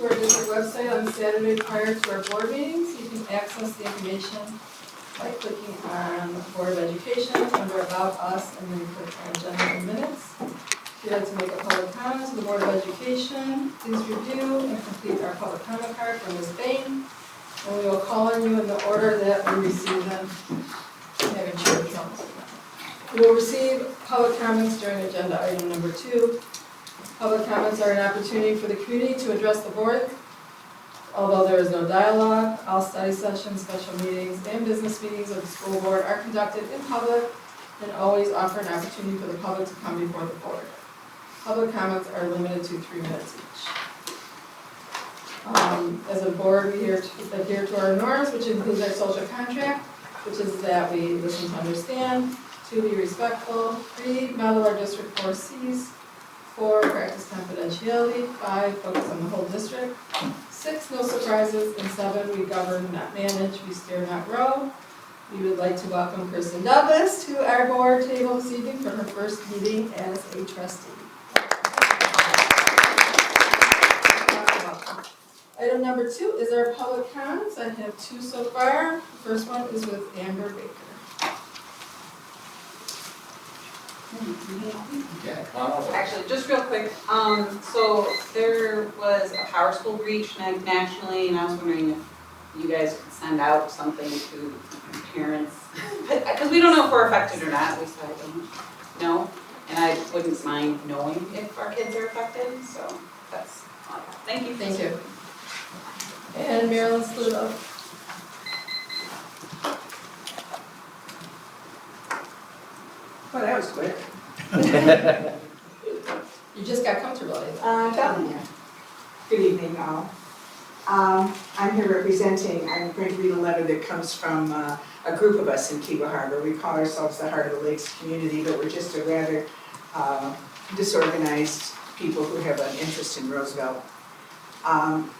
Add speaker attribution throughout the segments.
Speaker 1: to our district website on Saturday prior to our board meetings. You can access the information by clicking on Board of Education under About Us and then click on Agenda and Minutes. If you'd like to make a public comment to the Board of Education, please review and complete our public comment card from Ms. Bain. And we will call on you in the order that we receive them. Having chair trumps. We will receive public comments during agenda item number 2. Public comments are an opportunity for the community to address the board. Although there is no dialogue, all study sessions, special meetings, and business meetings of the school board are conducted in public and always offer an opportunity for the public to come before the board. Public comments are limited to 3 minutes each. As a board, we adhere to our norms, which includes our social contract, which is that we listen to understand, 2, be respectful, 3, model our district 4 Cs, 4, practice confidentiality, 5, focus on the whole district, 6, no surprises, and 7, we govern, not manage, we steer, not row. We would like to welcome Kristen Douglas to our board table this evening for her first meeting as a trustee. Item number 2 is our public comments. I have 2 so far. The first one is with Amber Baker.
Speaker 2: Actually, just real quick, so there was a Power School breach nationally, and I was wondering if you guys could send out something to parents, because we don't know if we're affected or not, at least I don't know, and I wouldn't mind knowing if our kids are affected, so that's all I have. Thank you.
Speaker 1: Thank you. And Marilyn Sluto.
Speaker 3: Well, that was quick.
Speaker 1: You just got comfortable, didn't you?
Speaker 3: Telling you. Good evening, all. I'm here representing, I'm going to read a letter that comes from a group of us in Kiwa Harbor. We call ourselves the Heart of the Lakes community, but we're just a rather disorganized people who have an interest in Roosevelt.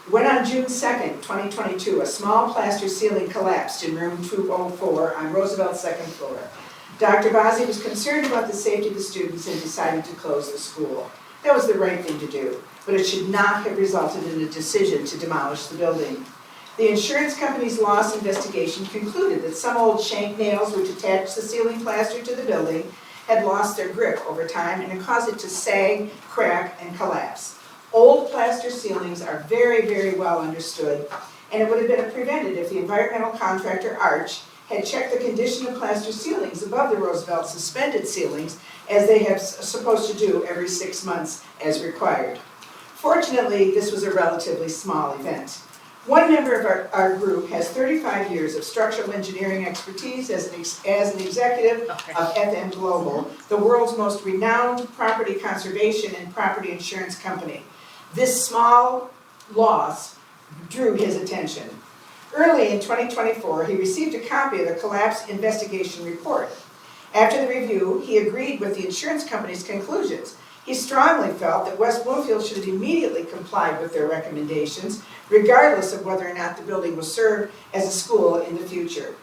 Speaker 3: When on June 2nd, 2022, a small plaster ceiling collapsed in room 204 on Roosevelt's second floor. Dr. Bazzi was concerned about the safety of the students and decided to close the school. That was the right thing to do, but it should not have resulted in a decision to demolish the building. The insurance company's loss investigation concluded that some old shank nails which attached the ceiling plaster to the building had lost their grip over time and had caused it to sag, crack, and collapse. Old plaster ceilings are very, very well understood, and it would have been prevented if the environmental contractor Arch had checked the condition of plaster ceilings above the Roosevelt suspended ceilings, as they have supposed to do every 6 months as required. Fortunately, this was a relatively small event. One member of our group has 35 years of structural engineering expertise as an executive of FM Global, the world's most renowned property conservation and property insurance company. This small loss drew his attention. Early in 2024, he received a copy of the collapse investigation report. After the review, he agreed with the insurance company's conclusions. He strongly felt that West Bloomfield should immediately comply with their recommendations, regardless of whether or not the building will serve as a school in the future.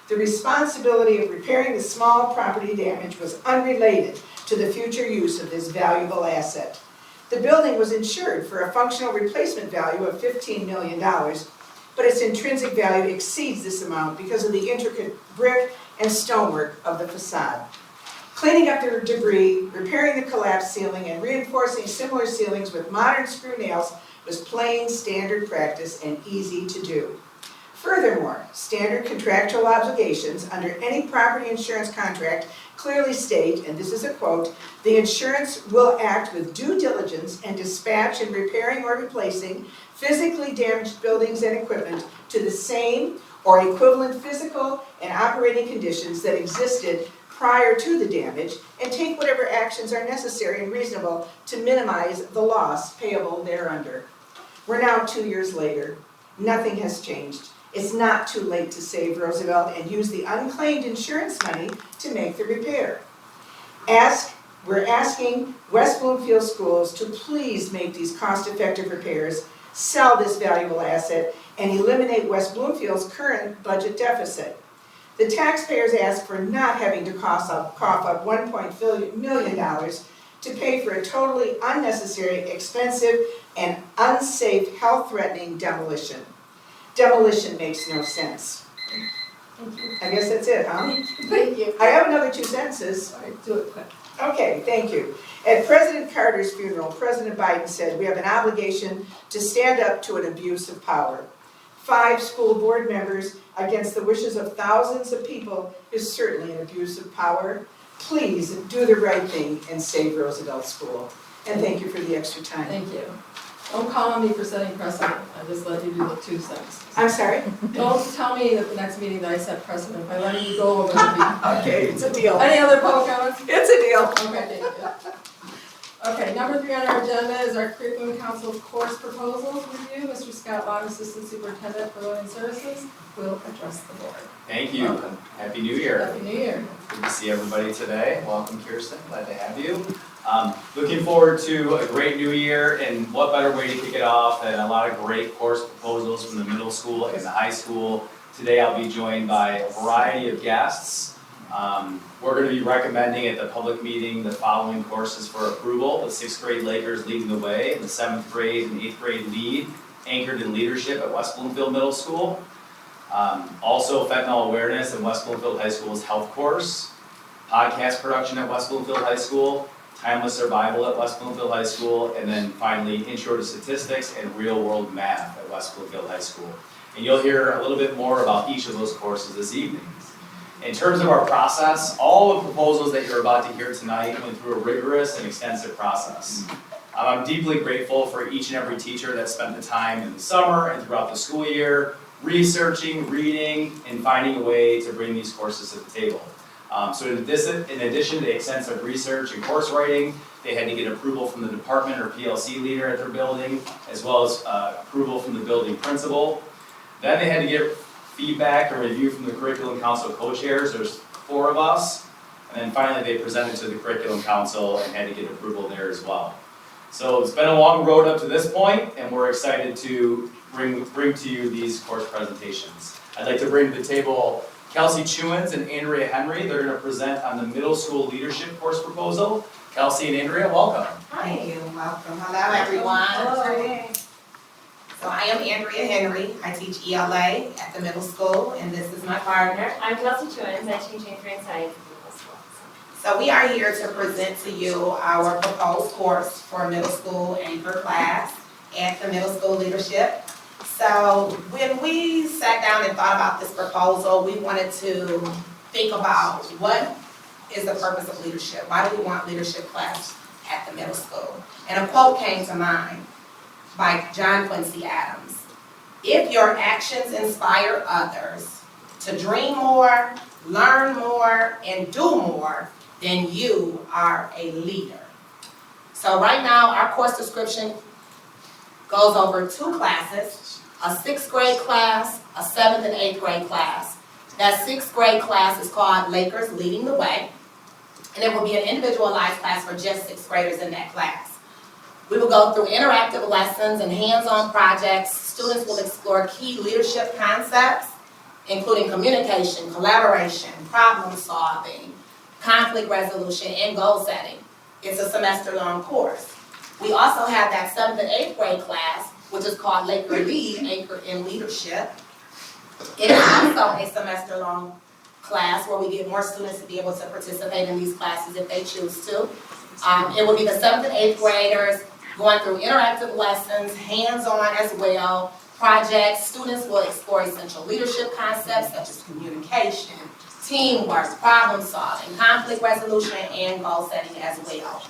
Speaker 3: The responsibility of repairing the small property damage was unrelated to the future use of this valuable asset. The building was insured for a functional replacement value of $15 million, but its intrinsic value exceeds this amount because of the intricate brick and stonework of the facade. Cleaning up the debris, repairing the collapsed ceiling, and reinforcing similar ceilings with modern screw nails was plain standard practice and easy to do. Furthermore, standard contractual obligations under any property insurance contract clearly state, and this is a quote, the insurance will act with due diligence and dispatch in repairing or replacing physically damaged buildings and equipment to the same or equivalent physical and operating conditions that existed prior to the damage, and take whatever actions are necessary and reasonable to minimize the loss payable thereunder. We're now 2 years later. Nothing has changed. It's not too late to save Roosevelt and use the unclaimed insurance money to make the repair. We're asking West Bloomfield Schools to please make these cost-effective repairs, sell this valuable asset, and eliminate West Bloomfield's current budget deficit. The taxpayers ask for not having to cough up $1.4 million to pay for a totally unnecessary, expensive, and unsafe, health-threatening demolition. Demolition makes no sense.
Speaker 1: Thank you.
Speaker 3: I guess that's it, huh?
Speaker 1: Thank you.
Speaker 3: I have another 2 sentences.
Speaker 1: All right, do it quick.
Speaker 3: Okay, thank you. At President Carter's funeral, President Biden said, "We have an obligation to stand up to an abuse of power." 5 school board members against the wishes of thousands of people is certainly an abuse of power. Please do the right thing and save Roosevelt School. And thank you for the extra time.
Speaker 1: Thank you. Don't call on me for setting precedent. I just let you do the 2 sentences.
Speaker 3: I'm sorry?
Speaker 1: Don't tell me at the next meeting that I set precedent by letting you go over the meeting.
Speaker 3: Okay, it's a deal.
Speaker 1: Any other public comments?
Speaker 3: It's a deal.
Speaker 1: Okay, thank you. Okay, number 3 on our agenda is our curriculum council course proposals review. Mr. Scott Long, Assistant Superintendent for Learning Services, will address the board.
Speaker 4: Thank you.
Speaker 1: Welcome.
Speaker 4: Happy New Year.
Speaker 1: Happy New Year.
Speaker 4: Good to see everybody today. Welcome, Kirsten. Glad to have you. Looking forward to a great new year, and what better way to kick it off than a lot of great course proposals from the middle school and the high school. Today I'll be joined by a variety of guests. We're going to be recommending at the public meeting the following courses for approval. The 6th grade Lakers leading the way, the 7th grade and 8th grade lead, anchored in leadership at West Bloomfield Middle School. Also fentanyl awareness in West Bloomfield High School's health course, podcast production at West Bloomfield High School, timeless survival at West Bloomfield High School, and then finally intro to statistics and real world math at West Bloomfield High School. And you'll hear a little bit more about each of those courses this evening. In terms of our process, all the proposals that you're about to hear tonight went through a rigorous and extensive process. I'm deeply grateful for each and every teacher that spent the time in the summer and throughout the school year researching, reading, and finding a way to bring these courses to the table. So in addition to extensive research and course writing, they had to get approval from the department or PLC leader at their building, as well as approval from the building principal. Then they had to get feedback and review from the curriculum council co-chairs. There's 4 of us. And then finally they presented to the curriculum council and had to get approval there as well. So it's been a long road up to this point, and we're excited to bring to you these course presentations. I'd like to bring to the table Kelsey Chewins and Andrea Henry. They're going to present on the middle school leadership course proposal. Kelsey and Andrea, welcome.
Speaker 5: Hi, welcome. Hello, everyone.
Speaker 1: Hello.
Speaker 5: So I am Andrea Henry. I teach ELA at the middle school, and this is my partner.
Speaker 6: I'm Kelsey Chewins. I teach Anchor and Science at the middle school.
Speaker 5: So we are here to present to you our proposed course for middle school anchor class at the middle school leadership. So when we sat down and thought about this proposal, we wanted to think about what is the purpose of leadership? Why do we want leadership class at the middle school? And a quote came to mind by John Quincy Adams. If your actions inspire others to dream more, learn more, and do more, then you are a leader. So right now, our course description goes over 2 classes, a 6th grade class, a 7th and 8th grade class. That 6th grade class is called Lakers Leading the Way, and it will be an individualized class for just 6th graders in that class. We will go through interactive lessons and hands-on projects. Students will explore key leadership concepts, including communication, collaboration, problem solving, conflict resolution, and goal setting. It's a semester-long course. We also have that 7th and 8th grade class, which is called Laker Lead, Anchor in Leadership. It is also a semester-long class where we get more students to be able to participate in these classes if they choose to. It will be the 7th and 8th graders going through interactive lessons, hands-on as well, projects. Students will explore essential leadership concepts such as communication, teamwork, problem solving, conflict resolution, and goal setting as well.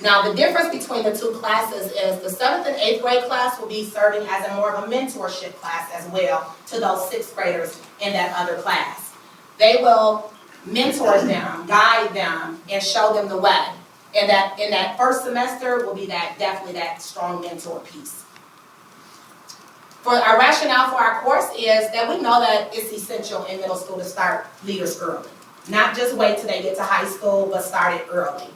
Speaker 5: Now, the difference between the 2 classes is the 7th and 8th grade class will be serving as a more of a mentorship class as well to those 6th graders in that other class. They will mentor them, guide them, and show them the way. And that in that first semester will be definitely that strong mentor piece. For our rationale for our course is that we know that it's essential in middle school to start leaders early. Not just wait till they get to high school, but start it early.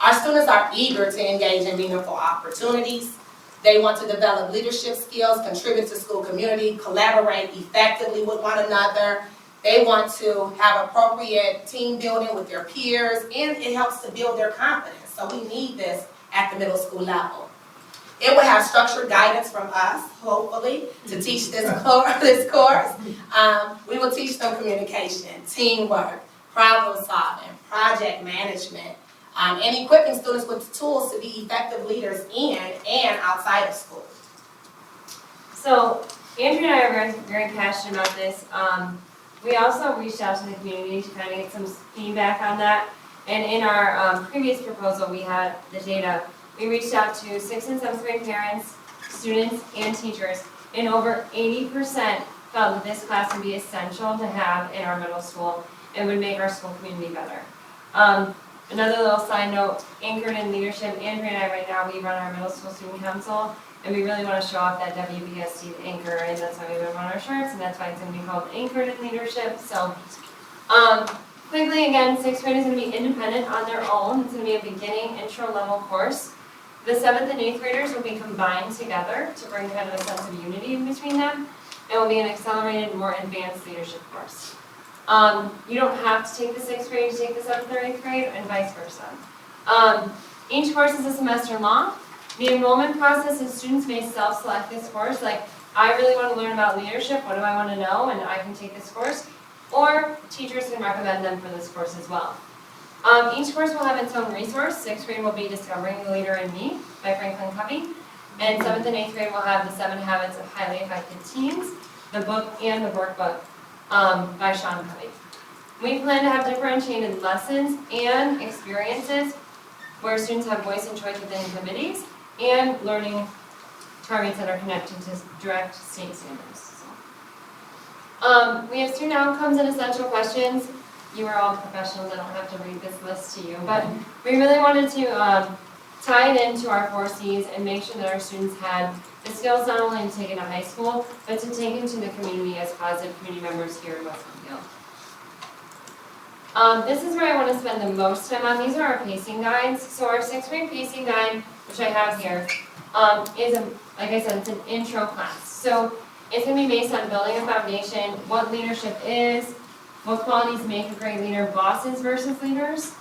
Speaker 5: Our students are eager to engage in meaningful opportunities. They want to develop leadership skills, contribute to school community, collaborate effectively with one another. They want to have appropriate team building with their peers, and it helps to build their confidence. So we need this at the middle school level. It will have structured guidance from us, hopefully, to teach this course. We will teach them communication, teamwork, problem solving, project management, and equipping students with the tools to be effective leaders in and outside of school.
Speaker 6: So Andrew and I are very, very passionate about this. We also reached out to the community to kind of get some feedback on that. And in our previous proposal, we had the data. We reached out to 6th and 7th grade parents, students, and teachers, and over 80% felt that this class would be essential to have in our middle school and would make our school community better. Another little side note, Anchored in Leadership, Andrea and I right now, we run our middle school student council, and we really want to show off that WBSD anchor, and that's why we run our shirts, and that's why it's going to be called Anchored in Leadership. So, quickly again, 6th grade is going to be independent on their own. It's going to be a beginning intro level course. The 7th and 8th graders will be combined together to bring kind of a sense of unity in between them. It will be an accelerated, more advanced leadership course. You don't have to take the 6th grade to take the 7th or 8th grade, and vice versa. Each course is a semester long. The enrollment process is students may self-select this course, like, I really want to learn about leadership, what do I want to know, and I can take this course. Or teachers can recommend them for this course as well. Each course will have its own resource. 6th grade will be Discovering the Leader in Me by Franklin Covey. And 7th and 8th grade will have The 7 Habits of Highly Effective Teens, the book and the workbook by Sean Covey. We plan to have differentiated lessons and experiences where students have voice and choice within committees and learning targets that are connected to direct state standards. We have student outcomes and essential questions. You are all professionals, I don't have to read this list to you, but we really wanted to tie it into our 4 C's and make sure that our students had the skills not only to take into high school, but to take into the community as positive community members here in West Bloomfield. This is where I want to spend the most time on. These are our pacing guides. So our 6th grade pacing guide, which I have here, is, like I said, it's an intro class. So it's going to be based on building a foundation, what leadership is, what qualities make a great leader, bosses versus leaders,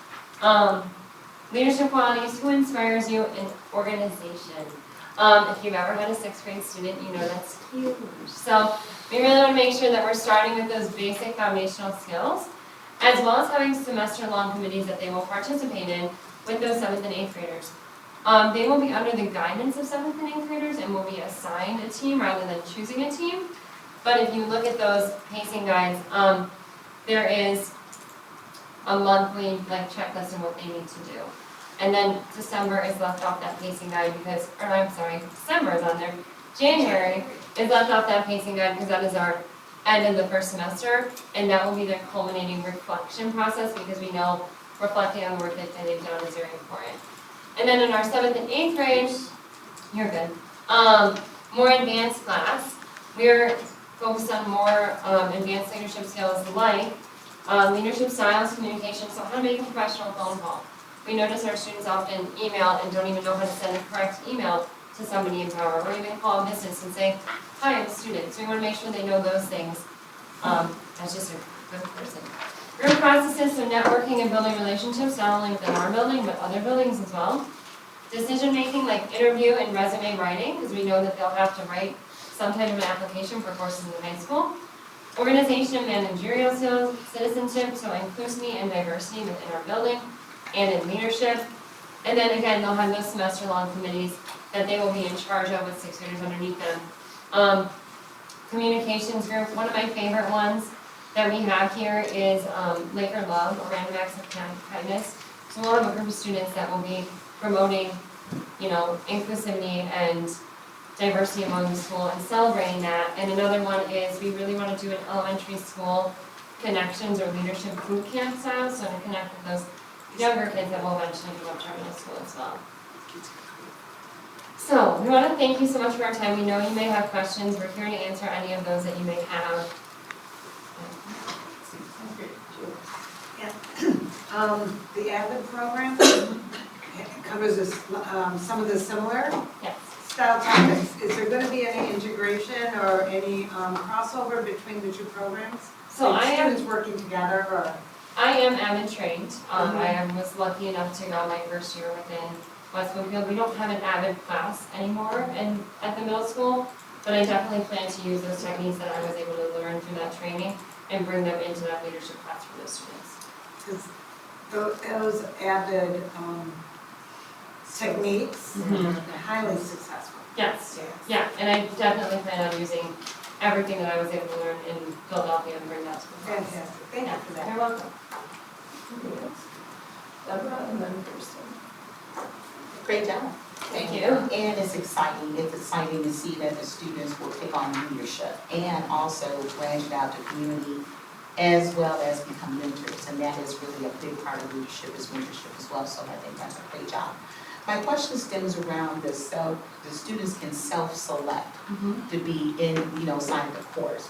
Speaker 6: leadership qualities, who inspires you, and organization. If you've ever had a 6th grade student, you know that's huge. So we really want to make sure that we're starting with those basic foundational skills, as well as having semester-long committees that they will participate in with those 7th and 8th graders. They will be under the guidance of 7th and 8th graders and will be assigned a team rather than choosing a team. But if you look at those pacing guides, there is a monthly checklist of what they need to do. And then December is left off that pacing guide because, or I'm sorry, December is on there. January is left off that pacing guide because that is our end of the first semester, and that will be the culminating reflection process because we know reflecting on the work that they've done is very important. And then in our 7th and 8th grade, you're good, more advanced class, we're focused on more advanced leadership skills like leadership styles, communication, so how to make a professional phone call. We notice our students often email and don't even know how to send a correct email to somebody in power, or even call a business and say, hi, I'm a student. So we want to make sure they know those things as just a good person. Group processes, so networking and building relationships, not only within our building, but other buildings as well. Decision making, like interview and resume writing, because we know that they'll have to write some type of an application for courses in high school. Organization and managerial skills, citizenship, so inclusivity and diversity within our building and in leadership. And then again, they'll have those semester-long committees that they will be in charge of with 6th graders underneath them. Communications group, one of my favorite ones that we have here is Laker Love, or Random Acts of Kindness. So we'll have a group of students that will be promoting, inclusivity and diversity among the school and celebrating that. And another one is we really want to do an elementary school connections or leadership boot camp style, so to connect with those younger kids that will eventually go up to our middle school as well. So, we want to thank you so much for our time. We know you may have questions. We're here to answer any of those that you may have.
Speaker 7: The AVID program covers this, some of the similar
Speaker 6: Yes.
Speaker 7: style topics. Is there going to be any integration or any crossover between the 2 programs?
Speaker 6: So
Speaker 7: Like
Speaker 6: I am
Speaker 7: students working together, or?
Speaker 6: AVID trained. I was lucky enough to go my first year within West Bloomfield. We don't have an avid class anymore at the middle school, but I definitely plan to use those techniques that I was able to learn through that training and bring them into that leadership class for those students.
Speaker 7: Those added techniques
Speaker 6: Mhm.
Speaker 7: are highly successful.
Speaker 6: Yes, yeah, and I definitely plan on using everything that I was able to learn in Philadelphia and bring that to the class.
Speaker 7: Fantastic, thank you for that.
Speaker 6: You're welcome.
Speaker 1: Deborah and then Kirsten.
Speaker 8: Great job.
Speaker 6: Thank you.
Speaker 8: And it's exciting to see that the students will take on leadership and also branch it out to community as well as become mentors. And that is really a big part of leadership is mentorship as well, so I think that's a great job. My question stems around the students can self-select to be in, assigned a course.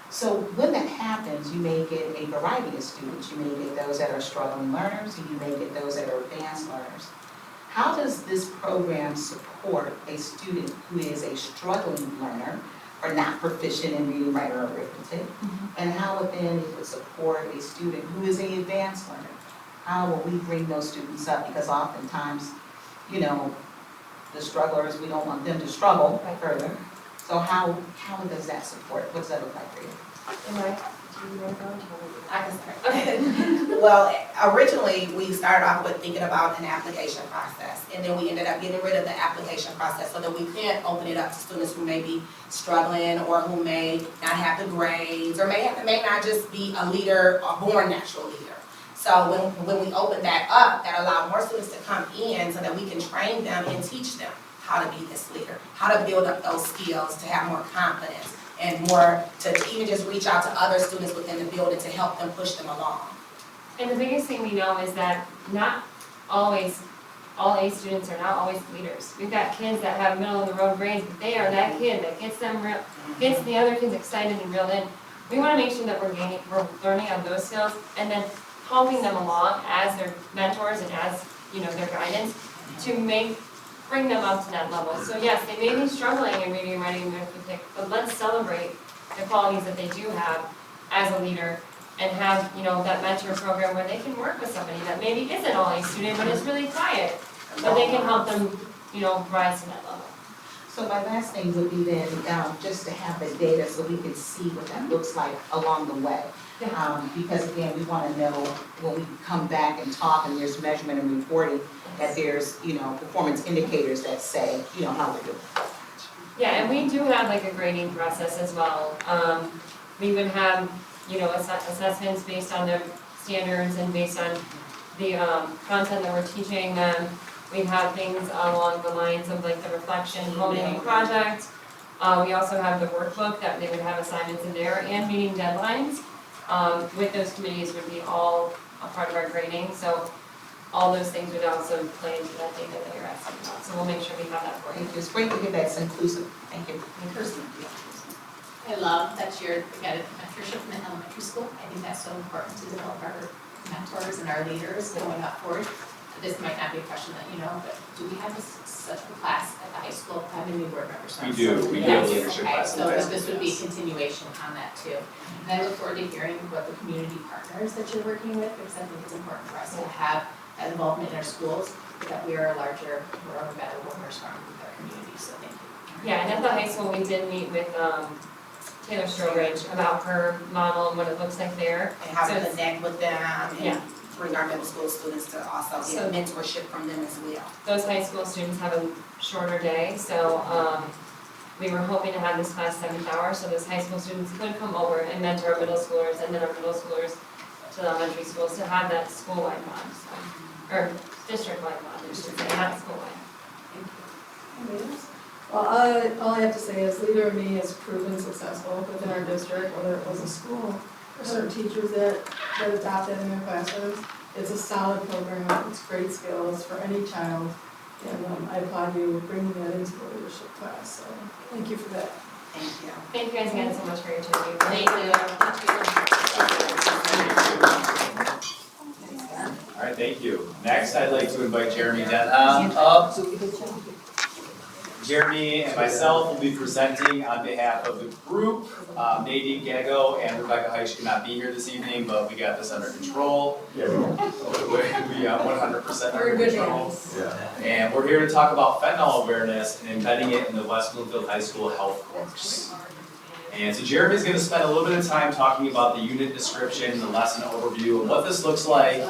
Speaker 8: So when that happens, you may get a variety of students. You may get those that are struggling learners, and you may get those that are advanced learners. How does this program support a student who is a struggling learner or not proficient in reading, writing, or arithmetic? And how then it would support a student who is an advanced learner? How will we bring those students up? Because oftentimes, the strugglers, we don't want them to struggle further. So how does that support? What does that look like for you?
Speaker 5: I can start.
Speaker 6: Okay.
Speaker 5: Well, originally, we started off with thinking about an application process, and then we ended up getting rid of the application process so that we can open it up to students who may be struggling or who may not have the grades or may not just be a leader, a born natural leader. So when we opened that up, that allowed more students to come in so that we can train them and teach them how to be this leader, how to build up those skills, to have more confidence, and more to even just reach out to other students within the building to help them push them along.
Speaker 6: And the biggest thing we know is that not always, all A students are not always leaders. We've got kids that have middle of the road grades, but they are that kid that gets the other kids excited and reeled in. We wanna make sure that we're learning on those skills and then helping them along as their mentors and as, their guidance to bring them up to that level. So yes, they may be struggling in reading, writing, and arithmetic, but let's celebrate the qualities that they do have as a leader and have, that mentor program where they can work with somebody that maybe isn't all A student, but is really quiet, but they can help them, rise to that level.
Speaker 8: So my last thing would be then, just to have the data so we can see what that looks like along the way. Because again, we want to know when we come back and talk and there's measurement and reporting, that there's, performance indicators that say, how we're doing.
Speaker 6: Yeah, and we do have like a grading process as well. We would have, assessments based on their standards and based on the content that we're teaching them. We have things along the lines of like the reflection, coding project. We also have the workbook that they would have assignments in there and meeting deadlines. With those committees would be all a part of our grading, so all those things would also play into that data that you're asking about. So we'll make sure we have that for you.
Speaker 8: Thank you. It's great to hear that's inclusive. Thank you.
Speaker 2: Kirsten.
Speaker 9: I love that you're, we got a mentorship in the elementary school. I think that's so important to develop our mentors and our leaders going up forward. This might not be a question that you know, but do we have such a class at the high school? How many board members are?
Speaker 4: We do have a leadership class at the high
Speaker 9: So
Speaker 4: school,
Speaker 9: this would be a
Speaker 4: yes.
Speaker 9: continuation on that too. And I look forward to hearing what the community partners that you're working with, because I think it's important for us to have that involvement in our schools, that we are a larger, we're a better, we're more strong with our community, so thank you.
Speaker 6: Yeah, and at the high school, we did meet with Taylor Strobridge about her model and what it looks like there.
Speaker 5: And how
Speaker 6: So
Speaker 5: to
Speaker 6: it's-
Speaker 5: connect with them
Speaker 6: Yeah.
Speaker 5: and bring our middle school students to also
Speaker 6: So-
Speaker 5: get mentorship from them as well.
Speaker 6: Those high school students have a shorter day, so we were hoping to have this class 7th hour, so those high school students could come over and mentor our middle schoolers and then our middle schoolers to the elementary schools to have that school-wide bond, so, or district-wide bond, I should say, not school-wide.
Speaker 1: Well, all I have to say is Leader in Me has proven successful within our district, whether it was a school or some teachers that adopted in their classrooms. It's a solid program, it's great skills for any child, and I applaud you bringing that into the leadership class, so thank you for that.
Speaker 5: Thank you.
Speaker 6: Thank you guys again so much for your time.
Speaker 9: Thank
Speaker 4: All right, thank you. Next, I'd like to invite Jeremy Denham up. Jeremy and myself will be presenting on behalf of the group. Nadine Gago and Rebecca Heitch cannot be here this evening, but we got this under control. We 100%
Speaker 1: We're
Speaker 4: under
Speaker 1: good
Speaker 4: control.
Speaker 1: hands.
Speaker 4: And we're here to talk about fentanyl awareness and embedding it in the West Bloomfield High School health course. And so Jeremy's going to spend a little bit of time talking about the unit description, the lesson overview, and what this looks like,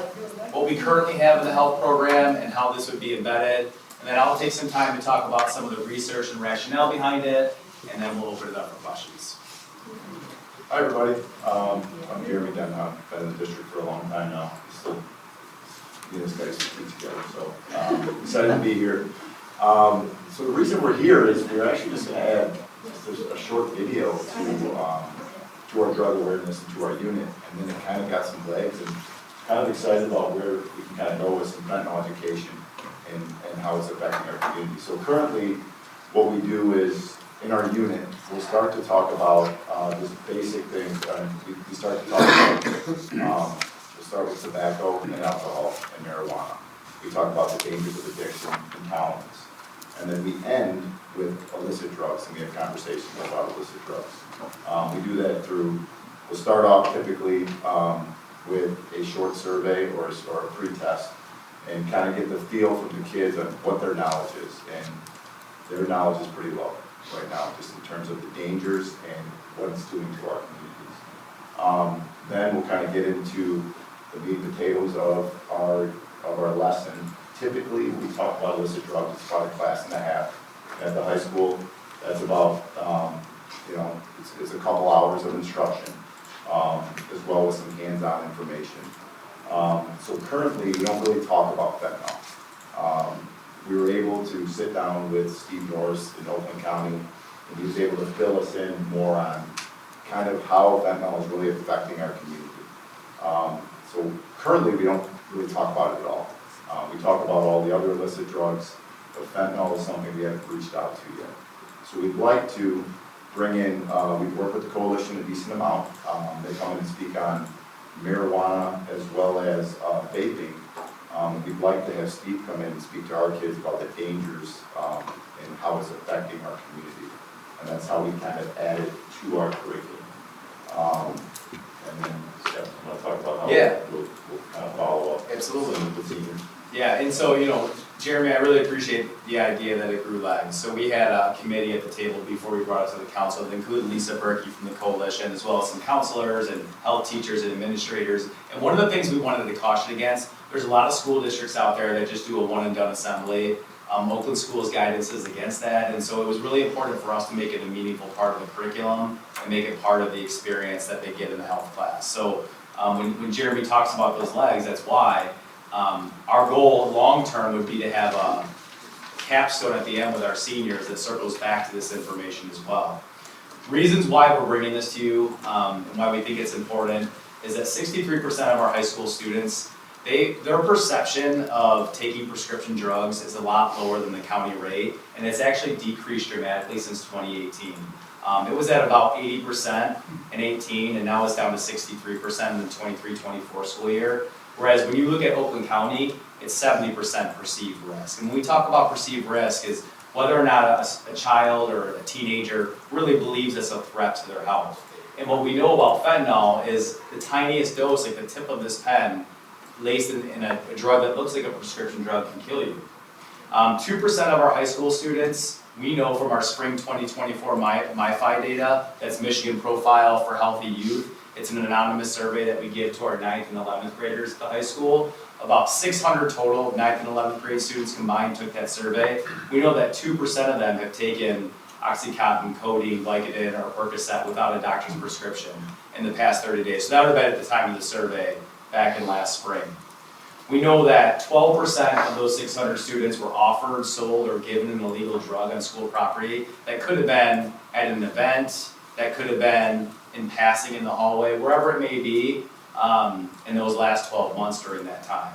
Speaker 4: what we currently have in the health program, and how this would be embedded. And then I'll take some time to talk about some of the research and rationale behind it, and then we'll open it up for questions.
Speaker 10: Hi, everybody. I'm Jeremy Denhoff. Been in the district for a long time now. Still, me and this guy speak together, so excited to be here. So the reason we're here is we're actually just going to add just a short video to our drug awareness and to our unit, and then it kind of got some legs, and kind of excited about where we can kind of go with some fentanyl education and how it's affecting our community. So currently, what we do is, in our unit, we'll start to talk about just basic things. We start to talk about, we'll start with tobacco and alcohol and marijuana. We talk about the dangers of addiction and tolerance. And then we end with illicit drugs, and we have conversations about illicit drugs. We do that through, we'll start off typically with a short survey or a pre-test, and kind of get the feel from the kids on what their knowledge is. And their knowledge is pretty low right now, just in terms of the dangers and what it's doing to our communities. Then we'll kind of get into the meat and potatoes of our lesson. Typically, we talk about illicit drugs, it's about a class and a half. At the high school, that's about, it's a couple hours of instruction, as well as some hands-on information. So currently, we don't really talk about fentanyl. We were able to sit down with Steve Norris in Oakland County, and he was able to fill us in more on kind of how fentanyl is really affecting our community. So currently, we don't really talk about it at all. We talk about all the other illicit drugs, but fentanyl is something we haven't reached out to yet. So we'd like to bring in, we've worked with the coalition a decent amount. They come in and speak on marijuana as well as vaping. We'd like to have Steve come in and speak to our kids about the dangers and how it's affecting our community. And that's how we kind of add it to our curriculum. And then, Steph, I'm going to talk about how we'll kind of follow up.
Speaker 4: Absolutely.
Speaker 10: With the seniors.
Speaker 4: Yeah, and so, Jeremy, I really appreciate the idea that it grew legs. So we had a committee at the table before we brought it to the council that included Lisa Berkey from the coalition, as well as some counselors and health teachers and administrators. And one of the things we wanted to caution against, there's a lot of school districts out there that just do a one and done assembly. Oakland Schools guidance is against that, and so it was really important for us to make it a meaningful part of the curriculum and make it part of the experience that they get in the health class. So when Jeremy talks about those legs, that's why. Our goal long-term would be to have a capstone at the end with our seniors that circles back to this information as well. Reasons why we're bringing this to you and why we think it's important is that 63% of our high school students, their perception of taking prescription drugs is a lot lower than the county rate, and it's actually decreased dramatically since 2018. It was at about 80% in 18, and now it's down to 63% in the 23-24 school year. Whereas when you look at Oakland County, it's 70% perceived risk. And when we talk about perceived risk is whether or not a child or a teenager really believes it's a threat to their health. And what we know about fentanyl is the tiniest dose, like the tip of this pen, laced in a drug that looks like a prescription drug can kill you. 2% of our high school students, we know from our spring 2024 MyFi data, that's Michigan Profile for Healthy Youth. It's an anonymous survey that we give to our 9th and 11th graders at the high school. About 600 total 9th and 11th grade students combined took that survey. We know that 2% of them have taken Oxycontin, codeine, Vicodin, or Percocet without a doctor's prescription in the past 30 days. So that would have been at the time of the survey back in last spring. We know that 12% of those 600 students were offered, sold, or given an illegal drug on school property. That could have been at an event, that could have been in passing in the hallway, wherever it may be, in those last 12 months during that time.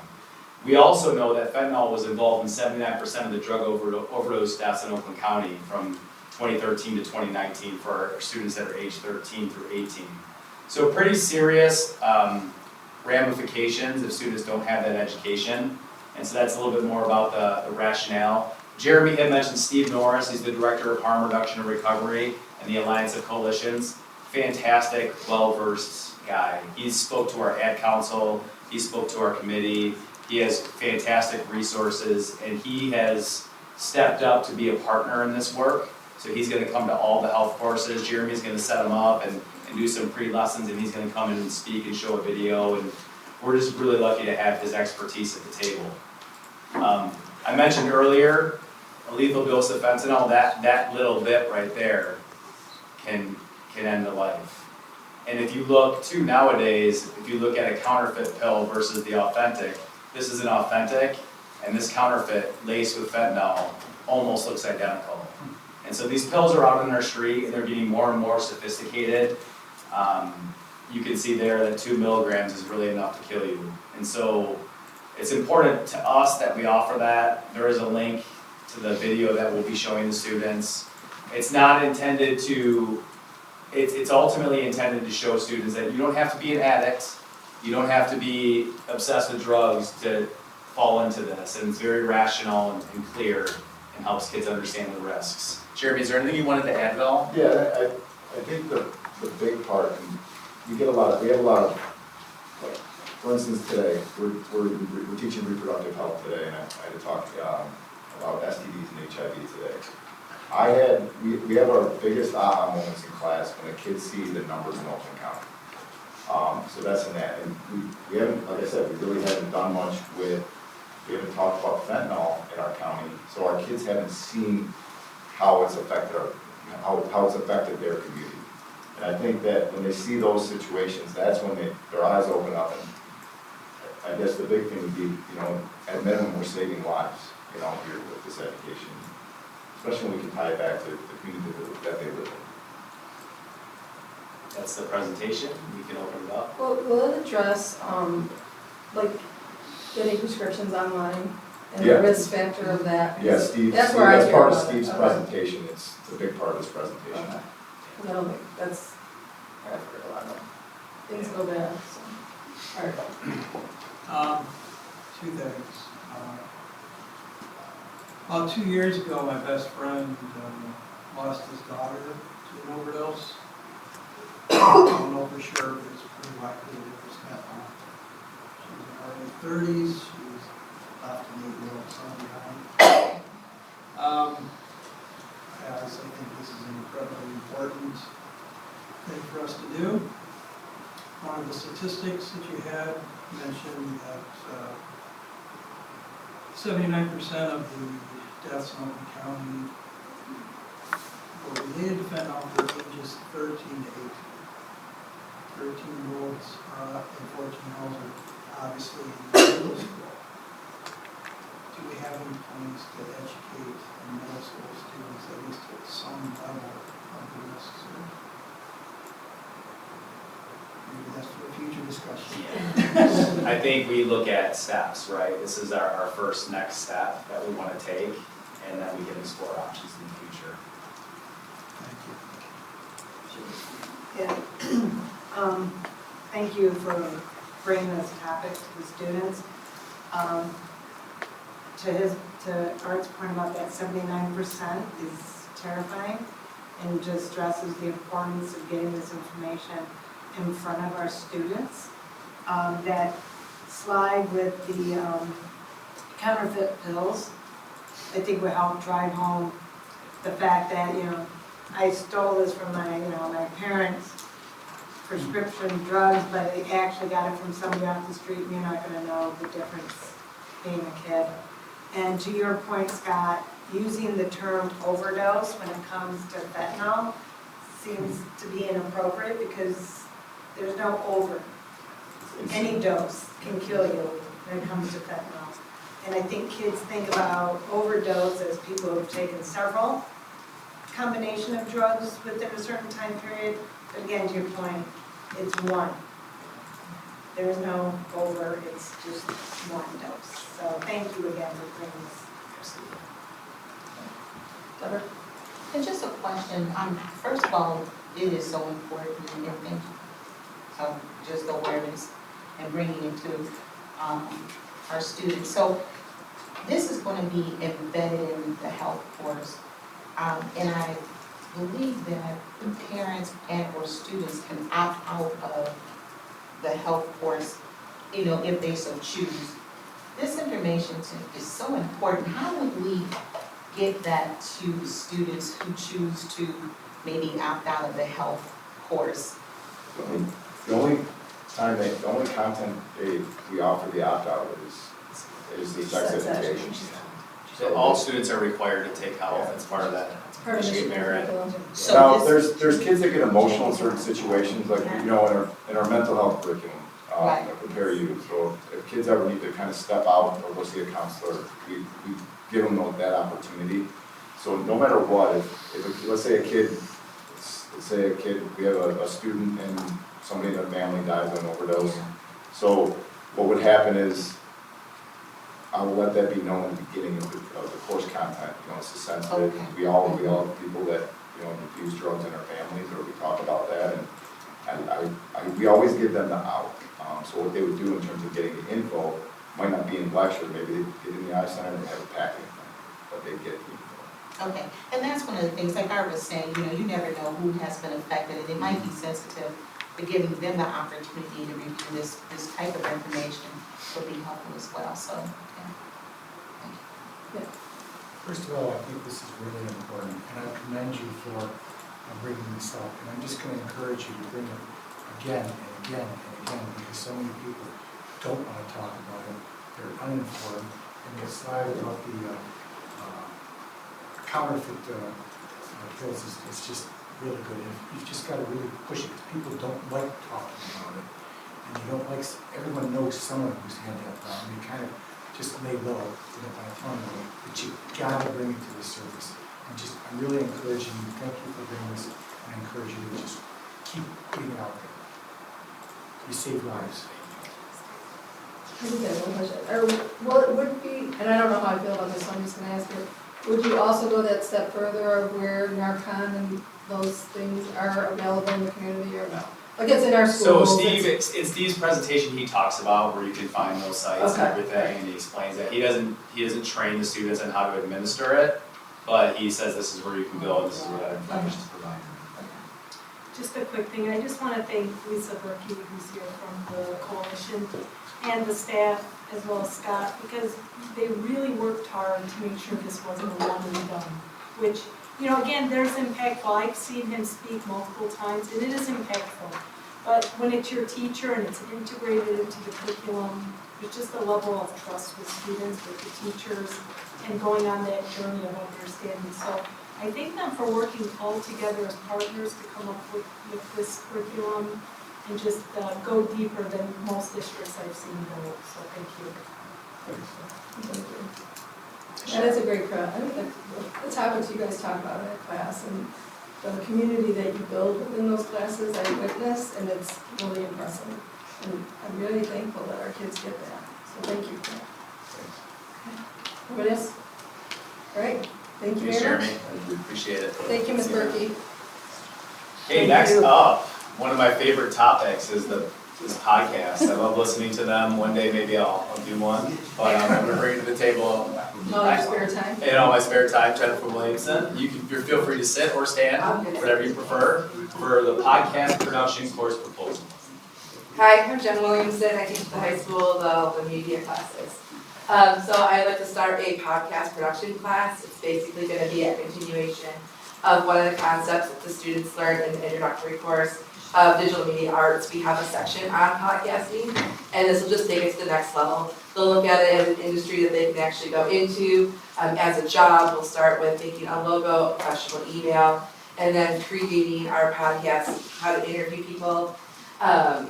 Speaker 4: We also know that fentanyl was involved in 79% of the drug overdose deaths in Oakland County from 2013 to 2019 for our students that are age 13 through 18. So pretty serious ramifications if students don't have that education. And so that's a little bit more about the rationale. Jeremy had mentioned Steve Norris, he's the Director of Harm Reduction and Recovery and the Alliance of Coalitions. Fantastic, well-versed guy. He spoke to our ad council, he spoke to our committee, he has fantastic resources, and he has stepped up to be a partner in this work. So he's gonna come to all the health courses, Jeremy's gonna set them up and do some pre-lessons, and he's gonna come in and speak and show a video, and we're just really lucky to have his expertise at the table. I mentioned earlier, a lethal dose of fentanyl, that little bit right there can end a life. And if you look too nowadays, if you look at a counterfeit pill versus the authentic, this is an authentic, and this counterfeit laced with fentanyl almost looks identical. And so these pills are out in our street, and they're getting more and more sophisticated. You can see there that 2 milligrams is really enough to kill you. And so it's important to us that we offer that. There is a link to the video that we'll be showing the students. It's not intended to, it's ultimately intended to show students that you don't have to be an addict, you don't have to be obsessed with drugs to fall into this. And it's very rational and clear and helps kids understand the risks. Jeremy, is there anything you wanted to add at all?
Speaker 10: Yeah, I think the big part, and we have a lot of, like, for instance, today, we're teaching reproductive health today, and I had to talk about STDs and HIV today. We have our biggest aha moments in class when the kids see the numbers in Oakland County. So that's in that, and we haven't, like I said, we really haven't done much we haven't talked about fentanyl in our county, so our kids haven't seen how it's affected how it's affected their community. And I think that when they see those situations, that's when their eyes open up, and I guess the big thing would be, at minimum, we're saving lives, here with this education. Especially when we can tie it back to the community that they live in.
Speaker 4: That's the presentation, we can open it up.
Speaker 1: Well, will it address, like, getting prescriptions online and the
Speaker 10: Yeah.
Speaker 1: risk factor of that?
Speaker 10: Yeah, Steve,
Speaker 1: That's where I
Speaker 10: that's
Speaker 1: hear
Speaker 10: part of
Speaker 1: about it.
Speaker 10: Steve's
Speaker 1: Okay.
Speaker 10: presentation, it's a big part of his presentation.
Speaker 1: Okay. I don't think, that's, I've heard a lot of things go bad, so. All right.
Speaker 11: Two things. About 2 years ago, my best friend lost his daughter to an overdose. I don't know for sure, but it's pretty likely that it was fentanyl. She was in her early 30s, she was left an 8-year-old son behind. I obviously think this is an incredibly important thing for us to do. One of the statistics that you had mentioned that 79% of the deaths in Oakland County were related to fentanyl for ages 13 to 18. 13-year-olds and 14-year-olds are obviously in middle school. Do we have any plans to educate the middle school students at least at some level of the risks? Maybe that's for a future discussion.
Speaker 4: I think we look at steps, right? This is our first next step that we want to take, and then we can explore options in the future.
Speaker 11: Thank you.
Speaker 7: Yeah. Thank you for bringing this topic to the students. To Art's point about that 79% is terrifying, and just stresses the importance of getting this information in front of our students. That slide with the counterfeit pills, I think will help drive home the fact that, I stole this from my parents' prescription drugs, but I actually got it from somebody off the street, and you're not gonna know the difference being a kid. And to your point, Scott, using the term overdose when it comes to fentanyl seems to be inappropriate, because there's no over. Any dose can kill you when it comes to fentanyl. And I think kids think about overdose as people who have taken several combination of drugs within a certain time period. But again, to your point, it's one. There is no over, it's just one dose. So thank you again for bringing this.
Speaker 1: Deborah?
Speaker 8: And just a question, first of all, it is so important, and thank you. Just awareness and bringing it to our students. So this is gonna be embedded in the health course. And I believe that the parents and or students can opt out of the health course, if they so choose. This information is so important. How would we get that to the students who choose to maybe opt out of the health course?
Speaker 10: The only content we offer the opt-out is the sex education.
Speaker 4: So all students are required to take health, it's part of that.
Speaker 1: Part of the
Speaker 4: Michigan merit.
Speaker 1: curriculum.
Speaker 8: So
Speaker 10: Now,
Speaker 8: this-
Speaker 10: there's kids that get emotional in certain situations, like, in our mental health curriculum,
Speaker 8: Right.
Speaker 10: that prepare you. So if kids ever need to kind of step out or go see a counselor, we give them that opportunity. So no matter what, if let's say we have a student and somebody in their family dies of an overdose. So what would happen is, I will let that be known at the beginning of the course content, it's a sensitive.
Speaker 8: Okay.
Speaker 10: We all have people that, use drugs in our families, or we talk about that, and we always give them the out. So what they would do in terms of getting the info might not be in lecture, maybe they get in the eye center and they have a packet, but they get the info.
Speaker 8: Okay, and that's one of the things, like I was saying, you never know who has been affected, and it might be sensitive, but giving them the opportunity to review this type of information would be helpful as well, so, yeah.
Speaker 12: First of all, I think this is really important, and I commend you for bringing this up. And I'm just going to encourage you to bring it again and again and again, because so many people don't want to talk about it. They're uninformed. And the slide about the counterfeit pills is just really good. And you've just got to really push it, because people don't like talking about it. And you don't like, everyone knows someone who's had that problem. You kind of just lay low, by telling them, but you gotta bring it to the surface. I'm really encouraging you, thank you for bringing this, and I encourage you to just keep putting it out there. You save lives.
Speaker 1: I think that's one question. Well, it would be, and I don't know how I feel about this, so I'm just gonna ask you, would you also go that step further of where Narcan and those things are available in the community, or no? Like it's in our
Speaker 4: So
Speaker 1: schools.
Speaker 4: Steve, in Steve's presentation, he talks about where you can find those sites and
Speaker 1: Okay.
Speaker 4: everything, and he explains that. He doesn't train the students on how to administer it, but he says this is where you can go, and this is where that information is provided.
Speaker 13: Just a quick thing, I just want to thank Lisa Berkey, who's here from the coalition, and the staff, as well as Scott, because they really worked hard to make sure this wasn't a one and done, which, again, there's impactful. I've seen him speak multiple times, and it is impactful. But when it's your teacher and it's integrated into the curriculum, there's just a level of trust with students, with the teachers, and going on that journey of understanding. So I thank them for working all together as partners to come up with this curriculum and just go deeper than most districts I've seen go. So thank you.
Speaker 1: Thank you. That is a great crowd. I think the topics you guys talk about in that class and the community that you build within those classes, I witnessed, and it's really impressive. And I'm really thankful that our kids get that. So thank you for that. Anybody else? All right, thank you
Speaker 4: Thanks,
Speaker 1: very much.
Speaker 4: Jeremy. We appreciate it.
Speaker 1: Thank you, Ms. Berkey.
Speaker 4: Okay, next up, one of my favorite topics is this podcast. I love listening to them. One day maybe I'll do one, but I'm gonna bring it to the table.
Speaker 1: All your spare time?
Speaker 4: In all my spare time, Jennifer Williamson. You feel free to sit or stand, whatever you prefer, for the podcast production course proposal.
Speaker 14: Hi, I'm Jen Williamson. I teach at the high school, the media classes. So I'd like to start a podcast production class. It's basically going to be a continuation of one of the concepts that the students learned in the introductory course of digital media arts. We have a section on podcasting, and this will just take it to the next level. They'll look at it as an industry that they can actually go into. As a job, we'll start with making a logo, a professional email, and then creating our podcast, how to interview people, how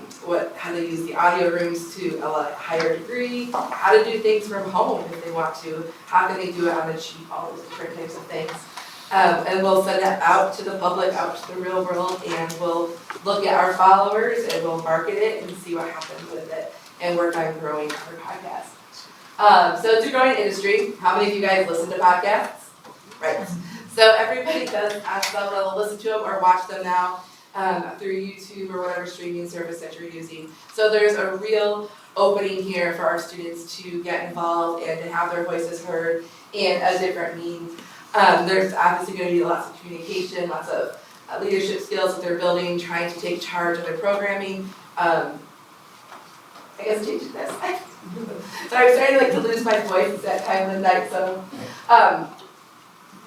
Speaker 14: to use the audio rooms to a higher degree, how to do things from home if they want to, how can they do it on the cheap, all those different types of things. And we'll send that out to the public, out to the real world, and we'll look at our followers and we'll market it and see what happens with it and work on growing our podcast. So it's a growing industry. How many of you guys listen to podcasts? Right. So everybody does at some level listen to them or watch them now. through YouTube or whatever streaming service that you're using. So there's a real opening here for our students to get involved and to have their voices heard in a different means. There's obviously going to be lots of communication, lots of leadership skills that they're building, trying to take charge of their programming. I guess changing this. Sorry, I'm starting to lose my voice. It's that time of the night, so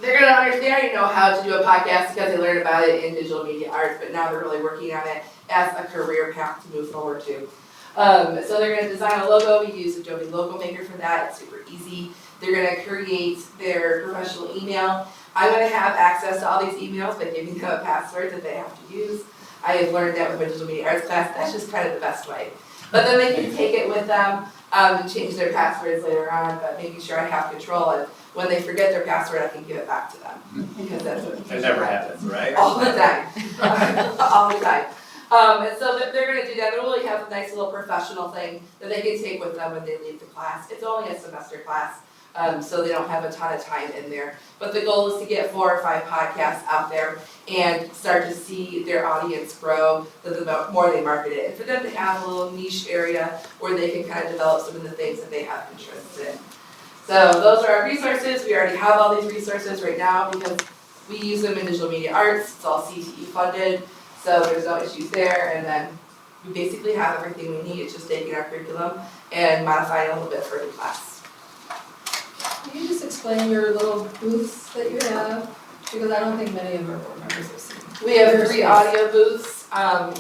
Speaker 14: they're going to understand, they already know how to do a podcast because they learned about it in digital media arts, but now they're really working on it as a career path to move forward to. So they're going to design a logo. We use Adobe Logo Maker for that. It's super easy. They're going to create their professional email. I'm going to have access to all these emails by giving them a password that they have to use. I have learned that with my digital media arts class. That's just kind of the best way. But then they can take it with them and change their passwords later on, but making sure I have control. And when they forget their password, I can give it back to them. Because that's what
Speaker 4: That never happens, right?
Speaker 14: all the time. All the time. And so they're going to do that. They'll really have a nice little professional thing that they can take with them when they leave the class. It's only a semester class, so they don't have a ton of time in there. But the goal is to get 4 or 5 podcasts out there and start to see their audience grow the more they market it. And for them to have a little niche area where they can kind of develop some of the things that they have interests in. So those are our resources. We already have all these resources right now because we use them in digital media arts. It's all CTE funded. So there's no issues there, and then we basically have everything we need. It's just taking our curriculum and modifying it a little bit for the class.
Speaker 1: Can you just explain your little booths that you have? Because I don't think many of our board members have seen.
Speaker 14: We have 3 audio booths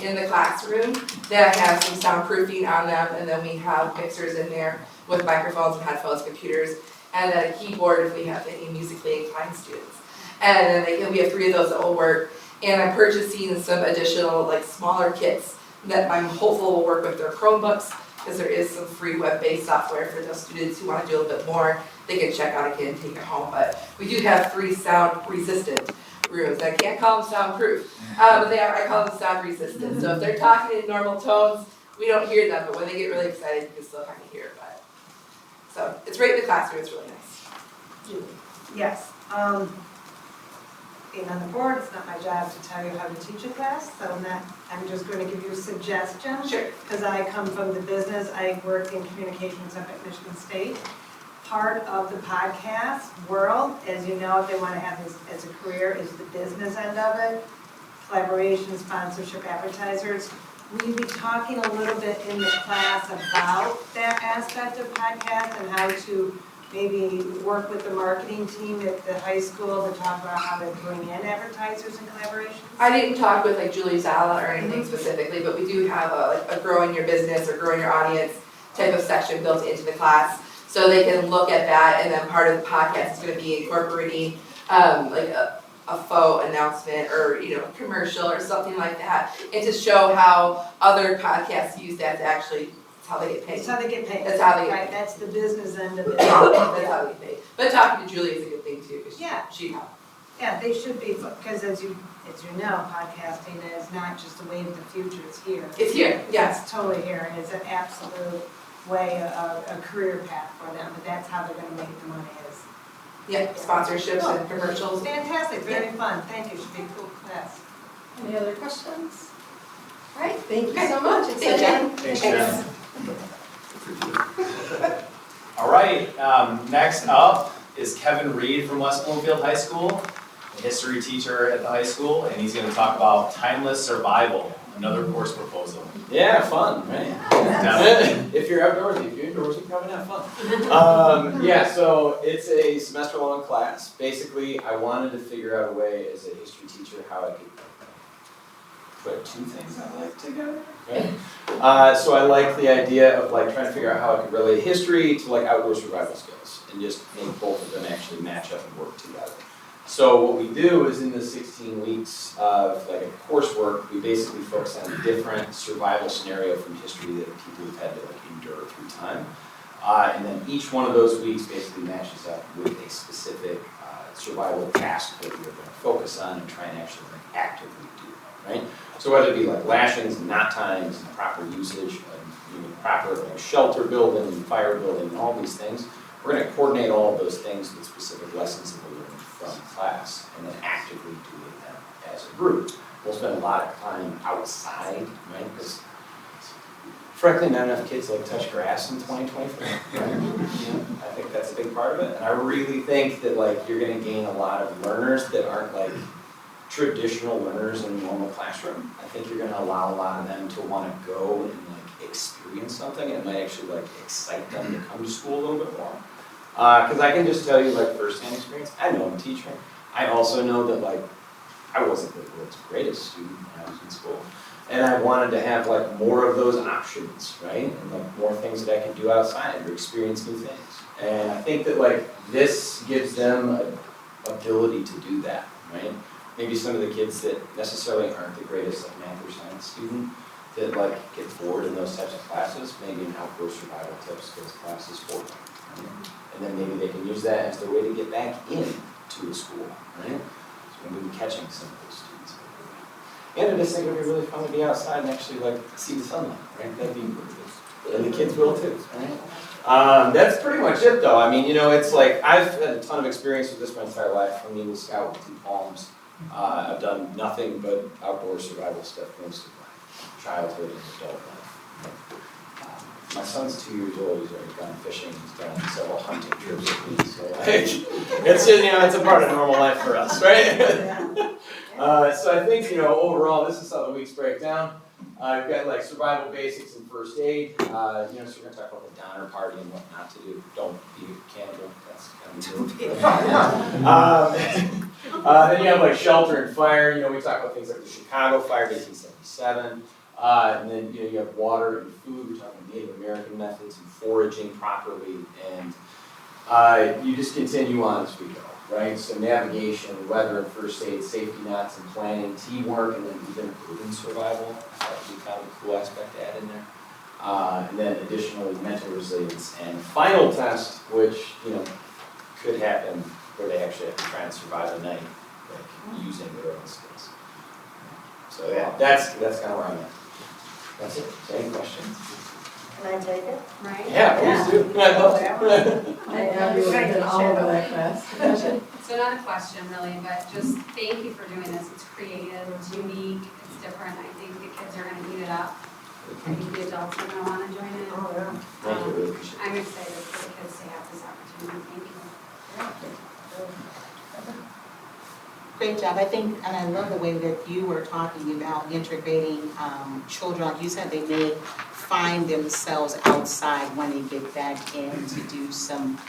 Speaker 14: in the classroom that have some soundproofing on them, and then we have mixers in there with microphones and headphones, computers, and then a keyboard if we have any musically inclined students. And then we have 3 of those that will work. And I'm purchasing some additional smaller kits that I'm hopeful will work with their Chromebooks, because there is some free web-based software for those students who want to do a little bit more. They can check out again and take it home. But we do have 3 sound-resistant rooms. I can't call them soundproof, but I call them sound-resistant. So if they're talking in normal tones, we don't hear them, but when they get really excited, you can still kind of hear it. So it's right in the classroom. It's really nice.
Speaker 7: Yes, being on the board, it's not my job to tell you how to teach a class, so I'm just going to give you a suggestion.
Speaker 14: Sure.
Speaker 7: Because I come from the business, I work in communications up at Michigan State. Part of the podcast world, as you know, if they want to have this as a career, is the business end of it. Collaboration, sponsorship, advertisers. We'll be talking a little bit in the class about that aspect of podcast and how to maybe work with the marketing team at the high school to talk about how to bring in advertisers and collaborations.
Speaker 14: I didn't talk with Julie Zala or anything specifically, but we do have a growing your business or growing your audience type of section built into the class. So they can look at that, and then part of the podcast is going to be incorporating a faux announcement or a commercial or something like that, and to show how other podcasts use that to actually. How they get paid.
Speaker 7: That's how they get paid.
Speaker 14: That's how they get
Speaker 7: Right,
Speaker 14: paid.
Speaker 7: that's the business end of it.
Speaker 14: That's how they get paid. But talking to Julie is a good thing too, because she helped.
Speaker 7: Yeah, they should be, because as you know, podcasting is not just a way of the future, it's here.
Speaker 14: It's here, yes.
Speaker 7: It's totally here, and it's an absolute way, a career path for them, but that's how they're gonna make the money is.
Speaker 14: Yeah, sponsorships and commercials.
Speaker 7: Fantastic, very fun, thank you, should be a cool class.
Speaker 1: Any other questions? All right, thank you so much.
Speaker 14: Thanks, Jen.
Speaker 4: Thanks, Jen. All right, next up is Kevin Reed from West Bloomfield High School, a history teacher at the high school, and he's going to talk about timeless survival, another course proposal.
Speaker 15: Yeah, fun, right?
Speaker 4: Definitely.
Speaker 15: If you're outdoorsy, if you're indoors, you probably have fun. Yeah, so it's a semester-long class. Basically, I wanted to figure out a way as a history teacher how I could put 2 things I like together, right? So I like the idea of trying to figure out how I could relate history to outdoor survival skills and just make both of them actually match up and work together. So what we do is in the 16 weeks of a coursework, we basically focus on a different survival scenario from history that people have had to endure through time. And then each one of those weeks basically matches up with a specific survival task that we're going to focus on and try and actually actively do, right? So whether it be lashings, knot times, and proper usage, proper shelter building, fire building, and all these things, we're going to coordinate all of those things with specific lessons that we're learning from class and then actively do them as a group. we'll spend a lot of time outside, right? Because frankly, not enough kids like touch grass in 2024, right? I think that's a big part of it. And I really think that like you're gonna gain a lot of learners that aren't like traditional learners in a normal classroom. I think you're gonna allow a lot of them to wanna go and like experience something, and it might actually like excite them to come to school a little bit more. Cause I can just tell you like firsthand experience, I know I'm a teacher. I also know that like, I wasn't the world's greatest student when I was in school. And I wanted to have like more of those options, right? And like more things that I could do outside or experience new things. And I think that like this gives them an ability to do that, right? Maybe some of the kids that necessarily aren't the greatest like math or science student that like get bored in those types of classes, maybe an outdoor survival type skills classes for them, right? And then maybe they can use that as their way to get back into a school, right? So maybe catching some of those students. And I just think it would be really fun to be outside and actually like see the sunlight, right? That'd be really good. And the kids will too, right? That's pretty much it though. I mean, you know, it's like, I've had a ton of experience with this my entire life. I'm an Eagle Scout with 2 Palms. I've done nothing but outdoor survival stuff most of my childhood and adult life. My son's 2 years old, he's already gone fishing, he's done several hunting trips with me, so like, it's just, you know, it's a part of normal life for us, right? So I think, you know, overall, this is how the weeks break down. I've got like survival basics and first aid, you know, so we're gonna talk about the Donner Party and what not to do. Don't be a cannibal, that's kind of then you have like shelter and fire, you know, we talk about things like the Chicago Fire of 1877. And then you know, you have water and food, we're talking Native American methods and foraging properly, and you just continue on as we go, right? So navigation, weather and first aid, safety nets and planning, teamwork, and then even urban survival. That would be kind of a cool aspect to add in there. And then additionally, mental resilience and final test, which, you know, could happen where they actually have to try and survive a night, like using their own skills. So yeah, that's kind of where I'm at. That's it. So any questions?
Speaker 13: Can I take it?
Speaker 9: Right?
Speaker 15: Yeah, please do. I'd love to.
Speaker 1: I have you been all over that class.
Speaker 16: So not a question really, but just thank you for doing this. It's creative, it's unique, it's different. I think the kids are gonna eat it up. I think the adults are gonna wanna join in.
Speaker 1: Oh, yeah.
Speaker 15: Thank you, really appreciate it.
Speaker 16: I'm excited for the kids to have this opportunity. Thank you.
Speaker 8: Great job. I think, and I love the way that you were talking about integrating children. Like you said, they may find themselves outside when they get back in to do some,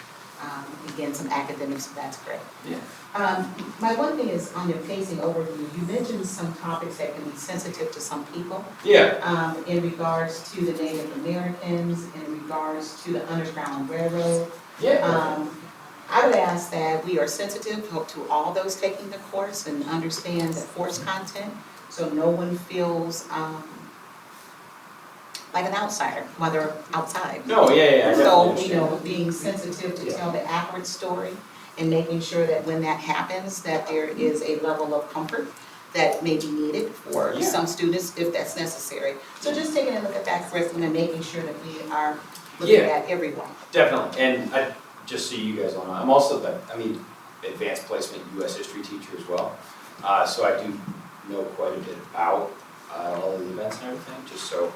Speaker 8: again, some academics, so that's great.
Speaker 15: Yeah.
Speaker 8: My one thing is on your pacing overview, you mentioned some topics that can be sensitive to some people.
Speaker 15: Yeah.
Speaker 8: In regards to the Native Americans, in regards to the Underground Railroad.
Speaker 15: Yeah.
Speaker 8: I would ask that we are sensitive to all those taking the course and understand the course content, so no one feels like an outsider, whether outside.
Speaker 15: No, yeah.
Speaker 8: So, you know, being sensitive to tell the accurate story and making sure that when that happens, that there is a level of comfort that may be needed for some students if that's necessary. So just taking a look at that curriculum and making sure that we are looking at everyone.
Speaker 15: Definitely, and just so you guys all know, I'm also advanced placement US history teacher as well. So I do know quite a bit about all of the events and everything, just so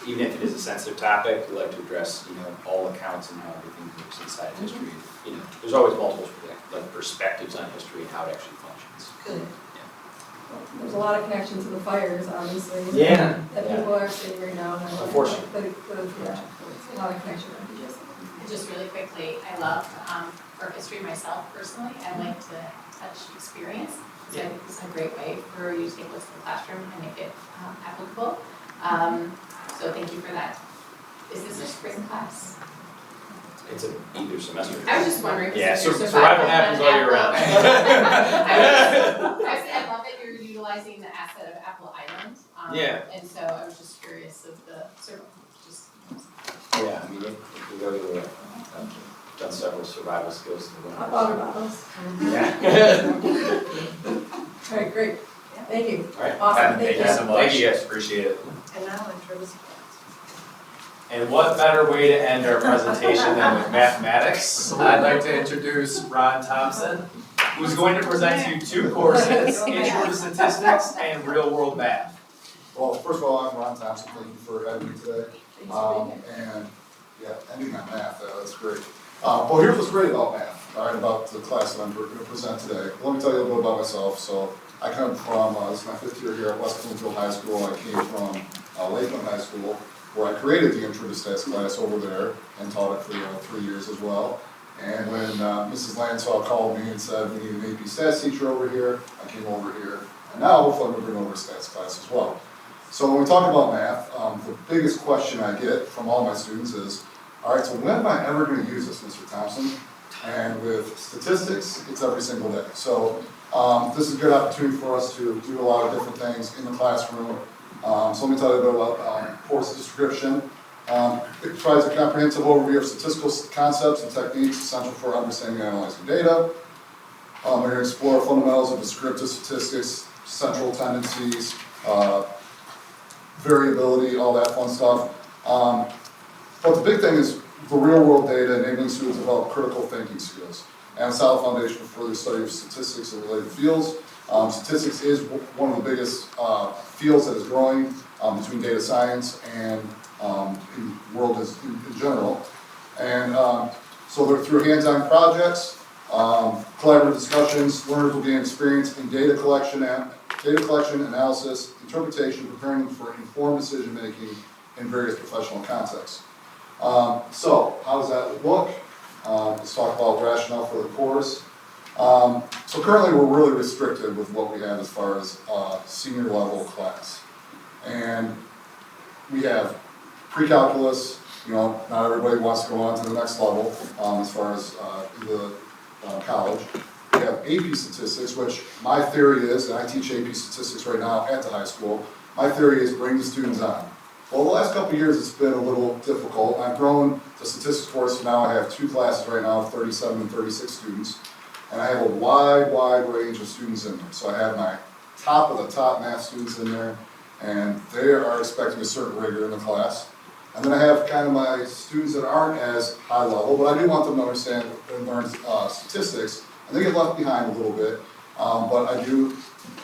Speaker 15: even if it is a sensitive topic, we like to address, you know, all accounts and how everything works inside history. You know, there's always multiple like perspectives on history and how it actually functions.
Speaker 8: Good.
Speaker 1: There's a lot of connection to the fires, obviously.
Speaker 15: Yeah.
Speaker 1: That people are seeing right now.
Speaker 15: Unfortunately.
Speaker 1: Yeah, it's a lot of connection.
Speaker 9: Just really quickly, I love for history myself personally. I like to touch experience. So I think this is a great way for you to take this to the classroom and make it applicable. So thank you for that. Is this a spring class?
Speaker 15: It's either semester.
Speaker 9: I was just wondering.
Speaker 15: Yeah, survival happens all year round.
Speaker 9: I love that you're utilizing the asset of Apple Island.
Speaker 15: Yeah.
Speaker 9: And so I was just curious of the sort of just.
Speaker 15: Yeah, I mean, if we go to I've done several survival skills in the winter.
Speaker 1: Hot water bottles.
Speaker 15: Yeah.
Speaker 1: All right, great. Thank you.
Speaker 15: All right.
Speaker 1: Awesome,
Speaker 4: Thank you so much.
Speaker 15: Thank you guys, appreciate it.
Speaker 7: And now I'm sure this.
Speaker 4: And what better way to end our presentation than with mathematics? I'd like to introduce Ron Thompson. who's going to present to you 2 courses, Intro to Statistics and Real World Math.
Speaker 17: Well, first of all, I'm Ron Thompson, thank you for having me today. And, yeah, ending on math, that's great. Well, here's what's great about math, all right, about the class that I'm going to present today. Let me tell you a little bit about myself. So I come from, this is my 5th year here at West Bloomfield High School. I came from Lakeland High School, where I created the Intro to Stats class over there and taught it for 3 years as well. And when Mrs. Lansall called me and said, we need an AP Stats teacher over here, I came over here. And now hopefully I'm going to bring over a Stats class as well. So when we talk about math, the biggest question I get from all my students is, all right, so when am I ever going to use this, Mr. Thompson? And with statistics, it's every single day. So this is a good opportunity for us to do a lot of different things in the classroom. So let me tell you a bit about course description. It provides a comprehensive overview of statistical concepts and techniques essential for understanding and analyzing data. We're going to explore fundamentals of descriptive statistics, central tendencies, variability, all that fun stuff. But the big thing is the real world data enabling students to develop critical thinking skills and a solid foundation for further study of statistics and related fields. Statistics is one of the biggest fields that is growing between data science and in world in general. And so they're through hands-on projects, collaborative discussions, learners will gain experience in data collection, analysis, interpretation, preparing them for informed decision-making in various professional contexts. So how does that look? Let's talk about rationale for the course. So currently we're really restricted with what we have as far as senior level class. And we have pre-calculus, not everybody wants to go on to the next level as far as the college. We have AP statistics, which my theory is, and I teach AP statistics right now at the high school, my theory is bring the students on. Well, the last couple of years it's been a little difficult. I've grown the statistics course, so now I have 2 classes right now of 37 and 36 students. And I have a wide range of students in there. So I have my top of the top math students in there, and they are expecting a certain rigor in the class. And then I have kind of my students that aren't as high level, but I do want them to understand and learn statistics. And they get left behind a little bit, but I do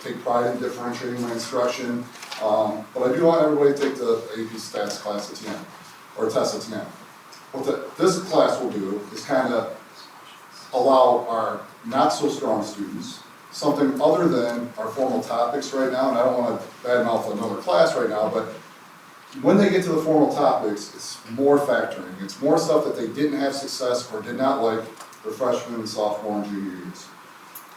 Speaker 17: take pride in differentiating my instruction. But I do want everybody to take the AP Stats class at the end, or test at the end. What this class will do is kind of allow our not so strong students something other than our formal topics right now, and I don't want to badmouth another class right now, but when they get to the formal topics, it's more factoring. It's more stuff that they didn't have success or did not like their freshman and sophomore and junior years.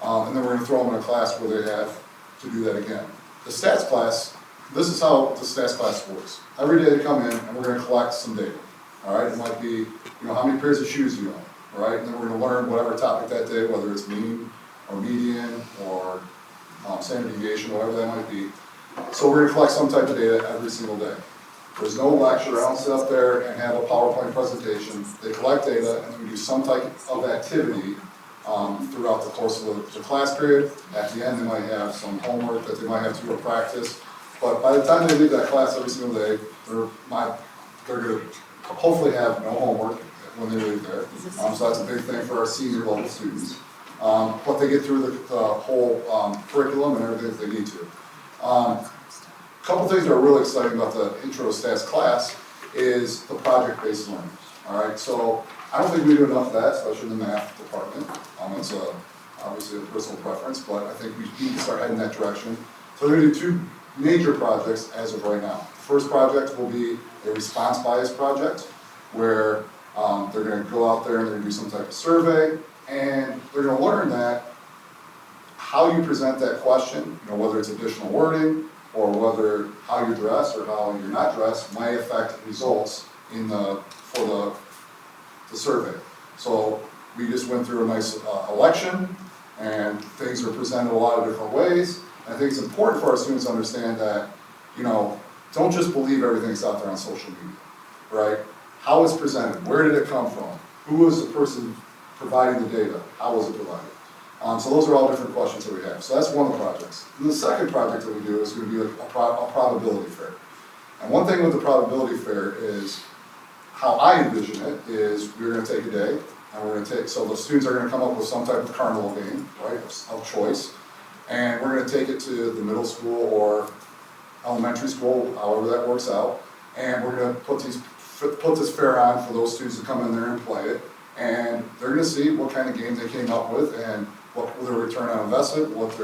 Speaker 17: And then we're going to throw them in a class where they have to do that again. The stats class, this is how the stats class works. Every day they come in and we're going to collect some data. All right, it might be, how many pairs of shoes you own. All right, and then we're going to learn whatever topic that day, whether it's mean or median or standard deviation, whatever that might be. So we're going to collect some type of data every single day. There's no lecture. I don't sit up there and have a PowerPoint presentation. They collect data and we do some type of activity throughout the course of the class period. At the end, they might have some homework that they might have to do or practice. But by the time they leave that class every single day, they're going to hopefully have no homework when they leave there. So that's a big thing for our senior level students. But they get through the whole curriculum and everything that they need to. A couple things that are really exciting about the Intro to Stats class is the project-based learning. All right, so I don't think we do enough of that, especially in the math department. It's obviously a personal preference, but I think we need to start heading that direction. So we're going to do 2 major projects as of right now. The first project will be a response bias project, where they're going to go out there and they're going to do some type of survey, and they're going to learn that how you present that question, whether it's additional wording, or whether how you dress or how you're not dressed might affect results for the survey. So we just went through a nice election, and things are presented a lot of different ways. And I think it's important for our students to understand that, don't just believe everything that's out there on social media, right? How it's presented, where did it come from? Who was the person providing the data? How was it provided? So those are all different questions that we have. So that's one of the projects. And the second project that we do is going to be a probability fair. And one thing with the probability fair is, how I envision it is we're going to take a day, And we're gonna take, so the students are gonna come up with some type of carnival game, right, of choice. And we're gonna take it to the middle school or elementary school, however that works out. And we're gonna put this fair on for those students to come in there and play it. And they're gonna see what kind of games they came up with and what their return on investment, what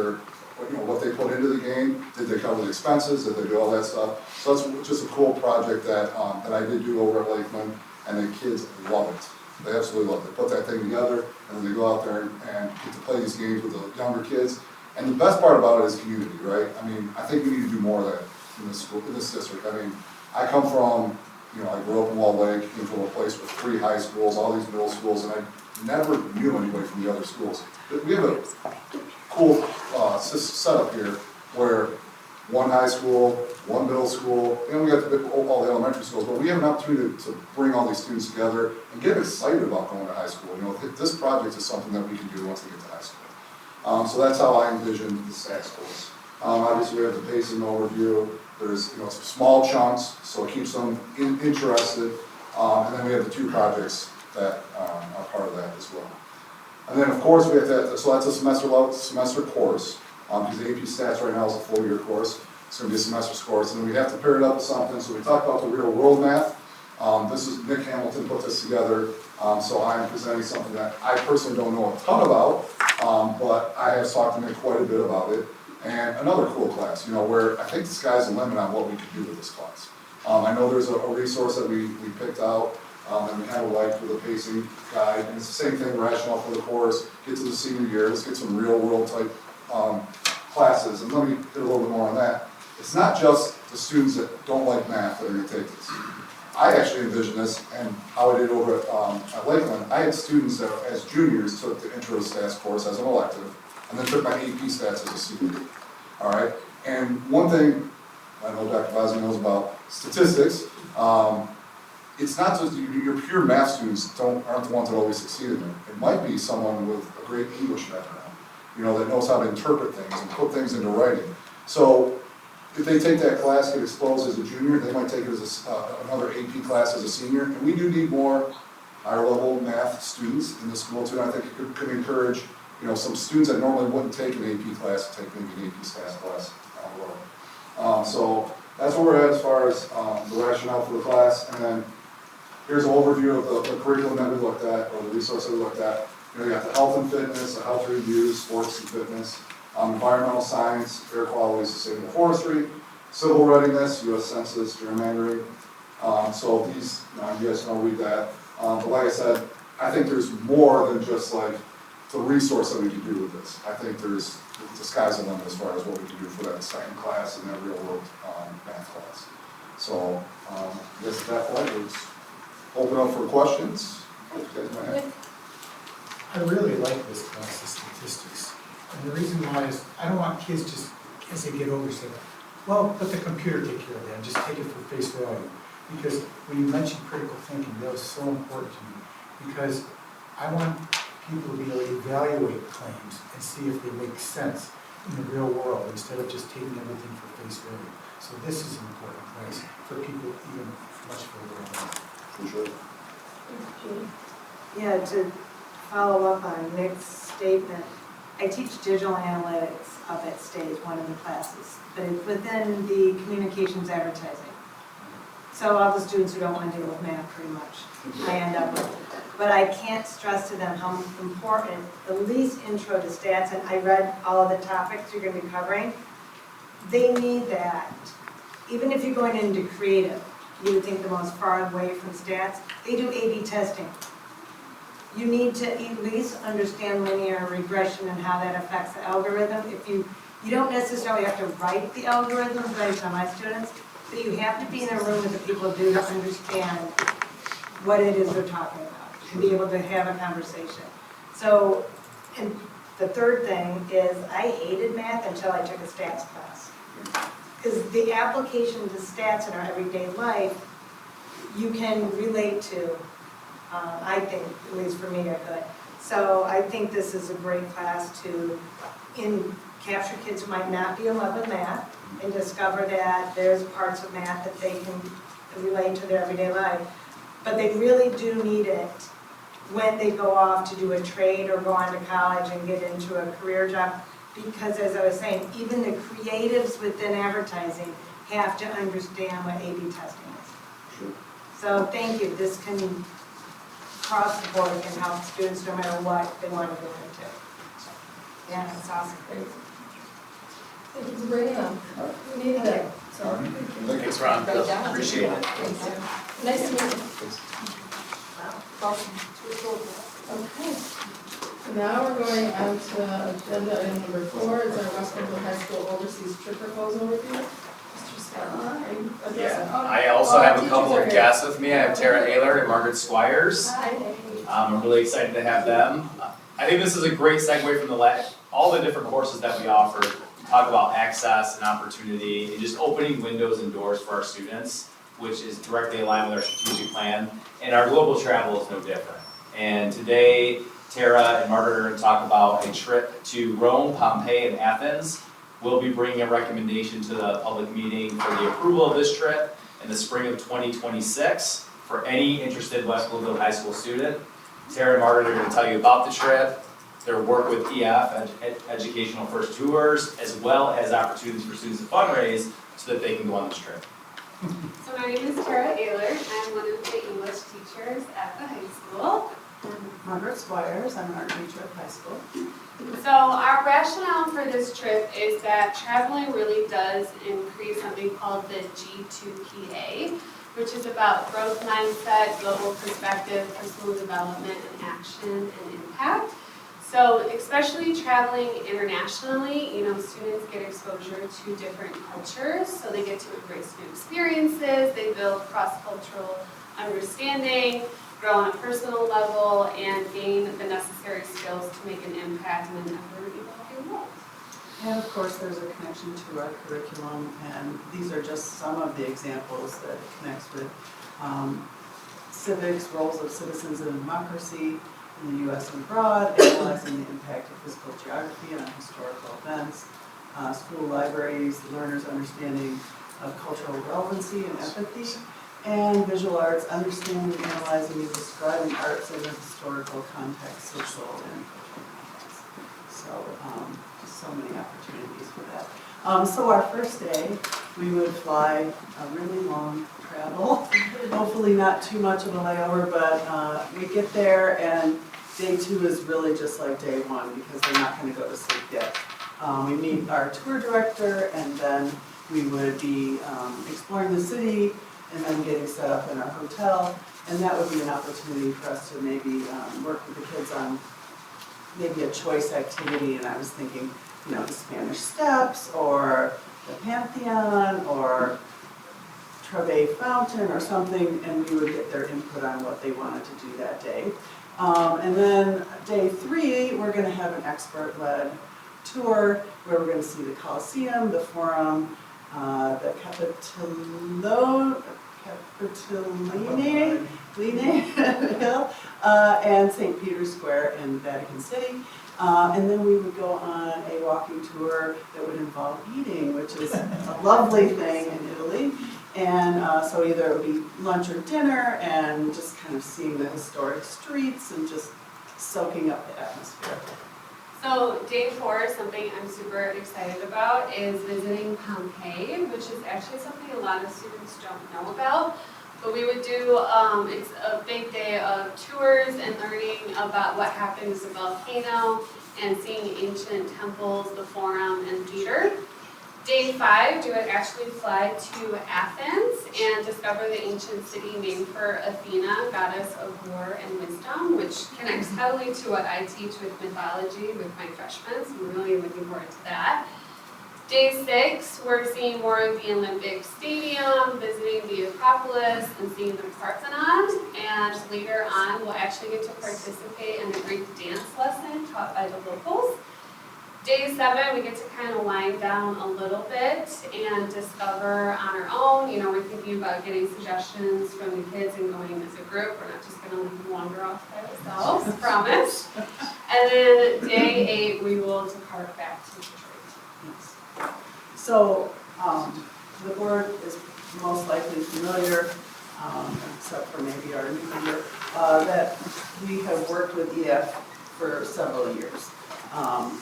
Speaker 17: they put into the game, did they cover the expenses, did they do all that stuff. So that's just a cool project that I did do over at Lakeland, and the kids love it. They absolutely love it. They put that thing together, and then they go out there and get to play these games with the younger kids. And the best part about it is community, right? I mean, I think we need to do more of that in this school, in this district. I mean, I come from, I grew up in Wall Lake, came from a place with 3 high schools, all these middle schools, and I never knew anybody from the other schools. But we have a cool setup here where 1 high school, 1 middle school, and we got all the elementary schools, but we have an opportunity to bring all these students together and get excited about going to high school. This project is something that we can do once they get to high school. So that's how I envision the STAT schools. Obviously, we have the pacing overview. There's some small chunks, so it keeps them interested. And then we have the 2 projects that are part of that as well. And then, of course, we have that. So that's a semester course. Because the AP Stats right now is a full-year course. It's going to be a semester course, and then we have to pair it up with something. So we talked about the real-world math. This is Nick Hamilton put this together. So I'm presenting something that I personally don't know a ton about, but I have talked to Nick quite a bit about it. And another cool class, where I think the sky's the limit on what we can do with this class. I know there's a resource that we picked out and we kind of liked with a pacing guide. And it's the same thing, rationale for the course. Get to the senior year, let's get some real-world type classes, and let me hit a little bit more on that. It's not just the students that don't like math that are going to take this. I actually envision this, and how I did over at Lakeland, I had students that as juniors took the Intro to Stats course as an elective, and then took my AP Stats as a senior. All right, and one thing I know Dr. Bosby knows about statistics, it's not just your pure math students aren't the ones that always succeed in it. It might be someone with a great English background, that knows how to interpret things and put things into writing. So if they take that class, get exposed as a junior, they might take it as another AP class as a senior. And we do need more higher level math students in the school too. And I think it could encourage, some students that normally wouldn't take an AP class to take maybe an AP Stats class down the road. So that's where we're at as far as the rationale for the class. And then here's an overview of the curriculum that we looked at, or the resource that we looked at. You got the health and fitness, the health review, sports and fitness, environmental science, air quality, sustainable forestry, civil readiness, U.S. Census, gerrymandering. So these, you guys can all read that. But like I said, I think there's more than just like the resource that we can do with this. I think the sky's the limit as far as what we can do for that second class and that real world math class. So I guess at that point, let's open up for questions. You guys might have.
Speaker 12: I really like this class of statistics. And the reason why is I don't want kids just, as they get older, say, well, let the computer take care of that, and just take it for face value. Because when you mentioned critical thinking, that was so important to me. Because I want people to be able to evaluate claims and see if they make sense in the real world, instead of just taking everything for face value. So this is an important class for people even much further along.
Speaker 17: For sure.
Speaker 7: Yeah, to follow up on Nick's statement, I teach digital analytics up at Stage, one of the classes, but it's within the communications advertising. So all the students who don't want to deal with math pretty much, I end up with. But I can't stress to them how important, at least intro to stats, and I read all of the topics you're going to be covering, they need that. Even if you're going into creative, you would think the most far away from stats, they do A/B testing. You need to at least understand linear regression and how that affects the algorithm. If you don't necessarily have to write the algorithms, I tell my students, but you have to be in a room with the people who do understand what it is they're talking about and be able to have a conversation. So, and the third thing is I hated math until I took a stats class. Because the application to stats in our everyday life, you can relate to. I think, at least for me, I could. So I think this is a great class to capture kids who might not be in love with math and discover that there's parts of math that they can relate to their everyday life. But they really do need it when they go off to do a trade or go on to college and get into a career job. Because as I was saying, even the creatives within advertising have to understand what A/B testing is.
Speaker 17: Sure.
Speaker 7: So thank you, this can, across the board, can help students no matter what they want to go into. Yeah, it's awesome.
Speaker 1: Thank you for bringing it up. We needed it, so.
Speaker 4: Thanks, Ron.
Speaker 1: Great job.
Speaker 4: Appreciate it.
Speaker 1: Nice to meet you. Awesome. Okay. So now we're going on to agenda item number 4, is our West Springfield High School overseas trip proposal review. Mr. Scott, are you addressing?
Speaker 4: Yeah, I also have a
Speaker 1: teachers
Speaker 4: couple
Speaker 1: are
Speaker 4: of
Speaker 1: here.
Speaker 4: guests with me. I have Tara Ayler and Margaret Squires.
Speaker 1: Hi.
Speaker 4: I'm really excited to have them. I think this is a great segue from all the different courses that we offer. Talk about access and opportunity and just opening windows and doors for our students, which is directly aligned with our strategic plan. And our global travel is no different. And today, Tara and Margaret are going to talk about a trip to Rome, Pompeii, and Athens. We'll be bringing a recommendation to the public meeting for the approval of this trip in the spring of 2026 for any interested West Bloomfield High School student. Tara and Margaret are going to tell you about the trip, their work with EF, Educational First Tours, as well as opportunities for students to fundraise so that they can go on this trip.
Speaker 16: So my name is Tara Ayler. I'm one of the English teachers at the high school.
Speaker 18: Margaret Squires, I'm an art teacher at high school.
Speaker 16: So our rationale for this trip is that traveling really does increase something called the G2PA, which is about growth mindset, global perspective, personal development, and action and impact. So especially traveling internationally, students get exposure to different cultures, so they get to embrace new experiences, they build cross-cultural understanding, grow on a personal level, and gain the necessary skills to make an impact in an ever-evolving world.
Speaker 18: And of course, there's a connection to our curriculum, and these are just some of the examples that it connects with civics, roles of citizens in democracy in the U.S. and abroad, analyzing the impact of physical geography on historical events, school libraries, learners' understanding of cultural relevancy and empathy, and visual arts, understanding, analyzing, and describing arts in a historical context, social and cultural context. So, just so many opportunities for that. So our first day, we would fly a really long travel, hopefully not too much of a layover, but we get there and day 2 is really just like day 1 because they're not going to go to sleep yet. We meet our tour director and then we would be exploring the city and then getting set up in our hotel. And that would be an opportunity for us to maybe work with the kids on maybe a choice activity. And I was thinking, the Spanish Steps or the Pantheon or Trevi Fountain or something, and we would get their input on what they wanted to do that day. And then day 3, we're going to have an expert-led tour where we're going to see the Coliseum, the Forum, the Capitoline Hill, and St. Peter's Square in Vatican City. And then we would go on a walking tour that would involve eating, which is a lovely thing in Italy. And so either it would be lunch or dinner and just kind of seeing the historic streets and just soaking up the atmosphere.
Speaker 16: So day 4, something I'm super excited about is visiting Pompeii, which is actually something a lot of students don't know about. But we would do, it's a big day of tours and learning about what happened as a volcano and seeing ancient temples, the Forum, and theater. Day 5, we would actually fly to Athens and discover the ancient city named for Athena, goddess of war and wisdom, which connects heavily to what I teach with mythology with my freshmen, so I'm really looking forward to that. Day 6, we're seeing more of the Olympic Stadium, visiting the Acropolis, and seeing the Parthenon. And later on, we'll actually get to participate in a Greek dance lesson taught by the locals. Day 7, we get to kind of wind down a little bit and discover on our own. We're thinking about getting suggestions from the kids and going as a group. We're not just going to leave them wander off by ourselves, promise. And then day 8, we will depart back to Detroit.
Speaker 18: So the board is most likely familiar, except for maybe our new year, that we have worked with EF for several years.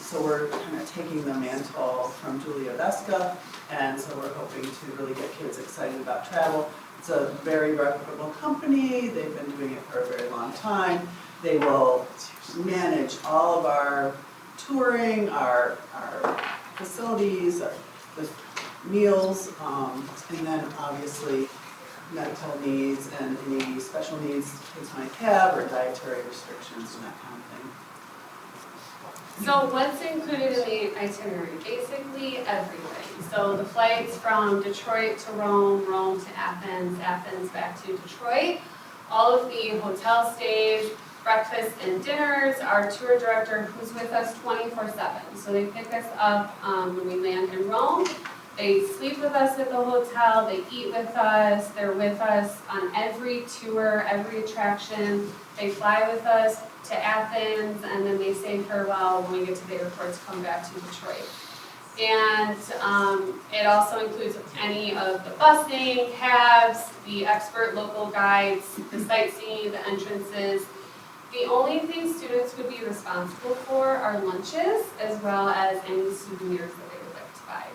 Speaker 18: So we're kind of taking the mantle from Julia Vesca, and so we're hoping to really get kids excited about travel. It's a very reputable company, they've been doing it for a very long time. They will manage all of our touring, our facilities, the meals, and then obviously medical needs and any special needs kids might have, or dietary restrictions and that kind of thing.
Speaker 16: So what's included in the itinerary? Basically everything. So the flights from Detroit to Rome, Rome to Athens, Athens back to Detroit, all of the hotel stays, breakfast and dinners, our tour director who's with us 24/7. So they pick us up when we land in Rome. They sleep with us at the hotel, they eat with us, they're with us on every tour, every attraction. They fly with us to Athens, and then they say farewell when we get to the airport to come back to Detroit. And it also includes any of the busing, cabs, the expert local guides, the sightseeing, the entrances. The only thing students would be responsible for are lunches, as well as any souvenirs that they would like to buy.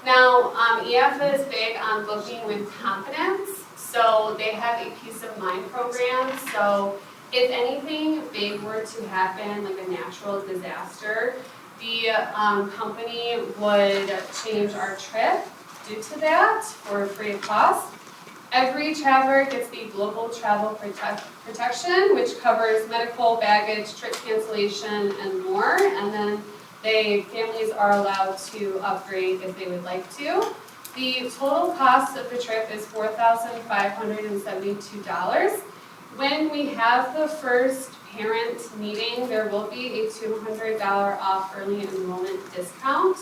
Speaker 16: Now, EF is big on booking with confidence, so they have a peace of mind program. So if anything big were to happen, like a natural disaster, the company would change our trip due to that for free of cost. Every traveler gets the Global Travel Protection, which covers medical, baggage, trip cancellation, and more. And then families are allowed to upgrade if they would like to. The total cost of the trip is $4,572. When we have the first parent meeting, there will be a $200 off early enrollment discount.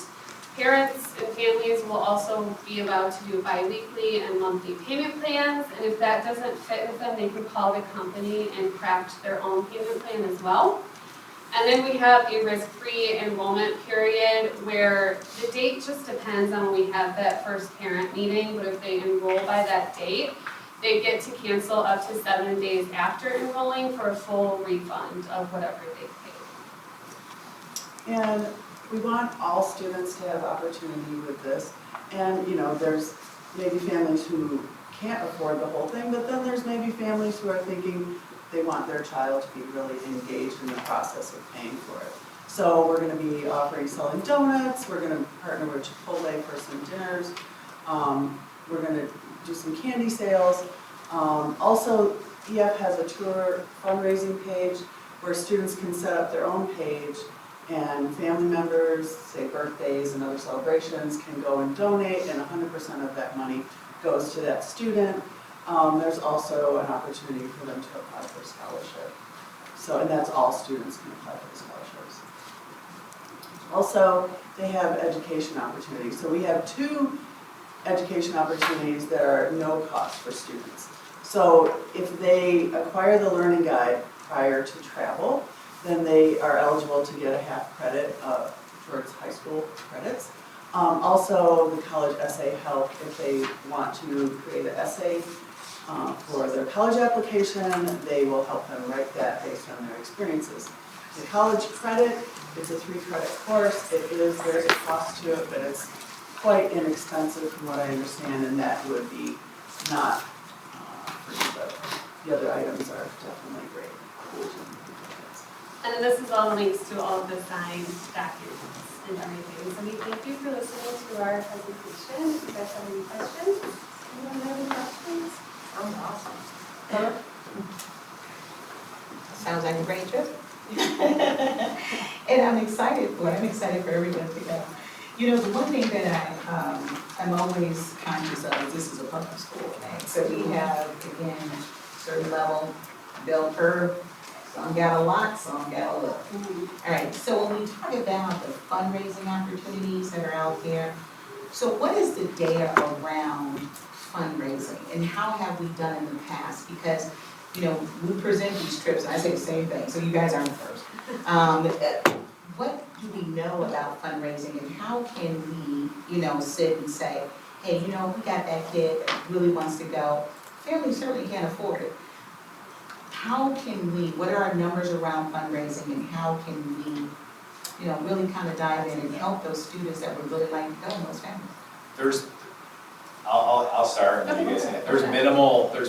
Speaker 16: Parents and families will also be allowed to do bi-weekly and monthly payment plans, and if that doesn't fit with them, they can call the company and craft their own payment plan as well. And then we have a risk-free enrollment period where the date just depends on when we have that first parent meeting, but if they enroll by that date, they get to cancel up to 7 days after enrolling for a full refund of whatever they paid.
Speaker 18: And we want all students to have opportunity with this. And, there's maybe families who can't afford the whole thing, but then there's maybe families who are thinking they want their child to be really engaged in the process of paying for it. So we're gonna be selling donuts, we're gonna partner with Chipotle for some dinners, we're gonna do some candy sales. Also, EF has a tour fundraising page where students can set up their own page, and family members, say birthdays and other celebrations, can go and donate, and 100% of that money goes to that student. There's also an opportunity for them to apply for a scholarship. And that's all students can apply for scholarships. Also, they have education opportunities. So we have 2 education opportunities that are no cost for students. So if they acquire the learning guide prior to travel, then they are eligible to get a half credit towards high school credits. Also, the college essay help if they want to create an essay for their college application, they will help them write that based on their experiences. The college credit, it's a 3-credit course. There's a cost to it, but it's quite inexpensive from what I understand, and that would be not free, but the other items are definitely great.
Speaker 16: And then this is all links to all of the signed documents and everything. So we thank you for listening to our presentation. If you guys have any questions, anyone have any questions?
Speaker 8: Awesome. Sounds like a great trip. And I'm excited for everyone to go. The one thing that I'm always conscious of is this is a public school, right? So we have, again, certain level bell curve. Some got a lot, some got a little. All right, so when we talk about the fundraising opportunities that are out there, so what is the data around fundraising and how have we done in the past? Because, we present these trips, and I say the same thing, so you guys aren't first. What do we know about fundraising and how can we, sit and say, hey, we got that kid that really wants to go. Family certainly can't afford it. how can we, what are our numbers around fundraising and how can we, really kind of dive in and help those students that would really like to go and those families?
Speaker 4: I'll start and then you guys say it. There's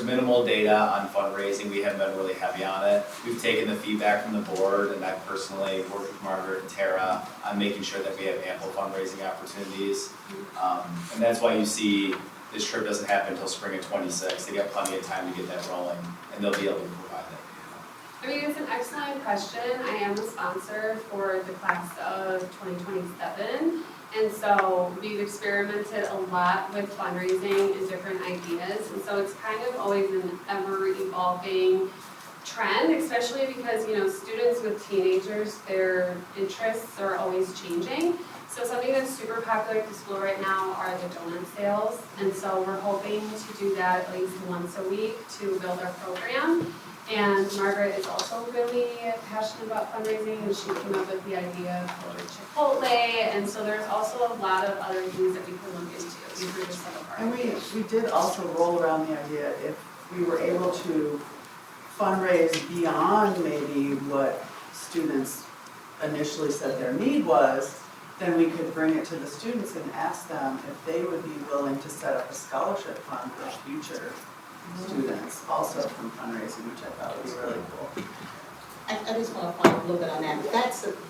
Speaker 4: minimal data on fundraising. We haven't been really heavy on it. We've taken the feedback from the board and I personally worked with Margaret and Tara on making sure that we have ample fundraising opportunities. And that's why you see this trip doesn't happen until spring of '26. They got plenty of time to get that rolling and they'll be able to provide that.
Speaker 16: I mean, it's an excellent question. I am the sponsor for the class of 2027. And so we've experimented a lot with fundraising and different ideas. And so it's kind of always an ever evolving trend, especially because, students with teenagers, their interests are always changing. So something that's super popular at the school right now are the donut sales. And so we're hoping to do that at least once a week to build our program. And Margaret is also really passionate about fundraising, and she came up with the idea for Chipotle, and so there's also a lot of other things that we can look into. These are just some of our
Speaker 18: And
Speaker 16: ideas.
Speaker 18: we did also roll around the idea if we were able to fundraise beyond maybe what students initially said their need was, then we could bring it to the students and ask them if they would be willing to set up a scholarship fund for future students also from fundraising, which I thought was really cool.
Speaker 8: I just want to follow up a little bit on that.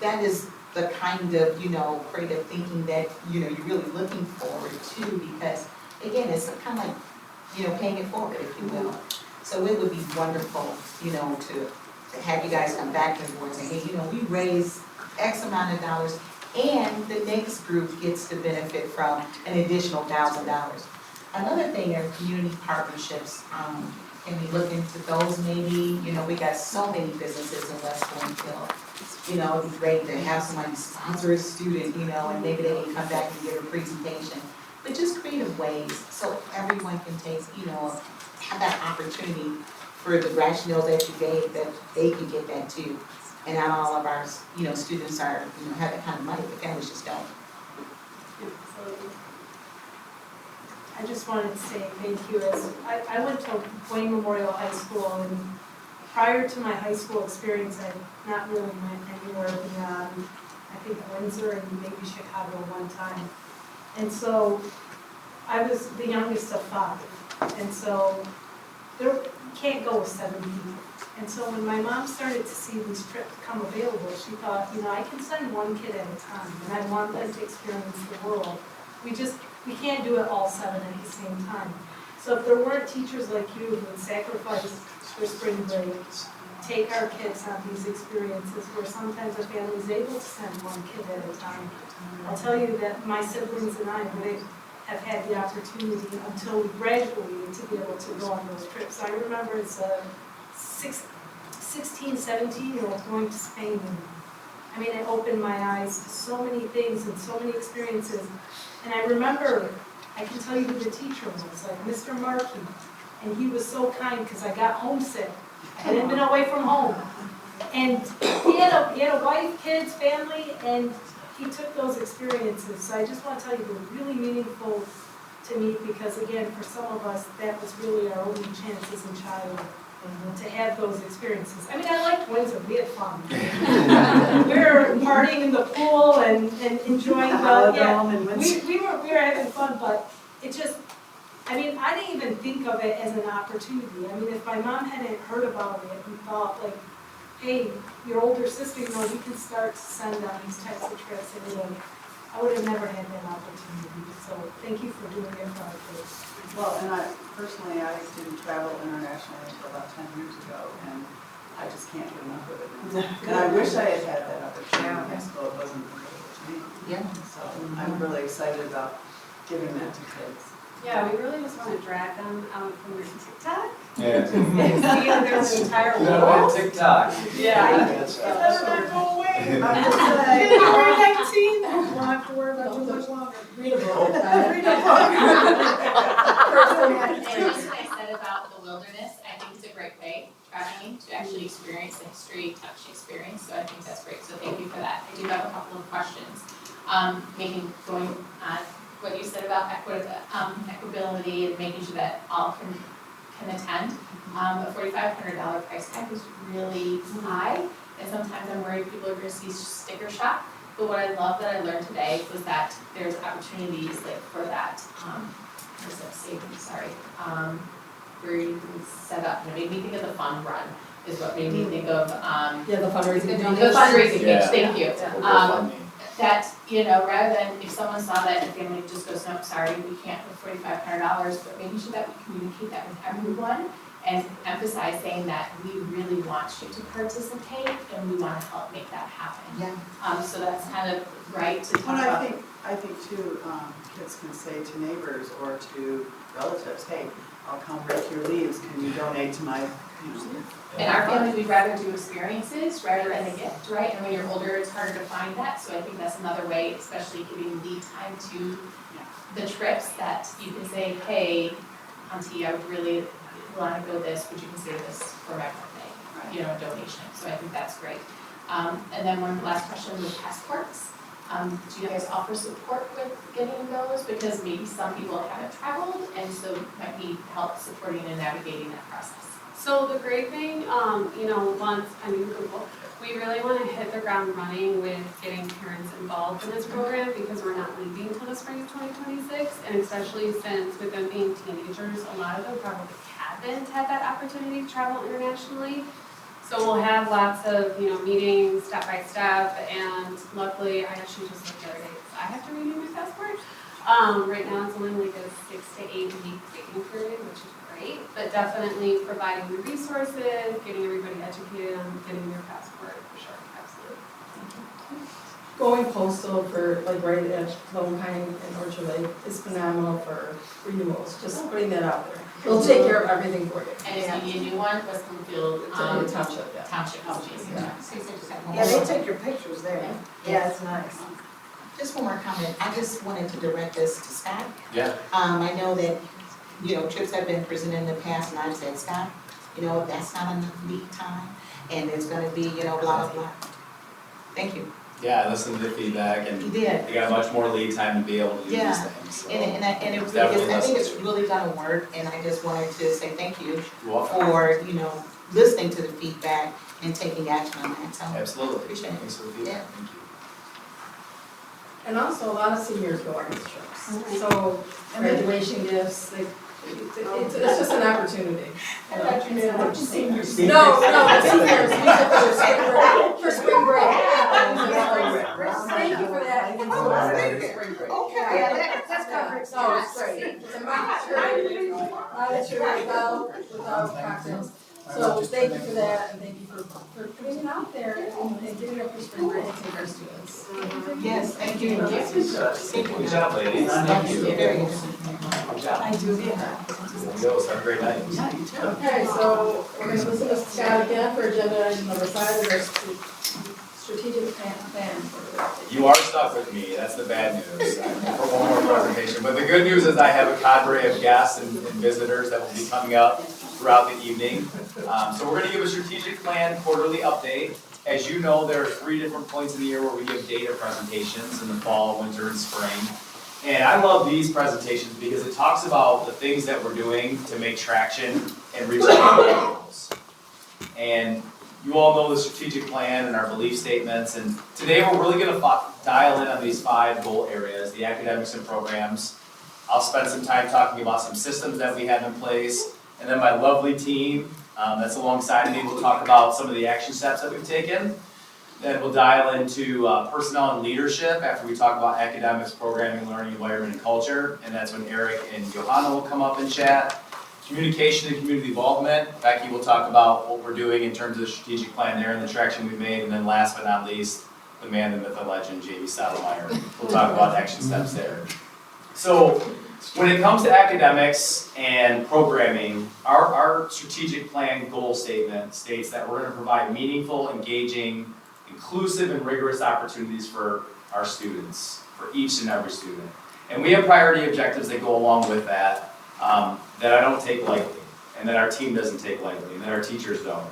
Speaker 8: That is the kind of, creative thinking that, you're really looking forward to because, again, it's kind of like, paying it forward, if you will. So it would be wonderful, to have you guys come back to the board and say, hey, we raised X amount of dollars and the next group gets to benefit from an additional $1,000. Another thing are community partnerships. Can we look into those maybe? We got so many businesses in West Bloomfield. It'd be great to have somebody sponsor a student, and maybe they can come back and give a presentation. But just creative ways so everyone can take, have that opportunity for the rationale that you gave, that they can get that too. And not all of our, students are, have that kind of money, but families just don't.
Speaker 13: I just wanted to say thank you. I went to Wayne Memorial High School, and prior to my high school experience, I not really went anywhere beyond, I think, Windsor and maybe Chicago one time. And so I was the youngest of 5, and so you can't go with 7 people. And so when my mom started to see these trips come available, she thought, I can send one kid at a time, and I want them to experience the world. We can't do it all 7 at the same time. So if there weren't teachers like you who would sacrifice for spring break, take our kids on these experiences where sometimes a family is able to send one kid at a time, I'll tell you that my siblings and I would have had the opportunity until we graduated to be able to go on those trips. I remember as a 16, 17-year-old going to Spain. It opened my eyes to so many things and so many experiences. And I remember, I can tell you who the teacher was, like Mr. Markey. And he was so kind because I got homesick. I hadn't been away from home. And he had a wife, kids, family, and he took those experiences. So I just want to tell you, they're really meaningful to me because, again, for some of us, that was really our only chance as a child to have those experiences. I liked Windsor. We had fun. We were partying in the pool and enjoying we were having fun, but it just, I didn't even think of it as an opportunity. If my mom hadn't heard about it and thought, like, hey, your older sister, we can start to send on these types of trips, and I would have never had that opportunity. So thank you for doing it for our kids.
Speaker 18: Well, and I didn't travel internationally until about 10 years ago, and I just can't get enough of it now. And I wish I had had that opportunity in high school. It wasn't available to me.
Speaker 8: Yeah.
Speaker 18: So I'm really excited about giving that to kids.
Speaker 16: Yeah, we really just want to drag them out from their TikTok.
Speaker 4: Yeah.
Speaker 16: See there's an entire world.
Speaker 4: TikTok.
Speaker 16: Yeah.
Speaker 4: That's
Speaker 18: It better not go away. I'm just saying. January 19th, I won't have to worry about too much longer. Read a book. Read a book.
Speaker 9: And just what I said about the wilderness, I think it's a great way, traveling, to actually experience the history, touch experience, so I think that's great, so thank you for that. I do have a couple of questions. Going on what you said about equitability and making sure that all can can attend. A $4,500 price tag is really high, and sometimes I'm worried people are gonna see sticker shock. But what I love that I learned today was that there's opportunities like for that, what's that savings, sorry, where you can set up, and it made me think of the fund run, is what made me think of,
Speaker 1: Yeah, the fundraising.
Speaker 9: the fundraising page,
Speaker 1: Yeah.
Speaker 9: thank you.
Speaker 4: GoFundMe.
Speaker 9: That, you know, rather than if someone saw that and the family just goes, no, sorry, we can't put $4,500, but making sure that we communicate that with everyone and emphasize saying that we really want you to participate and we wanna help make that happen.
Speaker 8: Yeah.
Speaker 9: So that's kind of right to talk
Speaker 18: But
Speaker 9: about.
Speaker 18: I think too, kids can say to neighbors or to relatives, hey, I'll come break your leaves, can you donate to my, you know.
Speaker 9: In our family, we'd rather do experiences rather than a gift, right? And when you're older, it's harder to find that, so I think that's another way, especially giving lead time to the trips, that you can say, hey, auntie, I would really wanna go this, would you consider this for my birthday? You know, a donation, so I think that's great. And then one last question with passports. Do you guys offer support with getting those? Because maybe some people haven't traveled and so might need help supporting and navigating that process.
Speaker 16: So the great thing, you know, once, Google, we really want to hit the ground running with getting parents involved in this program because we're not leaving until the spring of 2026. And especially since with them being teenagers, a lot of them probably haven't had that opportunity to travel internationally. So we'll have lots of, you know, meetings step by step, and luckily, I actually just looked the other day, because I have to renew my passport. Right now, it's only like a 6 to 8 week waiting period, which is great, but definitely providing the resources, getting everybody educated on getting their passport, for sure, absolutely.
Speaker 1: Going postal for like right at Lone Pine and Orchard Lake is phenomenal for renewals, just putting that out there. They'll take care of everything for you.
Speaker 9: And if you need a new one, West Bloomfield,
Speaker 1: Township, yeah.
Speaker 9: Township, oh, geez,
Speaker 7: Yeah, they take your pictures there. Yeah, it's nice.
Speaker 8: Just one more comment, I just wanted to direct this to Scott.
Speaker 4: Yeah.
Speaker 8: I know that, you know, trips have been presented in the past, and I've said, Scott, you know, that's not enough lead time, and it's gonna be, you know, blah, blah, blah. Thank you.
Speaker 4: Yeah, I listened to the feedback and
Speaker 8: You did.
Speaker 4: they got much more lead time to be able to do
Speaker 8: Yeah.
Speaker 4: these things. So.
Speaker 8: And it really
Speaker 4: Definitely
Speaker 8: is, I think it's
Speaker 4: listened
Speaker 8: really gonna work, and I just wanted to say thank you
Speaker 4: You're welcome.
Speaker 8: for, you know, listening to the feedback and taking action on that, so.
Speaker 4: Absolutely.
Speaker 8: Appreciate it.
Speaker 4: Thanks for the feedback. Thank you.
Speaker 1: And also, a lot of seniors go on these trips. So graduation gifts, like, it's just an opportunity.
Speaker 9: I thought you said seniors.
Speaker 1: No, seniors, use it for spring break. Thank you for that.
Speaker 3: Okay, that's covered.
Speaker 1: No, it's great. It's a mature without cocktails. So thank you for that, and thank you for putting it out there and giving up your spring break to our students.
Speaker 8: Yes, thank you.
Speaker 4: Good job, ladies. Thank you.
Speaker 8: Very good.
Speaker 4: Good job.
Speaker 18: I do, yeah.
Speaker 4: There you go. Have a great night.
Speaker 18: Yeah, you too.
Speaker 1: Okay, so we're gonna listen to Scott again for agenda item number 5, and our strategic plan for
Speaker 4: You are stuck with me, that's the bad news, for one more presentation. But the good news is I have a cadre of guests and visitors that will be coming up throughout the evening. So we're gonna give a strategic plan quarterly update. As you know, there are 3 different points in the year where we give data presentations in the fall, winter, and spring. And I love these presentations because it talks about the things that we're doing to make traction and reach our goals. And you all know the strategic plan and our belief statements, and today we're really gonna dial in on these 5 goal areas, the academics and programs. I'll spend some time talking about some systems that we have in place, and then my lovely team that's alongside me will talk about some of the action steps that we've taken. Then we'll dial into personnel and leadership after we talk about academics, programming, learning, environment, and culture, and that's when Eric and Johanna will come up and chat. Communication and community involvement, Becky will talk about what we're doing in terms of the strategic plan there and the traction we've made, and then last but not least, the man, the myth, the legend, Jamie Stottlemyre. We'll talk about action steps there. So, when it comes to academics and programming, our strategic plan goal statement states that we're going to provide meaningful, engaging, inclusive, and rigorous opportunities for our students, for each and every student. And we have priority objectives that go along with that, that I don't take lightly, and that our team doesn't take lightly, and that our teachers don't.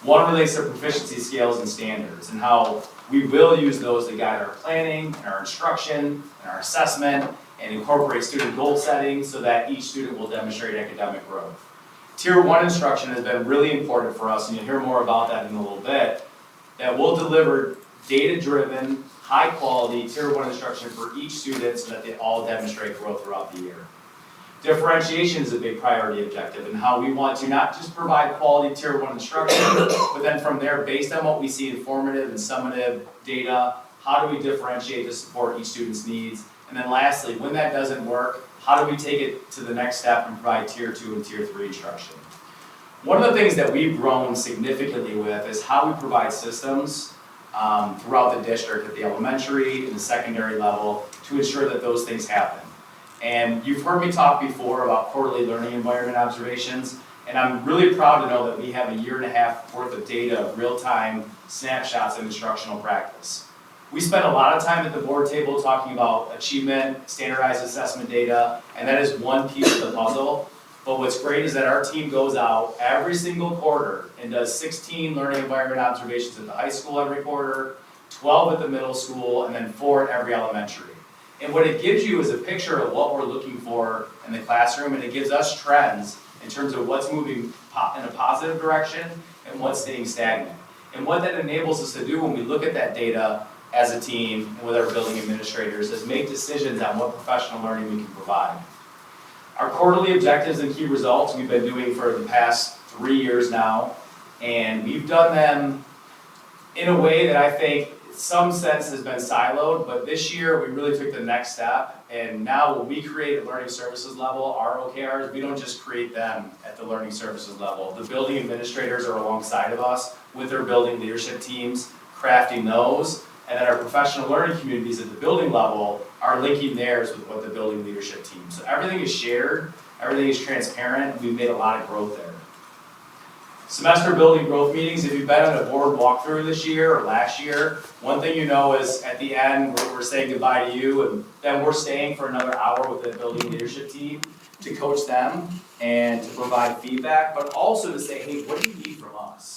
Speaker 4: One relates to proficiency scales and standards, and how we will use those to guide our planning, and our instruction, and our assessment, and incorporate student goal setting so that each student will demonstrate academic growth. Tier 1 instruction has been really important for us, and you'll hear more about that in a little bit, that will deliver data-driven, high-quality Tier 1 instruction for each student so that they all demonstrate growth throughout the year. Differentiation is a big priority objective, and how we want to not just provide quality Tier 1 instruction, but then from there, based on what we see in formative and summative data, how do we differentiate to support each student's needs? And then lastly, when that doesn't work, how do we take it to the next step and provide Tier 2 and Tier 3 instruction? One of the things that we've grown significantly with is how we provide systems throughout the district at the elementary and the secondary level to ensure that those things happen. And you've heard me talk before about quarterly learning environment observations, and I'm really proud to know that we have a 1.5 years worth of data of real-time snapshots of instructional practice. We spend a lot of time at the board table talking about achievement, standardized assessment data, and that is one piece of the puzzle. But what's great is that our team goes out every single quarter and does 16 learning environment observations at the high school every quarter, 12 at the middle school, and then 4 at every elementary. And what it gives you is a picture of what we're looking for in the classroom, and it gives us trends in terms of what's moving in a positive direction and what's staying stagnant. And what that enables us to do when we look at that data as a team and with our building administrators is make decisions on what professional learning we can provide. Our quarterly objectives and key results we've been doing for the past 3 years now, and we've done them in a way that I think some sense has been siloed, but this year we really took the next step, and now when we create at learning services level, our OKRs, we don't just create them at the learning services level. The building administrators are alongside of us with their building leadership teams, crafting those, and then our professional learning communities at the building level are linking theirs with what the building leadership team. So everything is shared, everything is transparent, and we've made a lot of growth there. Semester building growth meetings, if you've been on a board walkthrough this year or last year, one thing you know is at the end, we're saying goodbye to you, and then we're staying for another hour with the building leadership team to coach them and to provide feedback, but also to say, hey, what do you need from us?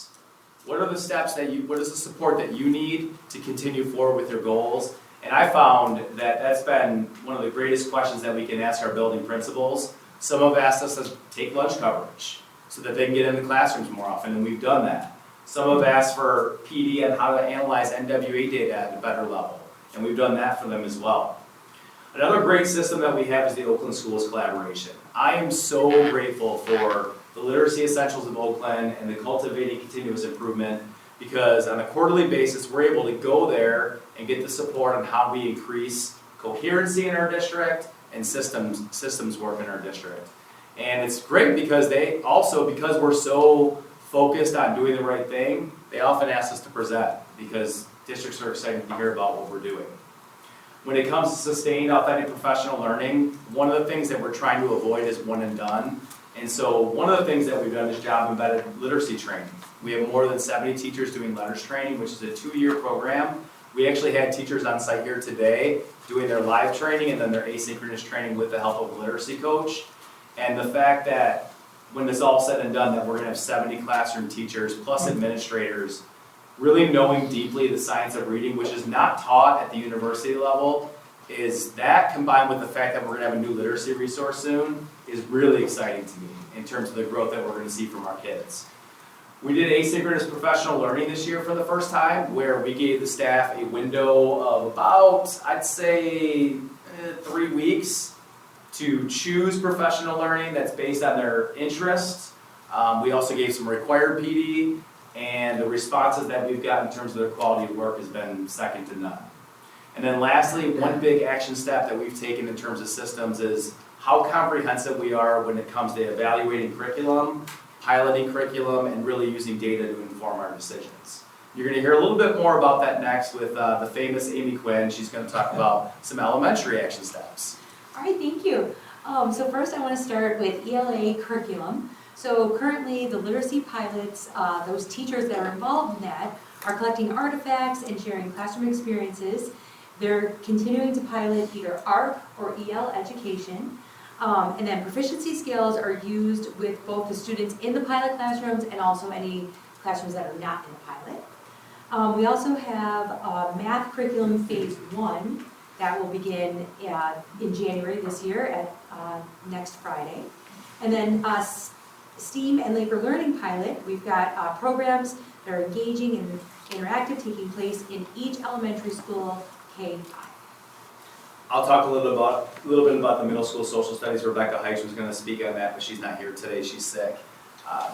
Speaker 4: What are the steps that what is the support that you need to continue forward with your goals? And I found that that's been one of the greatest questions that we can ask our building principals. Some have asked us to take lunch coverage so that they can get in the classrooms more often, and we've done that. Some have asked for PD on how to analyze NWA data at a better level, and we've done that for them as well. Another great system that we have is the Oakland Schools Collaboration. I am so grateful for the Literacy Essentials of Oakland and the Cultivating Continuous Improvement, because on a quarterly basis, we're able to go there and get the support on how we increase coherency in our district and systems work in our district. And it's great because they also, because we're so focused on doing the right thing, they often ask us to present because districts are excited to hear about what we're doing. When it comes to sustained, authentic professional learning, one of the things that we're trying to avoid is one and done. And so one of the things that we've done is job embedded literacy training. We have more than 70 teachers doing letters training, which is a 2-year program. We actually had teachers on site here today doing their live training and then their asynchronous training with the help of a literacy coach. And the fact that when this all said and done, that we're gonna have 70 classroom teachers plus administrators really knowing deeply the science of reading, which is not taught at the university level, is that combined with the fact that we're gonna have a new literacy resource soon is really exciting to me in terms of the growth that we're gonna see from our kids. We did asynchronous professional learning this year for the first time, where we gave the staff a window of about, I'd say, 3 weeks to choose professional learning that's based on their interests. We also gave some required PD, and the responses that we've got in terms of their quality of work has been second to none. And then lastly, one big action step that we've taken in terms of systems is how comprehensive we are when it comes to evaluating curriculum, piloting curriculum, and really using data to inform our decisions. You're going to hear a little bit more about that next with the famous Amy Quinn. She's going to talk about some elementary action steps.
Speaker 19: All right, thank you. So first I want to start with ELA curriculum. So currently the literacy pilots, those teachers that are involved in that, are collecting artifacts and sharing classroom experiences. They're continuing to pilot either ARC or EL education. And then proficiency scales are used with both the students in the pilot classrooms and also any classrooms that are not in the pilot. We also have math curriculum phase 1 that will begin in January this year at next Friday. And then STEAM and labor learning pilot, we've got programs that are engaging and interactive taking place in each elementary school K-5.
Speaker 4: I'll talk a little bit about the middle school social studies. Rebecca Heitz was going to speak on that, but she's not here today. She's sick.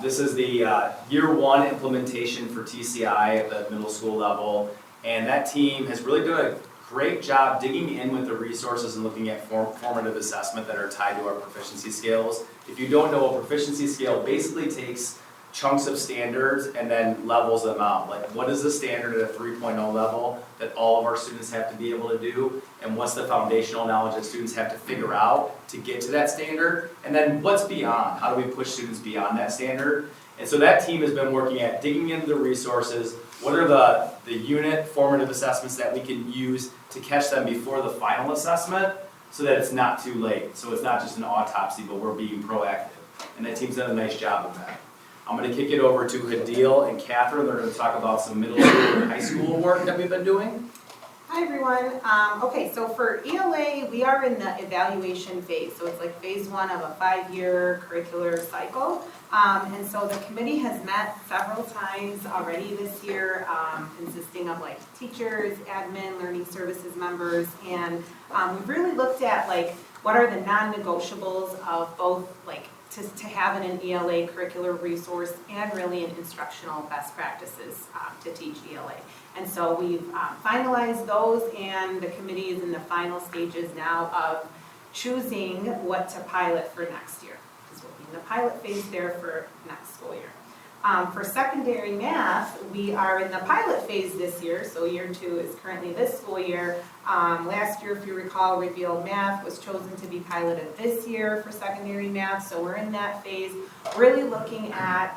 Speaker 4: This is the year one implementation for TCI at the middle school level, and that team has really done a great job digging in with the resources and looking at formative assessment that are tied to our proficiency scales. If you don't know, a proficiency scale basically takes chunks of standards and then levels them out. Like, what is the standard at a 3.0 level that all of our students have to be able to do, and what's the foundational knowledge that students have to figure out to get to that standard, and then what's beyond? How do we push students beyond that standard? And so that team has been working at digging into the resources. What are the unit formative assessments that we can use to catch them before the final assessment so that it's not too late? So it's not just an autopsy, but we're being proactive. And that team's done a nice job of that. I'm going to kick it over to Hadil and Catherine. They're going to talk about some middle school and high school work that we've been doing.
Speaker 5: Hi, everyone. Okay, so for ELA, we are in the evaluation phase. So it's like phase one of a 5-year curricular cycle. And so the committee has met several times already this year, consisting of like teachers, admin, learning services members. And we've really looked at like what are the non-negotiables of both like to have an ELA curricular resource and really an instructional best practices to teach ELA. And so we've finalized those, and the committee is in the final stages now of choosing what to pilot for next year, because we'll be in the pilot phase there for next school year. For secondary math, we are in the pilot phase this year, so year 2 is currently this school year. Last year, if you recall, Reveal Math was chosen to be piloted this year for secondary math, so we're in that phase, really looking at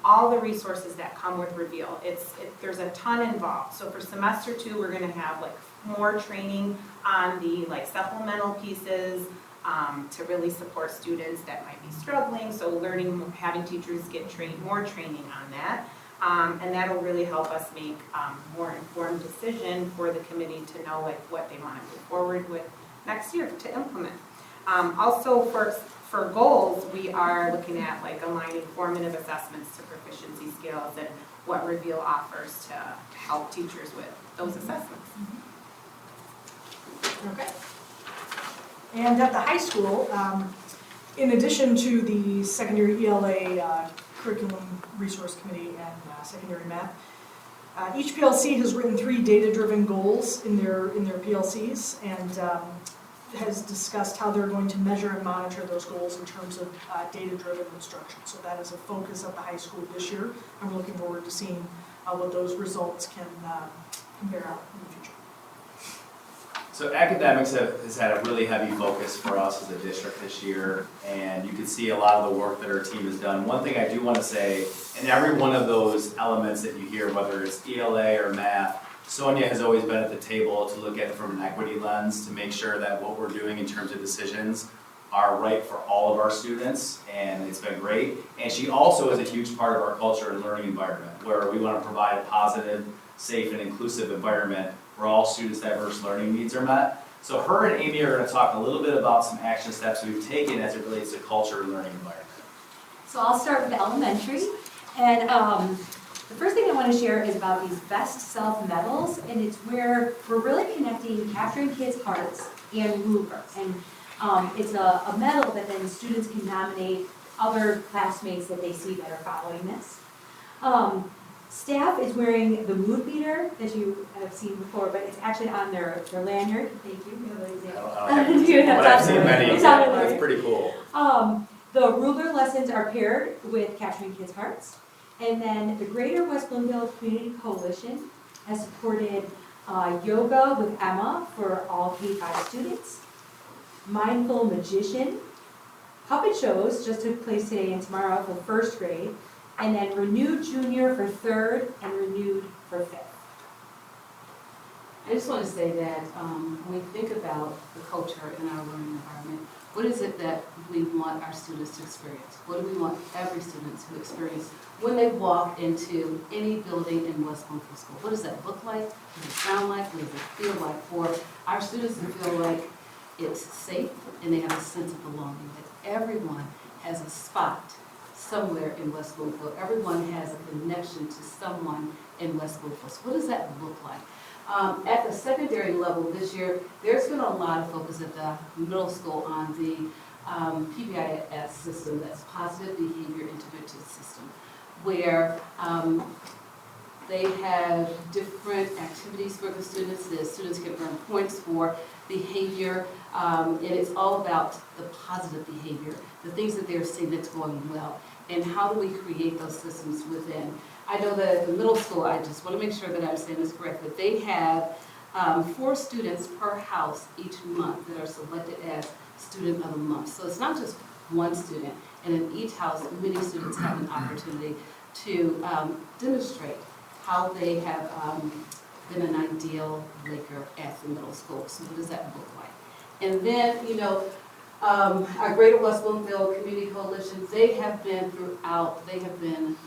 Speaker 5: all the resources that come with Reveal. There's a ton involved. So for semester 2, we're going to have like more training on the like supplemental pieces to really support students that might be struggling. So having teachers get more training on that. And that'll really help us make more informed decision for the committee to know like what they want to move forward with next year to implement. Also for goals, we are looking at like aligning formative assessments to proficiency scales and what Reveal offers to help teachers with those assessments.
Speaker 13: Okay. And at the high school, in addition to the secondary ELA curriculum resource committee and secondary math, each PLC has written 3 data-driven goals in their PLCs, and has discussed how they're going to measure and monitor those goals in terms of data-driven instruction. So that is a focus of the high school this year. I'm looking forward to seeing what those results can bear out in the future.
Speaker 4: So academics has had a really heavy focus for us as a district this year, and you can see a lot of the work that our team has done. One thing I do want to say, in every one of those elements that you hear, whether it's ELA or math, Sonia has always been at the table to look at it from an equity lens to make sure that what we're doing in terms of decisions are right for all of our students, and it's been great. And she also is a huge part of our culture and learning environment, where we want to provide a positive, safe, and inclusive environment where all students' diverse learning needs are met. So her and Amy are going to talk a little bit about some action steps we've taken as it relates to culture and learning environment.
Speaker 19: So I'll start with elementary, and the first thing I want to share is about these Best Self medals, and it's where we're really connecting Capturing Kids' Hearts and Ruler. And it's a medal that then students can nominate other classmates that they see that are following this. Staff is wearing the mood meter that you have seen before, but it's actually on their lanyard. Thank you.
Speaker 4: But I've seen many. That's pretty cool.
Speaker 19: The ruler lessons are paired with Capturing Kids' Hearts. And then the Greater West Bloomfield Community Coalition has supported yoga with Emma for all K-5 students, Mindful Magician, puppet shows just took place today and tomorrow for 1st grade, and then Renewed Junior for 3rd and Renewed for 5th.
Speaker 20: I just want to say that when we think about the culture in our learning environment, what is it that we want our students to experience? What do we want every student to experience when they walk into any building in West Bloomfield School? What does that look like? What does it sound like? What does it feel like for our students to feel like it's safe and they have a sense of belonging, that everyone has a spot somewhere in West Bloomfield. Everyone has a connection to someone in West Bloomfield. So what does that look like? At the secondary level this year, there's been a lot of focus at the middle school on the PBIS system, that's Positive Behavior Intervention System, where they have different activities for the students. The students can earn points for behavior, and it's all about the positive behavior, the things that they're seeing that's going well, and how do we create those systems within. I know that at the middle school, I just want to make sure that I'm saying this correct, but they have 4 students per house each month that are selected as Student of the Month. So it's not just one student, and in each house, many students have an opportunity to demonstrate how they have been an ideal Laker at the middle school. So what does that look like? And then, you know, our Greater West Bloomfield Community Coalition, they have been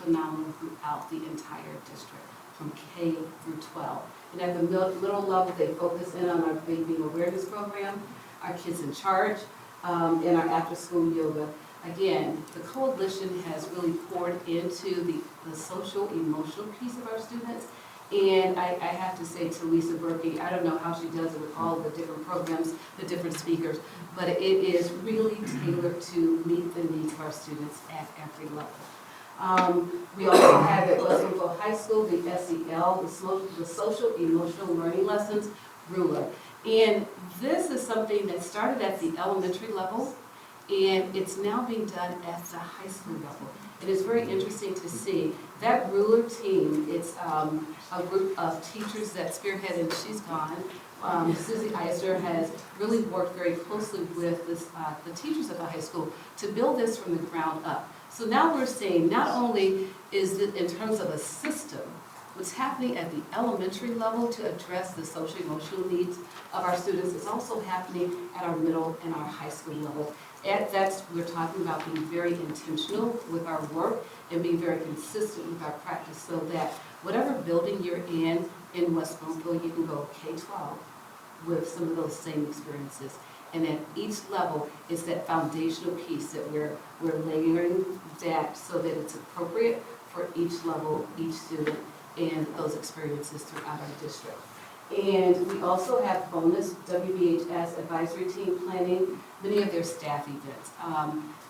Speaker 20: phenomenal throughout the entire district, from K through 12. And at the middle level, they focus in on our vaping awareness program, our Kids in Charge, and our after-school yoga. Again, the coalition has really poured into the social, emotional piece of our students. And I have to say to Lisa Berkey, I don't know how she does it with all the different programs, the different speakers, but it is really tailored to meet the needs of our students at every level. We also have at West Bloomfield High School, the SEL, the Social Emotional Learning Lessons ruler. And this is something that started at the elementary level, and it's now being done at the high school level. It is very interesting to see that ruler team. It's a group of teachers that spearhead, and she's gone. Susie Eisner has really worked very closely with the teachers at the high school to build this from the ground up. So now we're seeing not only is it in terms of a system, what's happening at the elementary level to address the social emotional needs of our students, it's also happening at our middle and our high school level. We're talking about being very intentional with our work and being very consistent with our practice, so that whatever building you're in West Bloomfield, you can go K-12 with some of those same experiences. And at each level, it's that foundational piece that we're layering that so that it's appropriate for each level, each student, and those experiences throughout our district. And we also have bonus WBHS advisory team planning many of their staff events.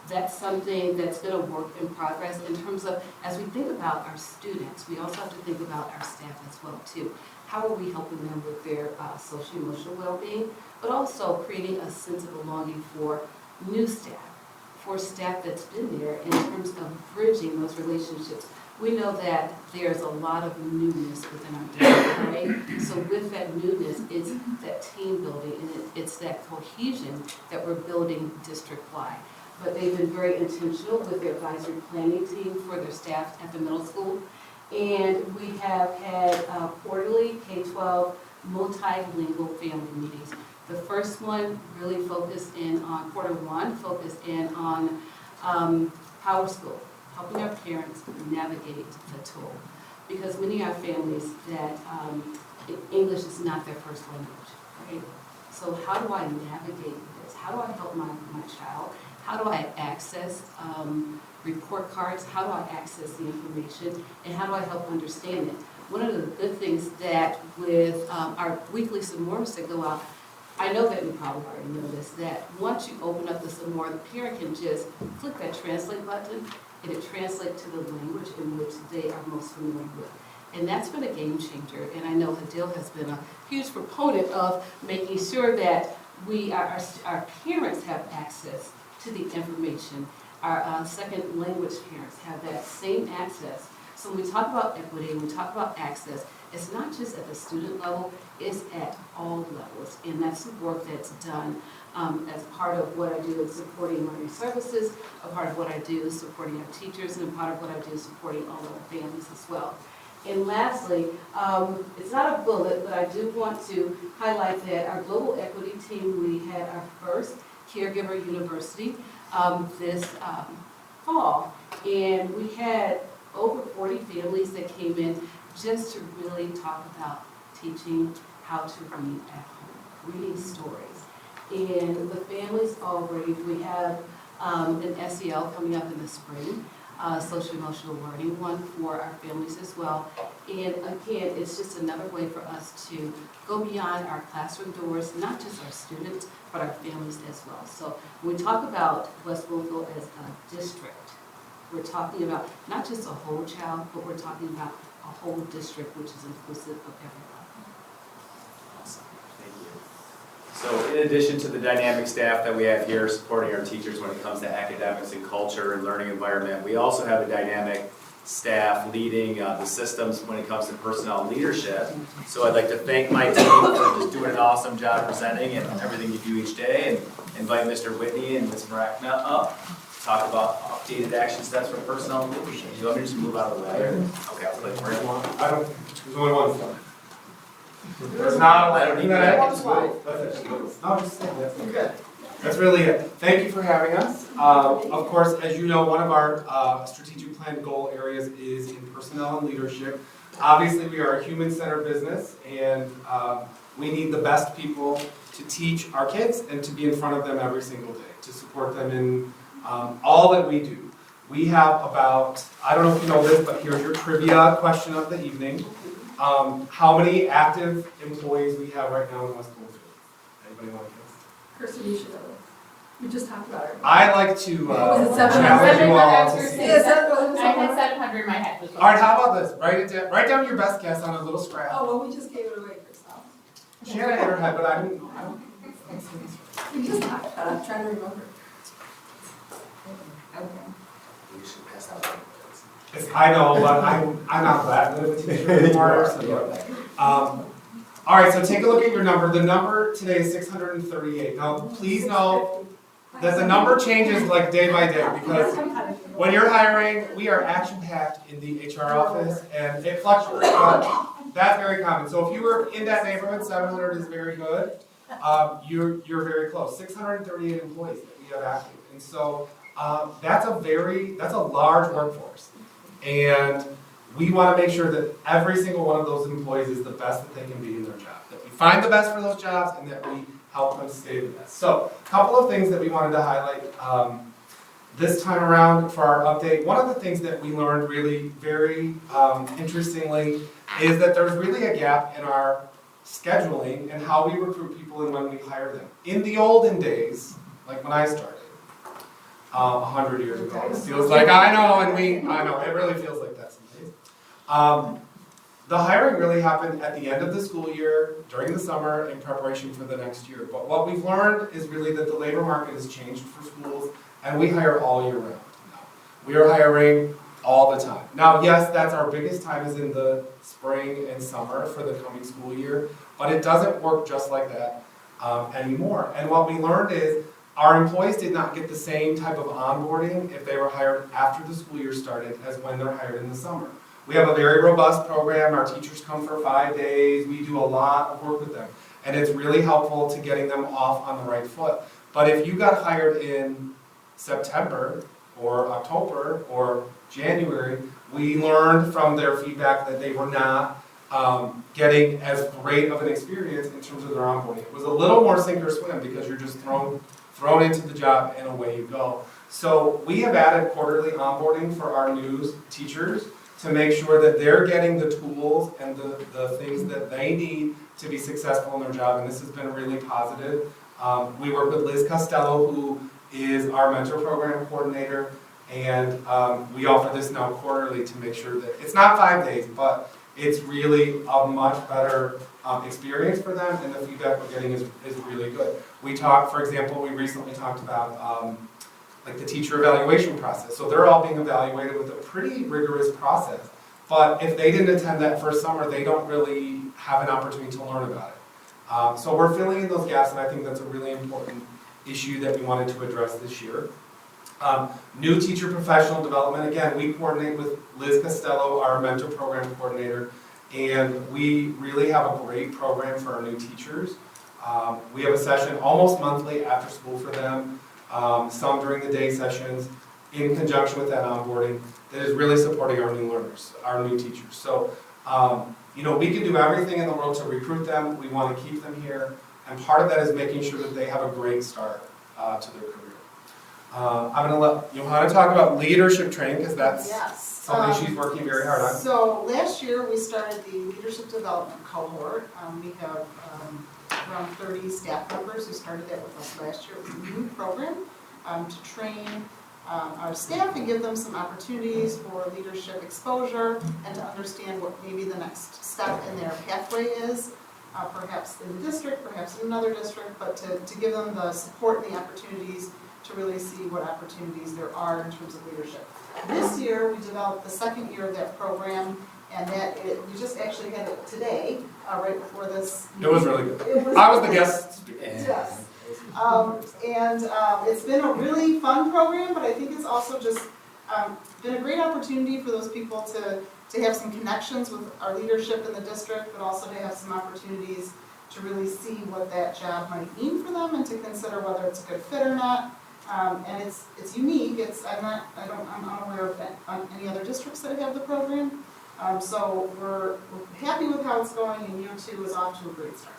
Speaker 20: That's something that's been a work in progress in terms of, as we think about our students, we also have to think about our staff as well too. How are we helping them with their social emotional well-being, but also creating a sense of belonging for new staff, for staff that's been there in terms of bridging those relationships. We know that there's a lot of newness within our district, right? So with that newness, it's that team building, and it's that cohesion that we're building district-wide. But they've been very intentional with their advisory planning team for their staff at the middle school. And we have had quarterly K-12 multilingual family meetings. The first one really focused in on Q1, focused in on Power School, helping our parents navigate the tool. Because many of our families that English is not their first language, right? So how do I navigate this? How do I help my child? How do I access report cards? How do I access the information? And how do I help understand it? One of the good things that with our weekly Samores that go out, I know that you probably already know this, that once you open up the Samore, the parent can just click that translate button, and it translates to the language in which they are most familiar with. And that's been a game changer. And I know Hadil has been a huge proponent of making sure that our parents have access to the information. Our second language parents have that same access. So when we talk about equity, when we talk about access, it's not just at the student level, it's at all levels. And that's the work that's done as part of what I do in supporting learning services, a part of what I do is supporting our teachers, and a part of what I do is supporting all of our families as well. And lastly, it's not a bullet, but I do want to highlight that our global equity team, we had our first caregiver university this fall, and we had over 40 families that came in just to really talk about teaching how to read at home, reading stories. And the families already, we have an SEL coming up in the spring. social emotional learning, one for our families as well. And again, it's just another way for us to go beyond our classroom doors, not just our students, but our families as well. So when we talk about West Bloomfield as a district, we're talking about not just a whole child, but we're talking about a whole district, which is inclusive of everyone.
Speaker 4: Awesome, thank you. So in addition to the dynamic staff that we have here supporting our teachers when it comes to academics and culture and learning environment, we also have a dynamic staff leading the systems when it comes to personnel leadership. So I'd like to thank my team for just doing an awesome job presenting and everything you do each day, and invite Mr. Whitney and Ms. Marakna up to talk about updated action steps for personnel leadership. You want me to just move out of the way? Okay, I'll play for it.
Speaker 21: I don't, there's only one slide. There's not a letter. No, just say that. You're good. That's really it. Thank you for having us. Of course, as you know, one of our strategic plan goal areas is in personnel and leadership. Obviously, we are a human-centered business, and we need the best people to teach our kids and to be in front of them every single day, to support them in all that we do. We have about, I don't know if you know this, but here's your trivia question of the evening. How many active employees we have right now in West Bloomfield? Anybody want to guess?
Speaker 1: Kirsten, you should know. We just talked about it.
Speaker 21: I like to
Speaker 1: Was it
Speaker 21: challenge you all to see.
Speaker 9: I had 700 in my head.
Speaker 21: All right, how about this? Write down your best guess on a little scrap.
Speaker 1: Oh, well, we just gave it away, Kristen.
Speaker 21: She had it in her head, but I don't.
Speaker 1: We just talked about it, I'm trying to remember. Okay.
Speaker 4: We should pass out.
Speaker 21: I know, but I'm not that good of a teacher anymore. So, all right, so take a look at your number. The number today is 638. Now, please know that the number changes like day by day, because when you're hiring, we are action-packed in the HR office, and it fluctuates. But that's very common. So if you were in that neighborhood, 700 is very good. You're very close. 638 employees that we have active, and so that's a large workforce. And we want to make sure that every single one of those employees is the best that they can be in their job. That we find the best for those jobs and that we help them stay the best. So a couple of things that we wanted to highlight this time around for our update. One of the things that we learned really very interestingly is that there's really a gap in our scheduling and how we recruit people and when we hire them. In the olden days, like when I started, 100 years ago. It feels like, I know, it really feels like that some days. The hiring really happened at the end of the school year, during the summer, in preparation for the next year. But what we've learned is really that the labor market has changed for schools, and we hire all year round now. We are hiring all the time. Now, yes, that's our biggest time is in the spring and summer for the coming school year, but it doesn't work just like that anymore. And what we learned is our employees did not get the same type of onboarding if they were hired after the school year started as when they're hired in the summer. We have a very robust program. Our teachers come for 5 days. We do a lot of work with them. And it's really helpful to getting them off on the right foot. But if you got hired in September or October or January, we learned from their feedback that they were not getting as great of an experience in terms of their onboarding. It was a little more sink or swim because you're just thrown into the job and away you go. So we have added quarterly onboarding for our new teachers to make sure that they're getting the tools and the things that they need to be successful in their job, and this has been really positive. We work with Liz Costello, who is our mentor program coordinator, and we offer this now quarterly to make sure that it's not 5 days, but it's really a much better experience for them, and the feedback we're getting is really good. We talked, for example, we recently talked about like the teacher evaluation process. So they're all being evaluated with a pretty rigorous process. But if they didn't attend that first summer, they don't really have an opportunity to learn about it. So we're filling in those gaps, and I think that's a really important issue that we wanted to address this year. New teacher professional development, again, we coordinate with Liz Costello, our mentor program coordinator, and we really have a great program for our new teachers. We have a session almost monthly after school for them, some during the day sessions, in conjunction with that onboarding, that is really supporting our new learners, our new teachers. So, we can do everything in the world to recruit them. We want to keep them here, and part of that is making sure that they have a great start to their career. I'm gonna let Johanna talk about leadership training, because that's
Speaker 2: Yes.
Speaker 21: something she's working very hard on.
Speaker 2: So last year, we started the leadership development cohort. We have around 30 staff members who started that with us last year. It was a new program to train our staff and give them some opportunities for leadership exposure and to understand what maybe the next step in their pathway is, perhaps in the district, perhaps in another district, but to give them the support and the opportunities to really see what opportunities there are in terms of leadership. This year, we developed the second year of that program, and we just actually had it today, right before this.
Speaker 21: It was really good. I was the guest speaker.
Speaker 2: Yes. It's been a really fun program, but I think it's also just been a great opportunity for those people to have some connections with our leadership in the district, but also to have some opportunities to really see what that job might mean for them and to consider whether it's a good fit or not. And it's unique. I'm unaware of any other districts that have the program. So we're happy with how it's going, and year 2 is off to a great start.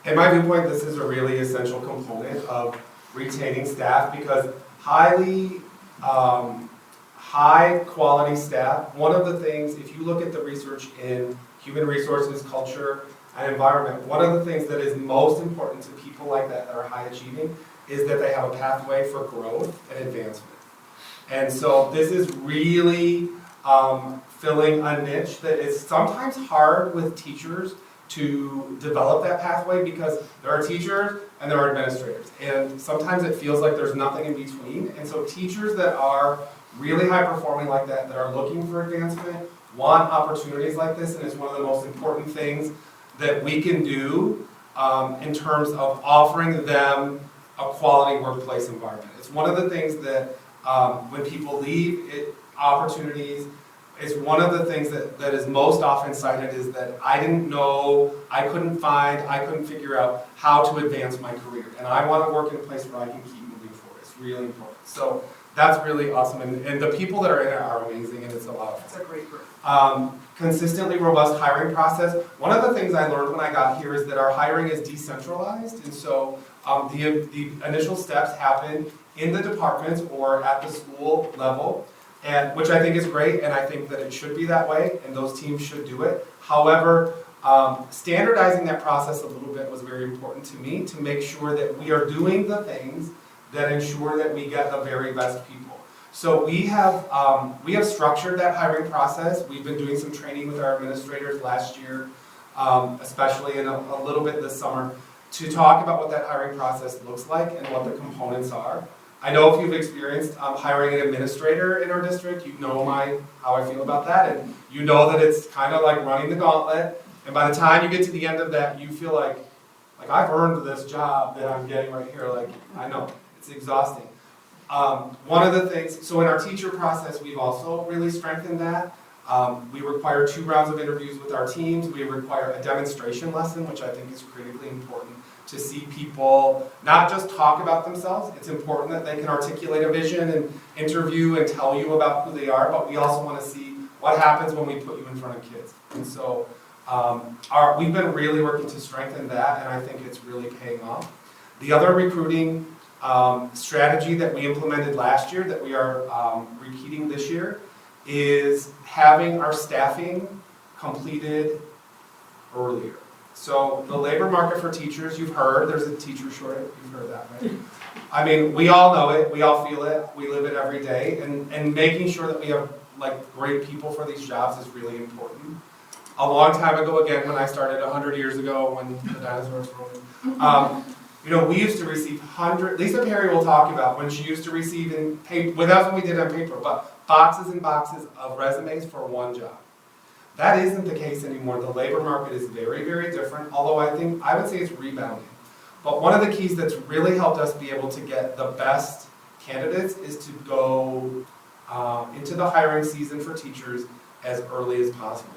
Speaker 21: In my viewpoint, this is a really essential component of retaining staff, because high quality staff, one of the things, if you look at the research in human resources, culture, and environment, one of the things that is most important to people like that are high achieving is that they have a pathway for growth and advancement. And so this is really filling a niche that is sometimes hard with teachers to develop that pathway, because there are teachers and there are administrators. And sometimes it feels like there's nothing in between. And so teachers that are really high performing like that, that are looking for advancement, want opportunities like this, and it's one of the most important things that we can do in terms of offering them a quality workplace environment. It's one of the things that when people leave opportunities, it's one of the things that is most often cited is that I didn't know, I couldn't figure out how to advance my career. And I want to work in a place where I can keep moving forward. It's really important. So that's really awesome. And the people that are in it are amazing, and it's a lot of fun.
Speaker 2: It's a great group.
Speaker 21: Consistently robust hiring process. One of the things I learned when I got here is that our hiring is decentralized. And so the initial steps happen in the departments or at the school level, and which I think is great, and I think that it should be that way, and those teams should do it. However, standardizing that process a little bit was very important to me, to make sure that we are doing the things that ensure that we get the very best people. So we have structured that hiring process. We've been doing some training with our administrators last year, especially in a little bit this summer, to talk about what that hiring process looks like and what the components are. I know if you've experienced hiring an administrator in our district, you know how I feel about that, and you know that it's kind of like running the gauntlet, and by the time you get to the end of that, you feel like I've earned this job that I'm getting right here, I know, it's exhausting. One of the things, so in our teacher process, we've also really strengthened that. We require 2 rounds of interviews with our teams. We require a demonstration lesson, which I think is critically important, to see people not just talk about themselves. It's important that they can articulate a vision and interview and tell you about who they are, but we also want to see what happens when we put you in front of kids. And so we've been really working to strengthen that, and I think it's really paying off. The other recruiting strategy that we implemented last year that we are repeating this year is having our staffing completed earlier. So the labor market for teachers, you've heard, there's a teacher shortage, you've heard that, right? I mean, we all know it, we all feel it, we live it every day, and making sure that we have great people for these jobs is really important. A long time ago, again, when I started 100 years ago, when the dinosaurs were rolling, we used to receive Lisa Perry will talk about when she used to receive in paper, well, that's what we did on paper, but boxes and boxes of resumes for one job. That isn't the case anymore. The labor market is very, very different, although I would say it's rebounding. But one of the keys that's really helped us be able to get the best candidates is to go into the hiring season for teachers as early as possible.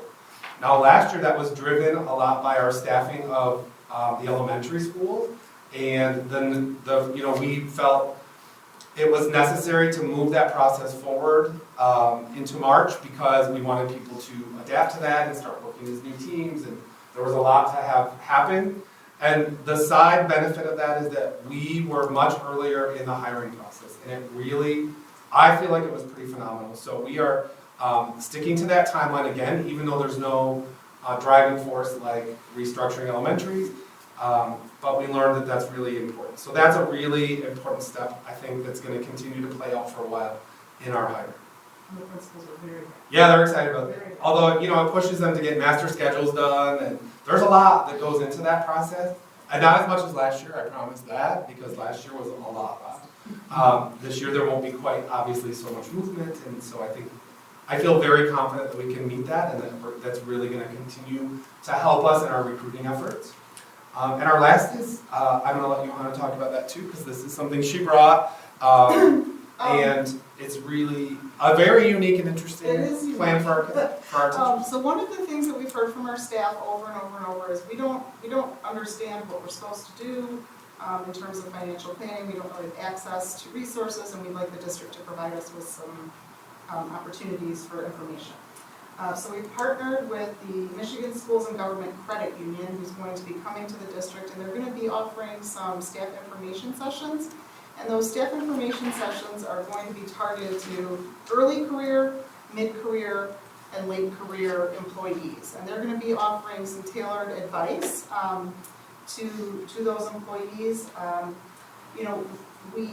Speaker 21: Now, last year that was driven a lot by our staffing of the elementary schools, and then we felt it was necessary to move that process forward into March because we wanted people to adapt to that and start working as new teams, and there was a lot to have happen. And the side benefit of that is that we were much earlier in the hiring process, and it really, I feel like it was pretty phenomenal. So we are sticking to that timeline again, even though there's no driving force like restructuring elementaries, but we learned that that's really important. So that's a really important step, I think, that's going to continue to play out for a while in our hiring.
Speaker 18: And the principals are very.
Speaker 21: Yeah, they're excited about it. Although, you know, it pushes them to get master schedules done, and there's a lot that goes into that process. And not as much as last year, I promise that, because last year was a lot. This year there won't be quite, obviously, so much movement, and so I feel very confident that we can meet that, and that's really gonna continue to help us in our recruiting efforts. And our last is, I'm gonna let Johanna talk about that too, because this is something she brought. And it's really a very unique and interesting plan for our teachers.
Speaker 2: So one of the things that we've heard from our staff over and over and over is we don't understand what we're supposed to do in terms of financial planning. We don't really have access to resources, and we'd like the district to provide us with some opportunities for information. So we've partnered with the Michigan Schools and Government Credit Union, who's going to be coming to the district, and they're going to be offering some staff information sessions. And those staff information sessions are going to be targeted to early career, mid-career, and late career employees. And they're going to be offering some tailored advice to those employees. You know, we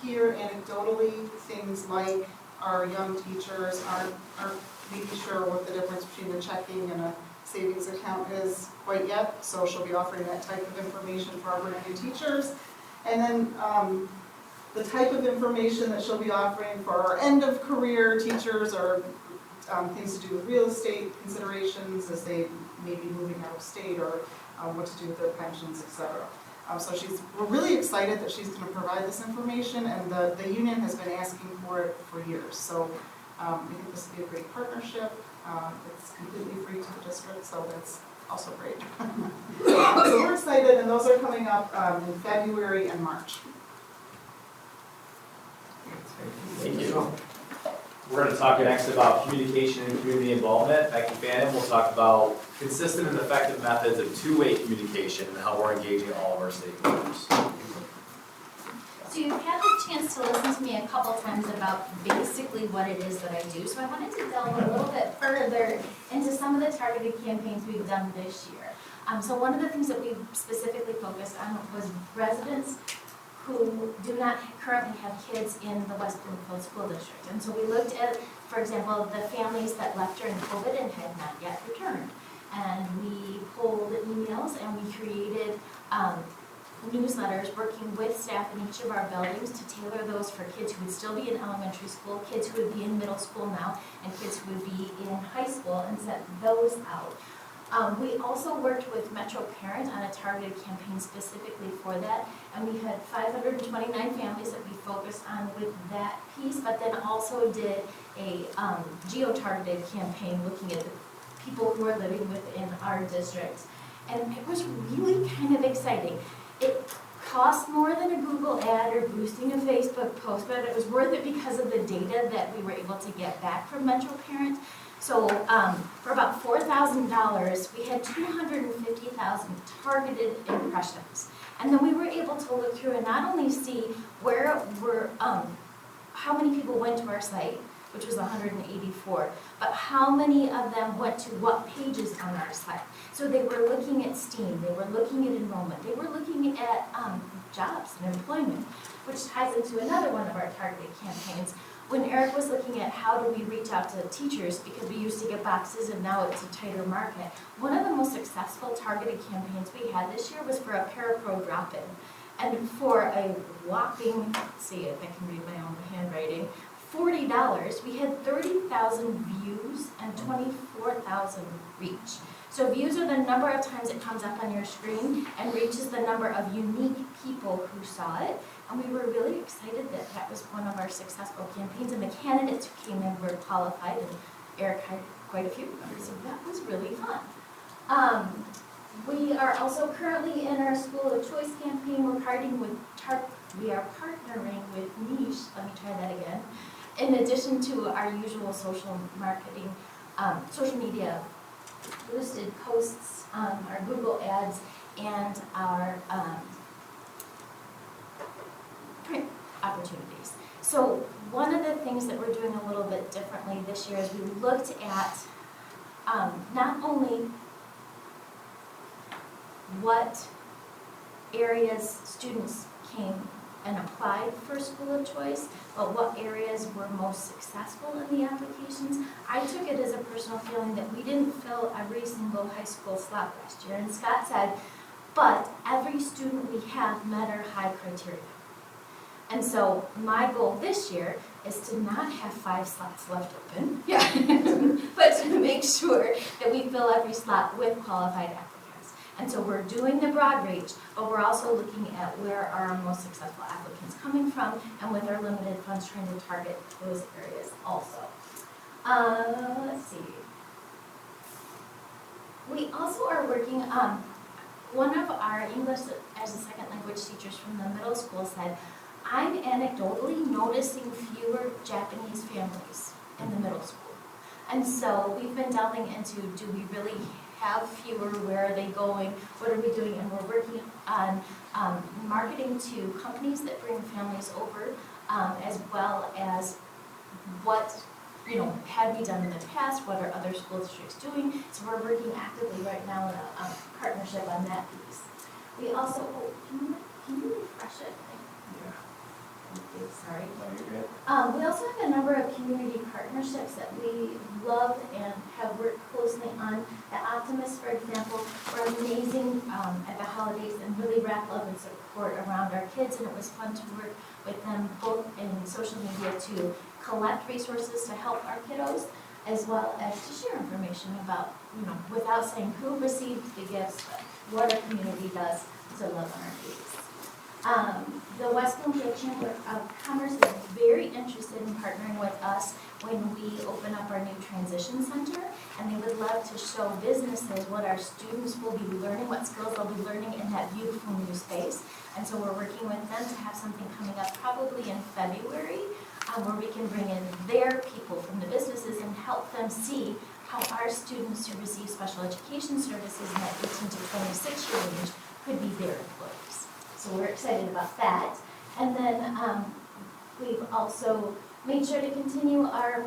Speaker 2: hear anecdotally things like our young teachers aren't maybe sure what the difference between a checking and a savings account is quite yet. So she'll be offering that type of information for our brand new teachers. And then the type of information that she'll be offering for our end of career teachers are things to do with real estate considerations as they may be moving out of state, or what to do with their pensions, etc. So we're really excited that she's going to provide this information, and the union has been asking for it for years. So we think this will be a great partnership. It's completely free to the district, so that's also great. So we're excited, and those are coming up in February and March.
Speaker 4: Thank you. We're going to talk next about communication and community involvement. Becky Fannin will talk about consistent and effective methods of two-way communication and how we're engaging all of our stakeholders.
Speaker 6: So you've had the chance to listen to me a couple times about basically what it is that I do. So I wanted to delve a little bit further into some of the targeted campaigns we've done this year. So one of the things that we specifically focused on was residents who do not currently have kids in the West Bloomfield School District. And so we looked at, for example, the families that left during COVID and had not yet returned. And we pulled emails and we created newsletters working with staff in each of our buildings to tailor those for kids who would still be in elementary school, kids who would be in middle school now, and kids who would be in high school, and sent those out. We also worked with Metro Parent on a targeted campaign specifically for that, and we had 529 families that we focused on with that piece, but then also did a geo-targeted campaign looking at the people who are living within our districts. And it was really kind of exciting. It cost more than a Google ad or boosting a Facebook post, but it was worth it because of the data that we were able to get back from Metro Parent. So for about $4,000, we had 250,000 targeted impressions. And then we were able to look through and not only see how many people went to our site, which was 184, but how many of them went to what pages on our site. So they were looking at STEAM, they were looking at enrollment, they were looking at jobs and employment, which ties into another one of our targeted campaigns. When Eric was looking at how do we reach out to teachers, because we used to get boxes and now it's a tighter market, one of the most successful targeted campaigns we had this year was for a Parapro drop-in. And for a whopping, let's see if I can read my own handwriting, $40, we had 30,000 views and 24,000 reach. So views are the number of times it comes up on your screen, and reach is the number of unique people who saw it. And we were really excited that that was one of our successful campaigns, and the candidates who came in were qualified, and Eric had quite a few of them, so that was really fun. We are also currently in our School of Choice campaign. We are partnering with Niche, let me try that again, in addition to our usual social marketing, social media boosted posts, our Google ads, and our print opportunities. So one of the things that we're doing a little bit differently this year is we looked at not only what areas students came and applied for school of choice, but what areas were most successful in the applications. I took it as a personal feeling that we didn't fill every single high school slot last year, and Scott said, but every student we have met our high criteria. And so my goal this year is to not have 5 slots left open, but to make sure that we fill every slot with qualified applicants. And so we're doing the broad reach, but we're also looking at where are our most successful applicants coming from, and with our limited funds trying to target those areas also. Let's see. We also are working, one of our English as a second language teachers from the middle school said, I'm anecdotally noticing fewer Japanese families in the middle school. And so we've been delving into, do we really have fewer, where are they going, what are we doing, and we're working on marketing to companies that bring families over, as well as what, had we done in the past, what are other school districts doing. So we're working actively right now in a partnership on that piece. We also, can you refresh it? Sorry. We also have a number of community partnerships that we love and have worked closely on. The Optimists, for example, were amazing at the holidays and really wrap love and support around our kids, and it was fun to work with them both in social media to collect resources to help our kiddos, as well as to share information about, without saying who received the gifts, but what our community does to love on our kids. The West Bloomfield Chamber of Commerce is very interested in partnering with us when we open up our new transition center, and they would love to show businesses what our students will be learning, what skills they'll be learning in that beautiful new space. And so we're working with them to have something coming up probably in February, where we can bring in their people from the businesses and help them see how our students who receive special education services in that 18 to 26 year range could be their employees. So we're excited about that. And then we've also made sure to continue our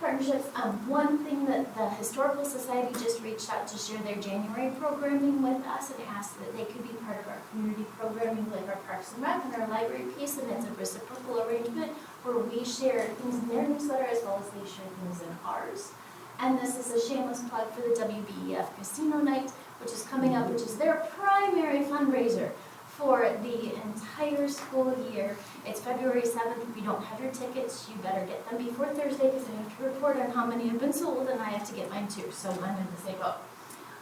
Speaker 6: partnerships. One thing that the Historical Society just reached out to share their January programming with us and asked that they could be part of our community programming, like our Parks and Rec and our library piece, and it's a reciprocal arrangement where we share things in their newsletter as well as they share things in ours. And this is a shameless plug for the WBEF Casino Night, which is coming up, which is their primary fundraiser for the entire school year. It's February 7th. If you don't have your tickets, you better get them before Thursday, because I have to report on how many have been sold, and I have to get mine too, so I'm in the same boat.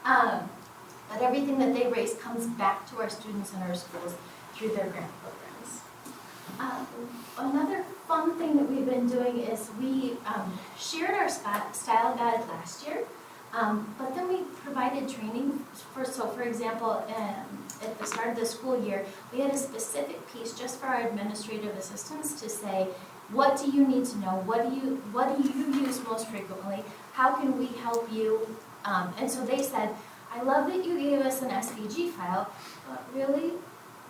Speaker 6: But everything that they raise comes back to our students in our schools through their grant programs. Another fun thing that we've been doing is we shared our style guide last year, but then we provided training for example, at the start of the school year, we had a specific piece just for our administrative assistants to say, what do you need to know? What do you use most frequently? How can we help you? And so they said, I love that you gave us an SVG file, but really,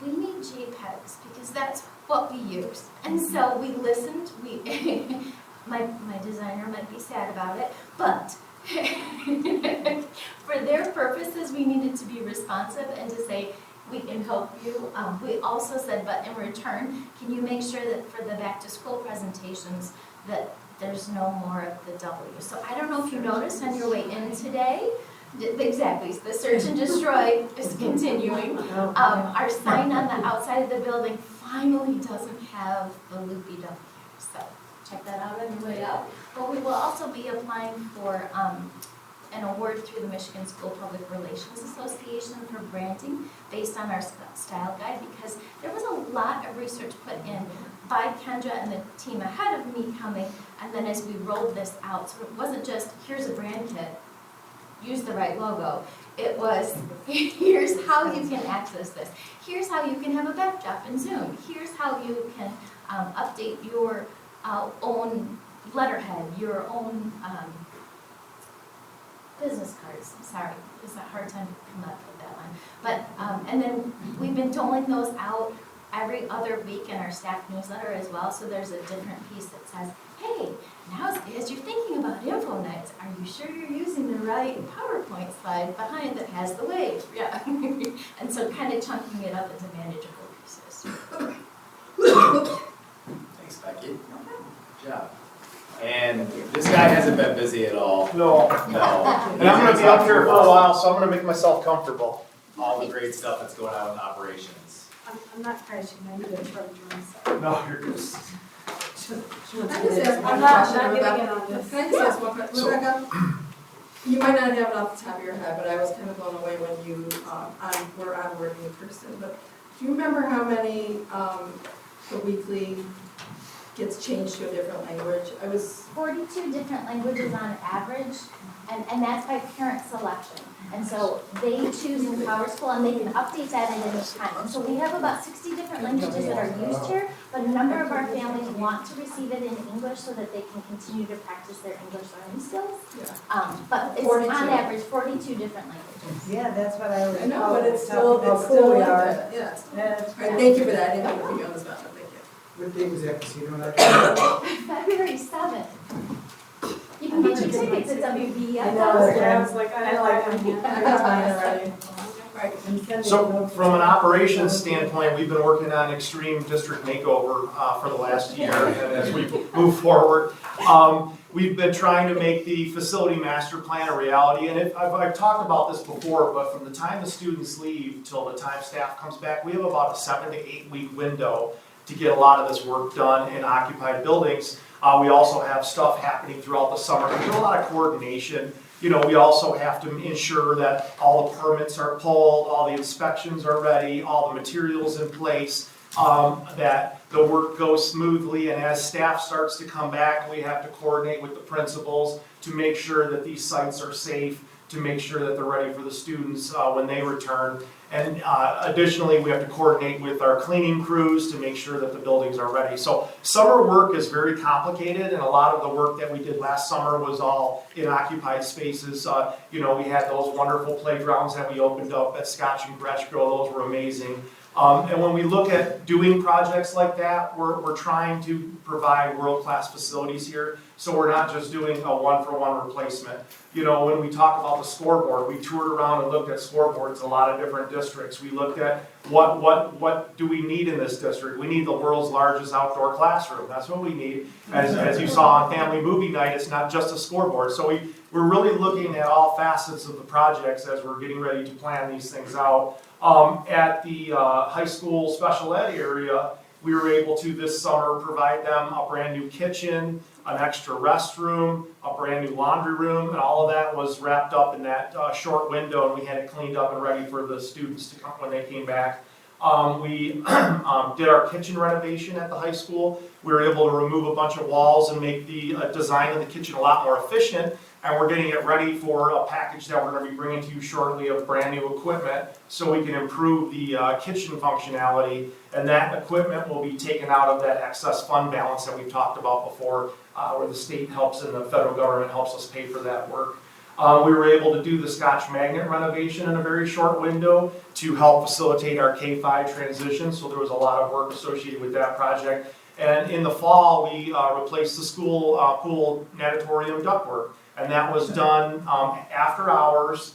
Speaker 6: we need JPEGs because that's what we use. And so we listened. My designer might be sad about it, but for their purposes, we needed to be responsive and to say, we can help you. We also said, but in return, can you make sure that for the back to school presentations that there's no more of the W. So I don't know if you noticed on your way in today, exactly, the search and destroy is continuing. Our sign on the outside of the building finally doesn't have the loopy W. So check that out on your way out. But we will also be applying for an award through the Michigan School Public Relations Association for branding based on our style guide, because there was a lot of research put in by Kendra and the team ahead of me coming, and then as we rolled this out, so it wasn't just, here's a brand kit, use the right logo. It was, here's how you can access this. Here's how you can have a backdrop in Zoom. Here's how you can update your own letterhead, your own business cards. Sorry, it's a hard time to come up with that one. But, and then we've been doling those out every other week in our staff newsletter as well, so there's a different piece that says, hey, now as you're thinking about info nights, are you sure you're using the right PowerPoint slide behind that has the wave? Yeah. And so kind of chunking it up into manageable pieces.
Speaker 4: Thanks, Becky. Good job. And this guy hasn't been busy at all.
Speaker 11: No.
Speaker 4: No.
Speaker 11: And I'm gonna be up here for a while, so I'm gonna make myself comfortable.
Speaker 4: All the great stuff that's going on with operations.
Speaker 13: I'm not crashing, I need to try to join us.
Speaker 11: No, you're good.
Speaker 1: Can I just ask one
Speaker 13: I'm not
Speaker 1: question,
Speaker 13: getting
Speaker 1: Rebecca?
Speaker 13: in on this.
Speaker 1: Can I just ask one question, Rebecca? You might not have it off the top of your head, but I was kind of blown away when you were onboarding with Kirsten. But do you remember how many the weekly gets changed to a different language?
Speaker 6: 42 different languages on average, and that's by parent selection. And so they choose in PowerSchool and they can update that at any time. And so we have about 60 different languages that are used here, but a number of our families want to receive it in English so that they can continue to practice their English learning skills. But it's
Speaker 1: 42.
Speaker 6: on average 42 different languages.
Speaker 7: Yeah, that's what I was.
Speaker 1: I know, but it's
Speaker 7: talking
Speaker 1: still,
Speaker 7: about
Speaker 1: it's still
Speaker 7: cool we
Speaker 1: like
Speaker 7: are.
Speaker 1: that, yes.
Speaker 7: Yeah.
Speaker 1: All right, thank you for that, I didn't mean to put you on the spot, but thank you.
Speaker 12: What date was that, casino night?
Speaker 6: February 7th. You can get your tickets at WBF.
Speaker 7: I know,
Speaker 13: I was like, I like them.
Speaker 1: I got mine already.
Speaker 11: So from an operations standpoint, we've been working on extreme district makeover for the last year, and as we move forward, we've been trying to make the facility master plan a reality. And I've talked about this before, but from the time the students leave till the time staff comes back, we have about a 7 to 8 week window to get a lot of this work done in occupied buildings. We also have stuff happening throughout the summer. There's a lot of coordination. You know, we also have to ensure that all the permits are pulled, all the inspections are ready, all the materials in place, that the work goes smoothly. And as staff starts to come back, we have to coordinate with the principals to make sure that these sites are safe, to make sure that they're ready for the students when they return. And additionally, we have to coordinate with our cleaning crews to make sure that the buildings are ready. So summer work is very complicated, and a lot of the work that we did last summer was all in occupied spaces. You know, we had those wonderful playgrounds that we opened up at Scotch and Gretsch Grill. Those were amazing. And when we look at doing projects like that, we're trying to provide world-class facilities here. So we're not just doing a one-for-one replacement. You know, when we talk about the scoreboard, we toured around and looked at scoreboards in a lot of different districts. We looked at what do we need in this district? We need the world's largest outdoor classroom. That's what we need. As you saw on Family Movie Night, it's not just a scoreboard. So we're really looking at all facets of the projects as we're getting ready to plan these things out. At the high school special ed area, we were able to this summer provide them a brand new kitchen, an extra restroom, a brand new laundry room, and all of that was wrapped up in that short window, and we had it cleaned up and ready for the students to come when they came back. We did our kitchen renovation at the high school. We were able to remove a bunch of walls and make the design of the kitchen a lot more efficient. And we're getting it ready for a package that we're going to be bringing to you shortly of brand new equipment so we can improve the kitchen functionality. And that equipment will be taken out of that excess fund balance that we've talked about before, where the state helps and the federal government helps us pay for that work. We were able to do the Scotch Magnet renovation in a very short window to help facilitate our K-5 transition. So there was a lot of work associated with that project. And in the fall, we replaced the school pool natatorium ductwork. And that was done after hours.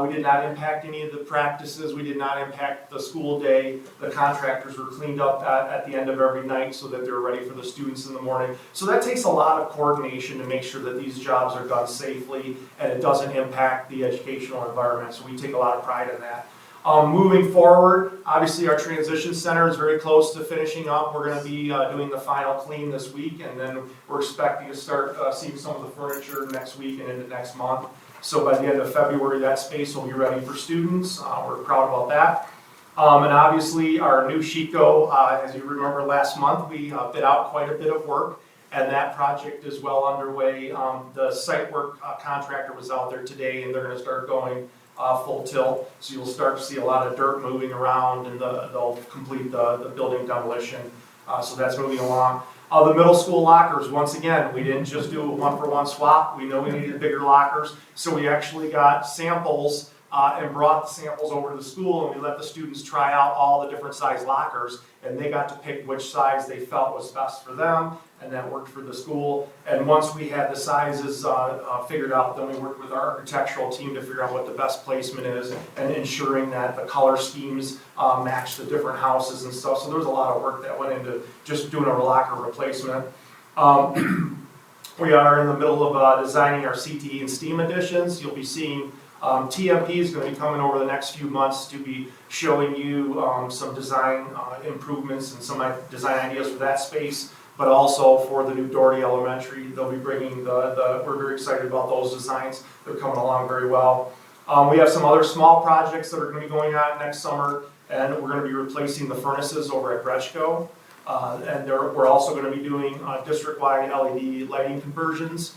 Speaker 11: We did not impact any of the practices. We did not impact the school day. The contractors were cleaned up at the end of every night so that they were ready for the students in the morning. So that takes a lot of coordination to make sure that these jobs are done safely and it doesn't impact the educational environment. So we take a lot of pride in that. Moving forward, obviously our transition center is very close to finishing up. We're going to be doing the final clean this week, and then we're expecting to start seeing some of the furniture next week and into next month. So by the end of February, that space will be ready for students. We're proud about that. And obviously our new Chico, as you remember last month, we bid out quite a bit of work, and that project is well underway. The site work contractor was out there today, and they're going to start going full tilt, so you'll start to see a lot of dirt moving around, and they'll complete the building demolition. So that's moving along. The middle school lockers, once again, we didn't just do a one-for-one swap. We know we needed bigger lockers, so we actually got samples and brought the samples over to the school, and we let the students try out all the different size lockers, and they got to pick which size they felt was best for them, and that worked for the school. And once we had the sizes figured out, then we worked with our architectural team to figure out what the best placement is, and ensuring that the color schemes match the different houses and stuff. So there was a lot of work that went into just doing a locker replacement. We are in the middle of designing our CTE and STEAM editions. You'll be seeing TMP is going to be coming over the next few months to be showing you some design improvements and some design ideas for that space, but also for the new Doherty Elementary. They'll be bringing we're very excited about those designs. They're coming along very well. We have some other small projects that are going to be going on next summer, and we're going to be replacing the furnaces over at Brechko. We're also going to be doing district-wide LED lighting conversions.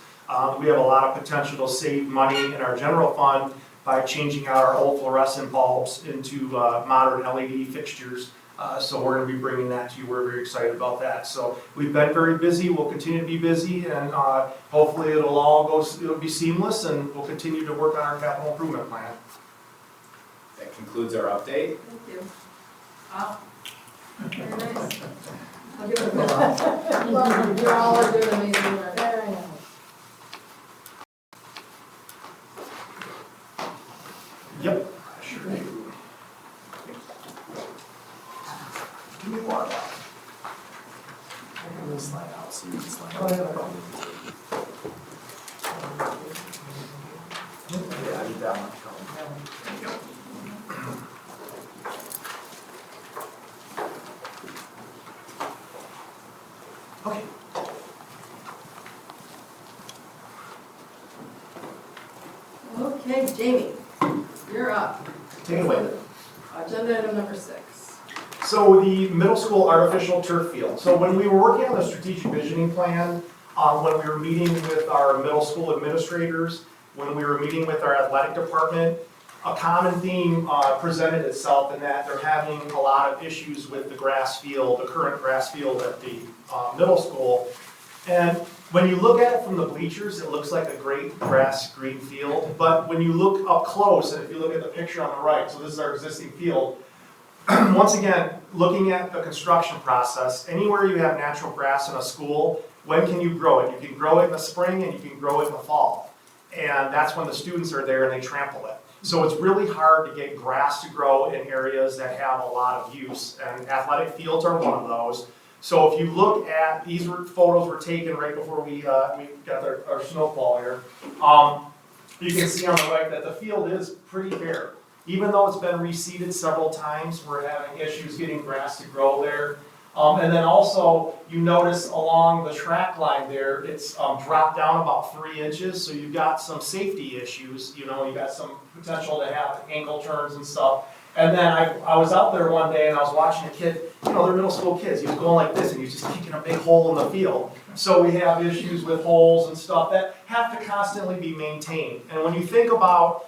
Speaker 11: We have a lot of potential to save money in our general fund by changing out our old fluorescent bulbs into modern LED fixtures. So we're going to be bringing that to you. We're very excited about that. So we've been very busy. We'll continue to be busy, and hopefully it'll be seamless, and we'll continue to work on our capital improvement plan.
Speaker 4: That concludes our update.
Speaker 1: Thank you. Wow. Very nice. I'll give it a minute. Well, you all are doing amazing work. Very nice.
Speaker 11: Yep, sure do. Give me one. I'm gonna slide out so you can slide out. Yeah, I need that one. There you go. Okay.
Speaker 1: Okay, Jamie, you're up.
Speaker 11: Take it away.
Speaker 1: Agenda item number 6.
Speaker 11: So the middle school artificial turf field. So when we were working on the strategic visioning plan, when we were meeting with our middle school administrators, when we were meeting with our athletic department, a common theme presented itself in that they're having a lot of issues with the grass field, the current grass field at the middle school. And when you look at it from the bleachers, it looks like a great grass green field. But when you look up close, and if you look at the picture on the right, so this is our existing field, once again, looking at the construction process, anywhere you have natural grass in a school, when can you grow it? You can grow it in the spring and you can grow it in the fall. And that's when the students are there and they trample it. So it's really hard to get grass to grow in areas that have a lot of use, and athletic fields are one of those. So if you look at, these photos were taken right before we got our snowfall here. You can see on the right that the field is pretty bare. Even though it's been reseeded several times, we're having issues getting grass to grow there. And then also, you notice along the track line there, it's dropped down about 3 inches, so you've got some safety issues. You know, you got some potential to have ankle turns and stuff. And then I was out there one day and I was watching a kid, you know, they're middle school kids. He was going like this and he was just kicking a big hole in the field. So we have issues with holes and stuff that have to constantly be maintained. And when you think about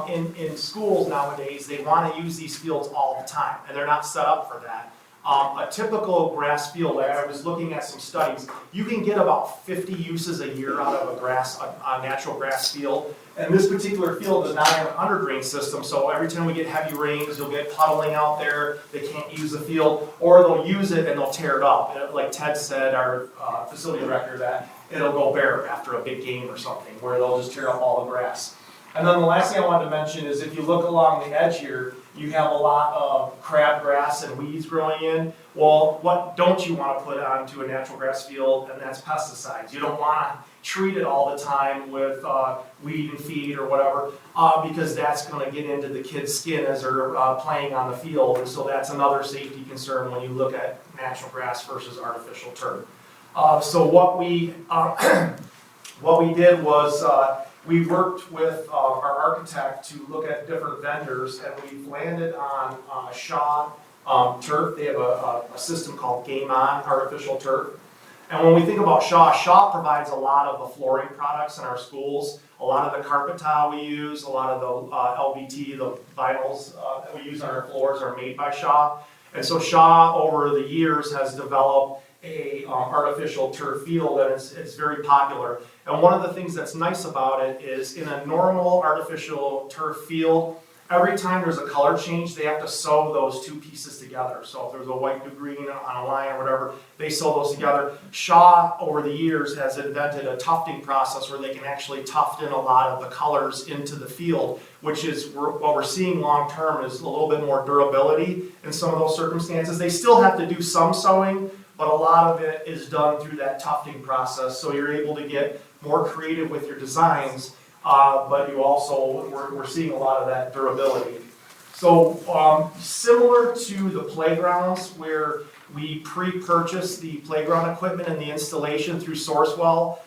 Speaker 11: in schools nowadays, they want to use these fields all the time, and they're not set up for that. A typical grass field, I was looking at some studies, you can get about 50 uses a year out of a natural grass field. And this particular field does not have an under-drain system, so every time we get heavy rains, you'll get puddling out there, they can't use the field, or they'll use it and they'll tear it up. And like Ted said, our facility director, that it'll go bare after a big game or something, where they'll just tear up all the grass. And then the last thing I wanted to mention is if you look along the edge here, you have a lot of crabgrass and weeds growing in. Well, what don't you want to put onto a natural grass field? And that's pesticides. You don't want to treat it all the time with weed and feed or whatever, because that's going to get into the kids' skin as they're playing on the field. And so that's another safety concern when you look at natural grass versus artificial turf. So what we did was we worked with our architect to look at different vendors, and we've landed on Shaw Turf. They have a system called Game On Artificial Turf. And when we think about Shaw provides a lot of the flooring products in our schools, a lot of the carpet tile we use, a lot of the LVT, the vinyls that we use on our floors are made by Shaw. And so Shaw, over the years, has developed a artificial turf field, and it's very popular. And one of the things that's nice about it is in a normal artificial turf field, every time there's a color change, they have to sew those two pieces together. So if there's a white to green on a line or whatever, they sew those together. Shaw, over the years, has invented a tufting process where they can actually tuft in a lot of the colors into the field, which is what we're seeing long-term is a little bit more durability in some of those circumstances. They still have to do some sewing, but a lot of it is done through that tufting process, so you're able to get more creative with your designs, but you also, we're seeing a lot of that durability. So similar to the playgrounds where we pre-purchase the playground equipment and the installation through Sourcewell,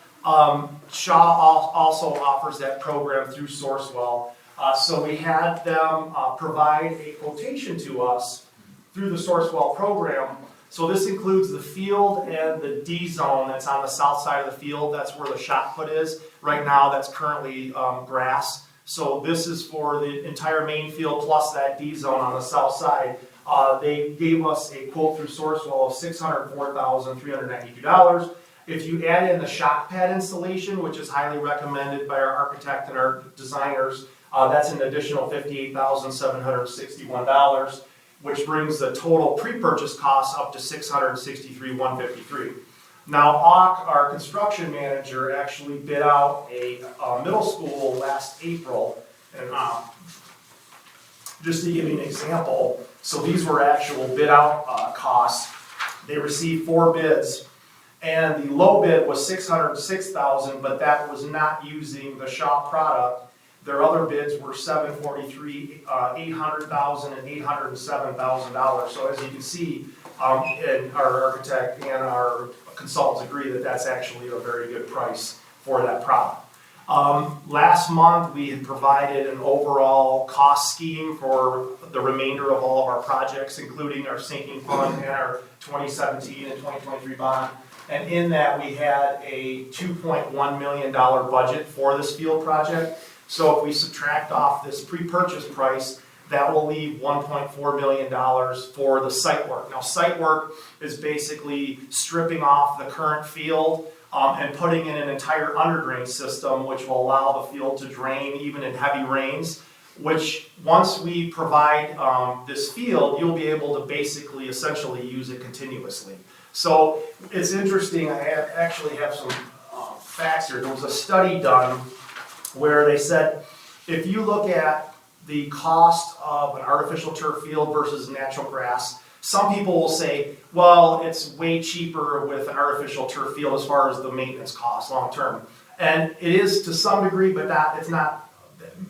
Speaker 11: Shaw also offers that program through Sourcewell. So we had them provide a quotation to us through the Sourcewell program. So this includes the field and the D zone that's on the south side of the field. That's where the shot put is. Right now that's currently grass. So this is for the entire main field plus that D zone on the south side. They gave us a quote through Sourcewell of $604,392. If you add in the shock pad installation, which is highly recommended by our architect and our designers, that's an additional $58,761. Which brings the total pre-purchase cost up to $663,153. Now, our construction manager, actually bid out a middle school last April, and just to give you an example, so these were actual bid out costs. They received 4 bids, and the low bid was $606,000, but that was not using the Shaw product. Their other bids were $743,000, $800,000, and $807,000. So as you can see, and our architect and our consultants agree that that's actually a very good price for that product. Last month, we had provided an overall cost scheme for the remainder of all of our projects, including our sinking fund and our 2017 and 2023 bond. And in that, we had a $2.1 million budget for this field project. So if we subtract off this pre-purchase price, that will leave $1.4 million for the site work. Now, site work is basically stripping off the current field and putting in an entire underdrain system, which will allow the field to drain even in heavy rains, which once we provide this field, you'll be able to basically essentially use it continuously. So it's interesting, I actually have some facts here. There was a study done where they said, if you look at the cost of an artificial turf field versus natural grass, some people will say, well, it's way cheaper with an artificial turf field as far as the maintenance cost long term. And it is to some degree, but it's not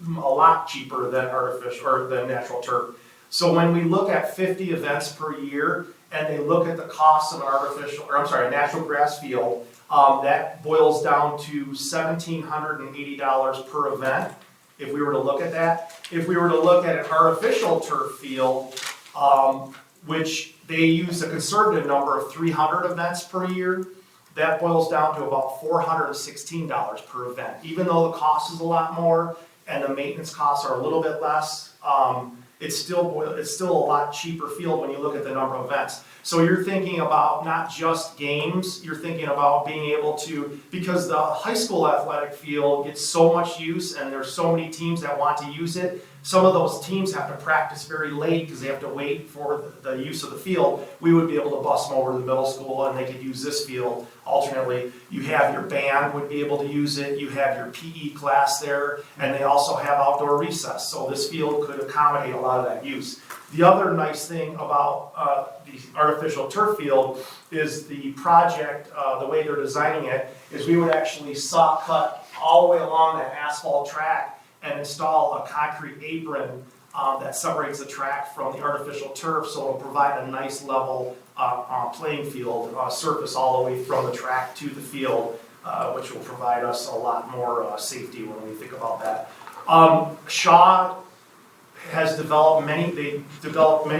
Speaker 11: a lot cheaper than artificial or than natural turf. So when we look at 50 events per year and they look at the cost of a natural grass field, that boils down to $1,780 per event, if we were to look at that. If we were to look at an artificial turf field, which they use a conservative number of 300 events per year, that boils down to about $416 per event. Even though the cost is a lot more and the maintenance costs are a little bit less, it's still a lot cheaper field when you look at the number of events. So you're thinking about not just games, you're thinking about being able to, because the high school athletic field gets so much use and there's so many teams that want to use it, some of those teams have to practice very late because they have to wait for the use of the field. We would be able to bus them over to the middle school and they could use this field alternately. You have your band would be able to use it, you have your PE class there, and they also have outdoor recess. So this field could accommodate a lot of that use. The other nice thing about the artificial turf field is the project, the way they're designing it, is we would actually saw cut all the way along that asphalt track and install a concrete apron that separates the track from the artificial turf, so it'll provide a nice level playing field surface all the way from the track to the field, which will provide us a lot more safety when we think about that. Shaw has developed many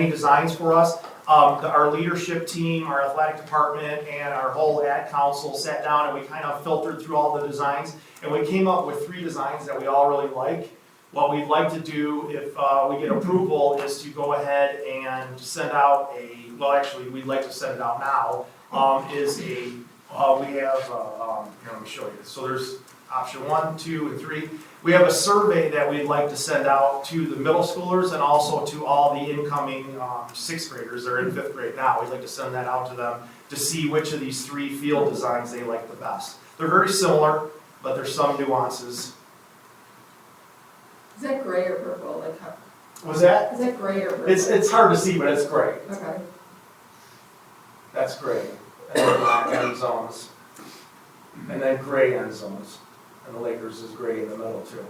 Speaker 11: designs for us. Our leadership team, our athletic department, and our whole ad council sat down and we kind of filtered through all the designs, and we came up with 3 designs that we all really like. What we'd like to do, if we get approval, is to go ahead and send out we'd like to send it out now, we have, here, let me show you. So there's option 1, 2, and 3. We have a survey that we'd like to send out to the middle schoolers and also to all the incoming 6th graders. They're in 5th grade now. We'd like to send that out to them to see which of these 3 field designs they like the best. They're very similar, but there's some nuances.
Speaker 1: Is that gray or purple, like how?
Speaker 11: Was that?
Speaker 1: Is that gray or purple?
Speaker 11: It's hard to see, but it's gray.
Speaker 1: Okay.
Speaker 11: That's gray. And then black end zones. And then gray end zones. And the Lakers is gray in the middle too.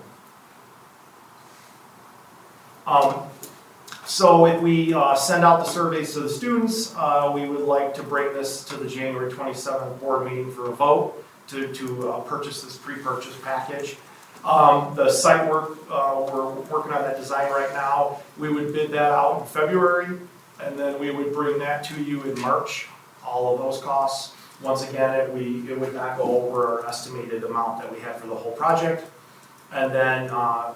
Speaker 11: So if we send out the surveys to the students, we would like to bring this to the January 27th board meeting for a vote to purchase this pre-purchase package. The site work, we're working on that design right now. We would bid that out in February, and then we would bring that to you in March, all of those costs. Once again, it would not go over our estimated amount that we had for the whole project. And then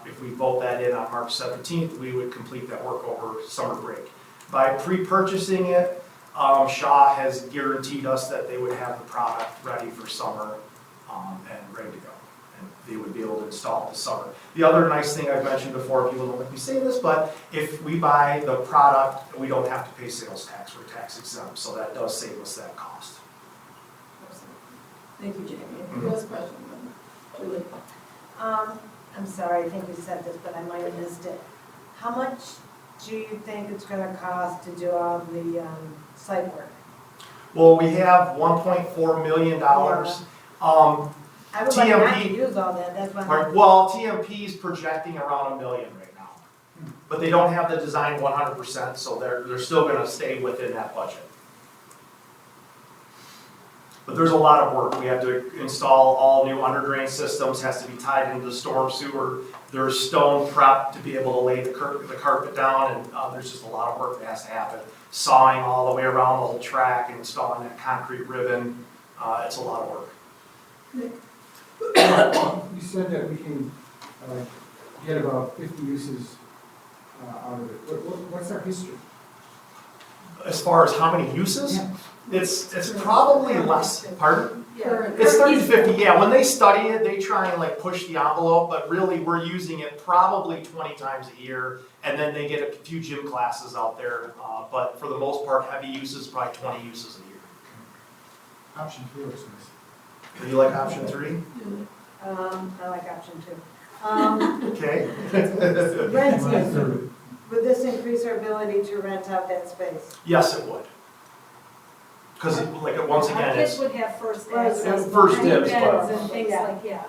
Speaker 11: if we vote that in on March 17th, we would complete that work over summer break. By pre-purchasing it, Shaw has guaranteed us that they would have the product ready for summer and ready to go. And they would be able to install it this summer. The other nice thing I've mentioned before, people don't let me say this, but if we buy the product, we don't have to pay sales tax. We're tax exempt, so that does save us that cost.
Speaker 1: Thank you, Jamie. Who has a question? Julie?
Speaker 7: I'm sorry, I think you said this, but I might have missed it. How much do you think it's gonna cost to do all the site work?
Speaker 11: Well, we have $1.4 million.
Speaker 7: I would like not to
Speaker 11: TMP
Speaker 7: use all that, that's why.
Speaker 11: Well, TMP is projecting around $1 million right now. But they don't have the design 100%, so they're still gonna stay within that budget. But there's a lot of work. We have to install all new under drain systems, has to be tied into the storm sewer. There's stone prep to be able to lay the carpet down, and there's just a lot of work that has to happen. Sawing all the way around the whole track and installing that concrete ribbon, it's a lot of work.
Speaker 12: You said that we can get about 50 uses out of it. What's our history?
Speaker 11: As far as how many uses?
Speaker 12: Yeah.
Speaker 11: It's probably less, pardon?
Speaker 1: Yeah.
Speaker 11: It's 30 to 50, yeah. When they study it, they try and like push the envelope, but really we're using it probably 20 times a year, and then they get a few gym classes out there. But for the most part, heavy uses, probably 20 uses a year.
Speaker 12: Option 3 looks nice.
Speaker 11: Do you like option 3?
Speaker 7: I like option 2.
Speaker 11: Okay.
Speaker 7: Rent, would this increase our ability to rent out that space?
Speaker 11: Yes, it would. Because like once
Speaker 13: Our
Speaker 11: again,
Speaker 13: kids
Speaker 11: it's
Speaker 13: would have first
Speaker 7: First
Speaker 13: access.
Speaker 11: first
Speaker 13: and
Speaker 11: dibs,
Speaker 13: beds
Speaker 11: but-
Speaker 13: and things like, yeah.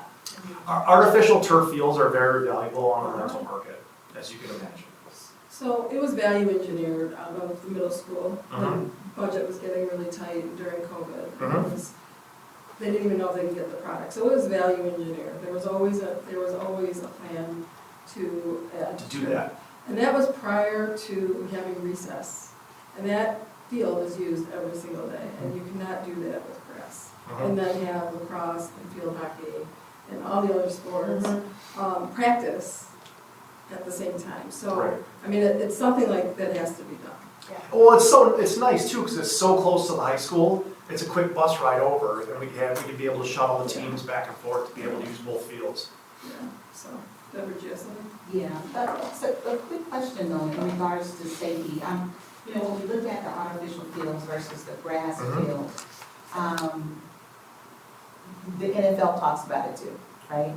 Speaker 11: artificial turf fields are very valuable on the rental market, as you can imagine.
Speaker 1: So it was value engineered out of the middle school. The budget was getting really tight during COVID. It was- They didn't even know if they could get the product. So it was value engineered. There was always a plan to add.
Speaker 11: To do that.
Speaker 1: And that was prior to having recess. And that field is used every single day, and you cannot do that with grass. And then have lacrosse and field hockey and all the other sports, practice at the same time. So,
Speaker 11: Right.
Speaker 1: I mean, it's something like that has to be done.
Speaker 11: Well, it's nice too, because it's so close to the high school. It's a quick bus ride over, and we could be able to shuttle the teams back and forth to be able to use both fields.
Speaker 1: Yeah, so, Deborah, do you have something?
Speaker 8: Yeah, so a quick question though, in regards to safety. You know, when we look at the artificial fields versus the grass fields, the NFL talks about it too, right?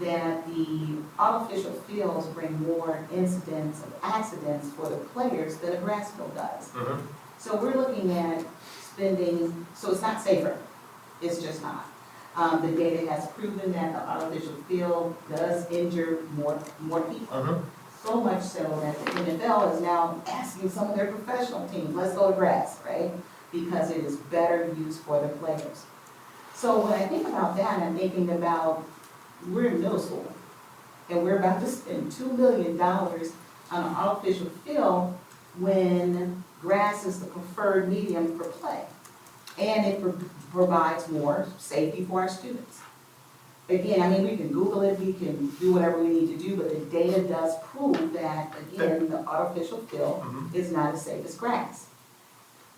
Speaker 8: That the artificial fields bring more incidents of accidents for the players than a grass field does. So we're looking at spending, so it's not safer, it's just not. The data has proven that the artificial field does injure more people. So much so that the NFL is now asking some of their professional teams, let's go to grass, right? Because it is better used for the players. So when I think about that, I'm thinking about, we're in middle school, and we're about to spend $2 million on an artificial field when grass is the preferred medium for play. And it provides more safety for our students. Again, I mean, we can Google it, we can do whatever we need to do, but the data does prove that, again, the artificial field is not as safe as grass.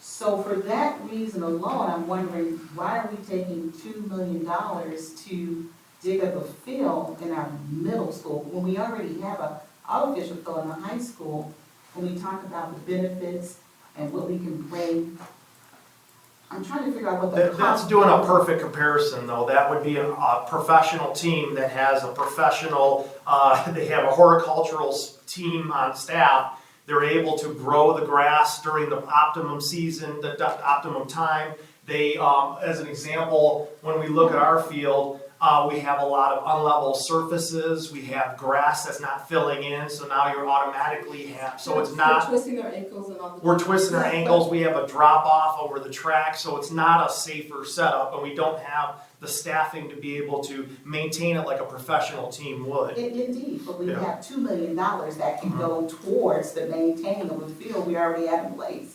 Speaker 8: So for that reason alone, I'm wondering, why are we taking $2 million to dig up a field in our middle school, when we already have a artificial field in the high school, when we talk about the benefits and what we can bring, I'm trying to figure out what the
Speaker 11: That's
Speaker 8: cost.
Speaker 11: doing a perfect comparison, though. That would be a professional team that has a professional, they have a horticultural team on staff. They're able to grow the grass during the optimum season, the optimum time. They, as an example, when we look at our field, we have a lot of unlevel surfaces. We have grass that's not filling in, so now you're automatically so it's not.
Speaker 1: We're twisting our ankles and all the.
Speaker 11: We're twisting our ankles, we have a drop off over the track, so it's not a safer setup, and we don't have the staffing to be able to maintain it like a professional team would.
Speaker 8: Indeed, but we
Speaker 11: Yeah.
Speaker 8: have $2 million that can go towards the maintaining of the field we already have in place.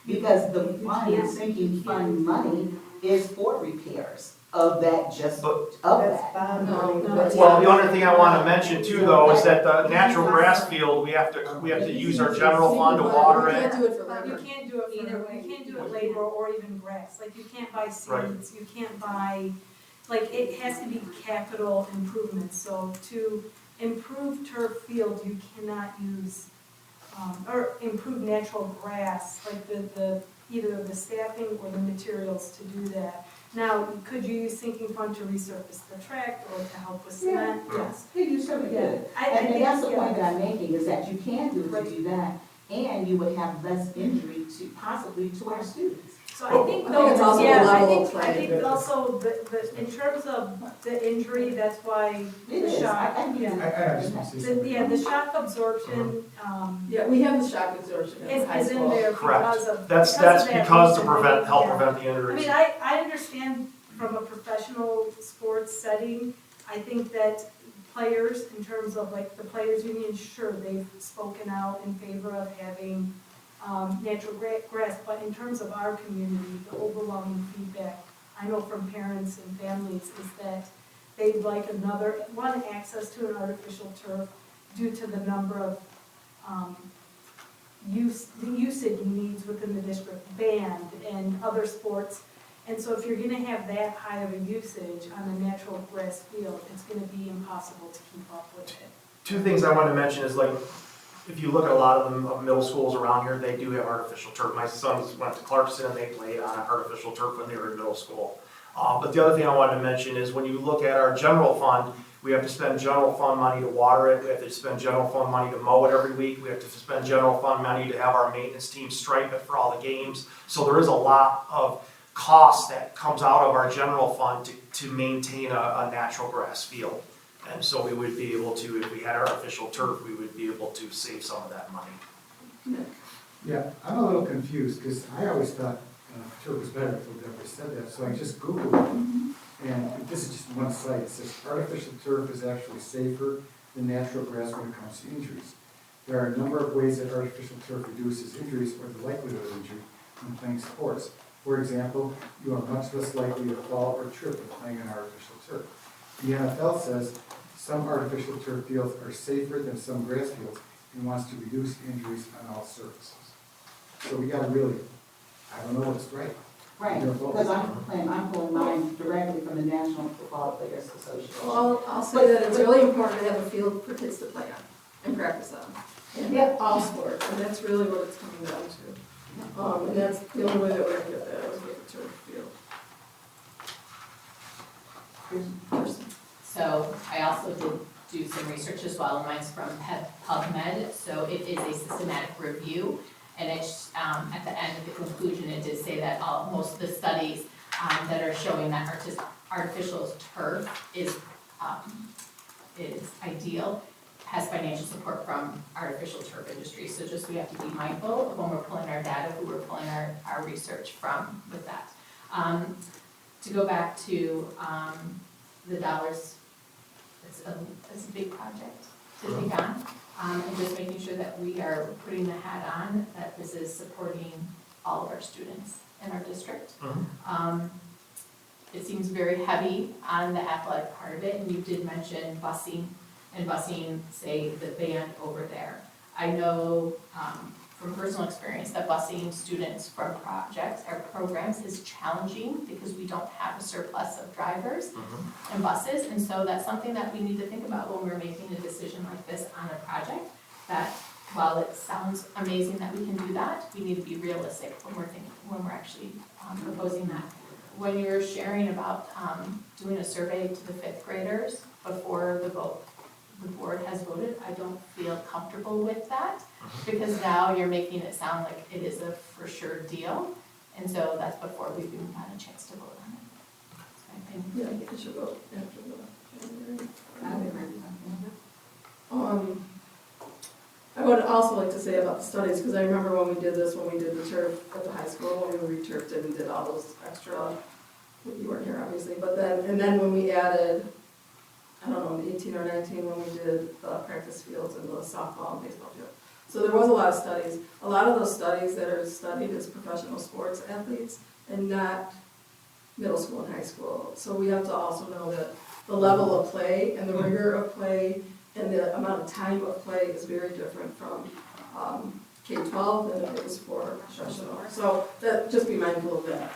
Speaker 8: Because the fund, sinking fund money is for repairs of that, just of that.
Speaker 11: Well, the other thing I want to mention too, though, is that the natural grass field, we have to use our general fund to water it.
Speaker 1: do it for labor.
Speaker 13: You can't do it either way, you can't do it labor or even grass, like you can't buy
Speaker 11: Right.
Speaker 13: seeds, you can't buy, like it has to be capital improvements, so to improve turf field, you cannot use, or improve natural grass, like the either the staffing or the materials to do that. Now, could you use sinking fund to resurface the track or to help with cement? Yes.
Speaker 8: Yeah, you certainly
Speaker 13: Yeah.
Speaker 8: could.
Speaker 13: I
Speaker 8: And
Speaker 13: think,
Speaker 8: that's the
Speaker 13: yeah.
Speaker 8: point that I'm making, is that you can do that, and you would have less injury to, possibly to our students.
Speaker 13: So I think
Speaker 1: I think it's also
Speaker 13: yeah,
Speaker 1: a
Speaker 13: I
Speaker 1: level
Speaker 13: think,
Speaker 1: playing
Speaker 13: I think
Speaker 1: field.
Speaker 13: also in terms of the injury, that's why
Speaker 8: It
Speaker 13: the
Speaker 8: is.
Speaker 13: shock,
Speaker 8: I
Speaker 13: yeah.
Speaker 12: I just want to say something.
Speaker 13: Yeah, the shock absorption,
Speaker 1: Yeah, we have the shock absorption in high
Speaker 13: is in
Speaker 1: school.
Speaker 13: there
Speaker 11: Correct.
Speaker 13: because of.
Speaker 11: That's
Speaker 13: of that
Speaker 11: because to
Speaker 13: reason,
Speaker 11: prevent, help
Speaker 13: yeah.
Speaker 11: prevent the
Speaker 13: I
Speaker 11: injuries.
Speaker 13: mean, I understand from a professional sports setting, I think that players, in terms of like the players union, sure, they've spoken out in favor of having natural grass, but in terms of our community, the overwhelming feedback I know from parents and families is that they'd like access to an artificial turf due to the number of the usage needs within the district, band and other sports. And so if you're gonna have that high of a usage on a natural grass field, it's gonna be impossible to keep up with it.
Speaker 11: Two things I want to mention is like, if you look at a lot of the middle schools around here, they do have artificial turf. My sons went to Clarkson and they played on artificial turf when they were in middle school. But the other thing I wanted to mention is when you look at our general fund, we have to spend general fund money to water it, we have to spend general fund money to mow it every week, we have to spend general fund money to have our maintenance team stripe it for all the games. So there is a lot of cost that comes out of our general fund to maintain a natural grass field. And so we would be able to, if we had artificial turf, we would be able to save some of that money.
Speaker 12: Yeah, I'm a little confused, because I always thought turf was better until Deborah said that, so I just Googled it. And this is just one site, it says artificial turf is actually safer than natural grass when it comes to injuries. There are a number of ways that artificial turf reduces injuries or the likelihood of injury when playing sports. For example, you are much less likely to fall or trip when playing on artificial turf. The NFL says some artificial turf fields are safer than some grass fields and wants to reduce injuries on all surfaces. So we gotta really, I don't know what's right.
Speaker 8: Right, because I'm pulling mine directly from the National Football Players Association.
Speaker 1: Well, I'll say that it's really important to have a field for kids to play on and practice on.
Speaker 8: Yeah.
Speaker 1: All sports, and that's really what it's coming down to. And that's the only way that we're gonna get that, is with the turf field.
Speaker 9: So I also did do some research as well, and mine's from PubMed, so it is a systematic review. And it's, at the end of the conclusion, it did say that most of the studies that are showing that artificial turf is ideal, has financial support from artificial turf industry. So just we have to be mindful of when we're pulling our data, who we're pulling our research from with that. To go back to the dollars, it's a big project to take on. And just making sure that we are putting the hat on, that this is supporting all of our students in our district. It seems very heavy on the athletic part of it, and you did mention busing, and busing, say, the band over there. I know from personal experience that busing students from projects or programs is challenging because we don't have a surplus of drivers and buses. And so that's something that we need to think about when we're making a decision like this on a project, that while it sounds amazing that we can do that, we need to be realistic when we're actually proposing that. When you're sharing about doing a survey to the fifth graders before the board has voted, I don't feel comfortable with that, because now you're making it sound like it is a for sure deal, and so that's before we've even had a chance to vote on it. So I think
Speaker 1: Yeah, I think it should vote after the January. I would also like to say about the studies, because I remember when we did this, when we did the turf at the high school, when we re-turfed it and did all those extra, you weren't here obviously, but then when we added, I don't know, in 18 or 19, when we did the practice fields and the softball and baseball field. So there was a lot of studies. A lot of those studies that are studied is professional sports athletes and not middle school and high school. So we have to also know that the level of play and the rigor of play and the amount of time of play is very different from K-12 than it is for professional. So that, just be mindful of that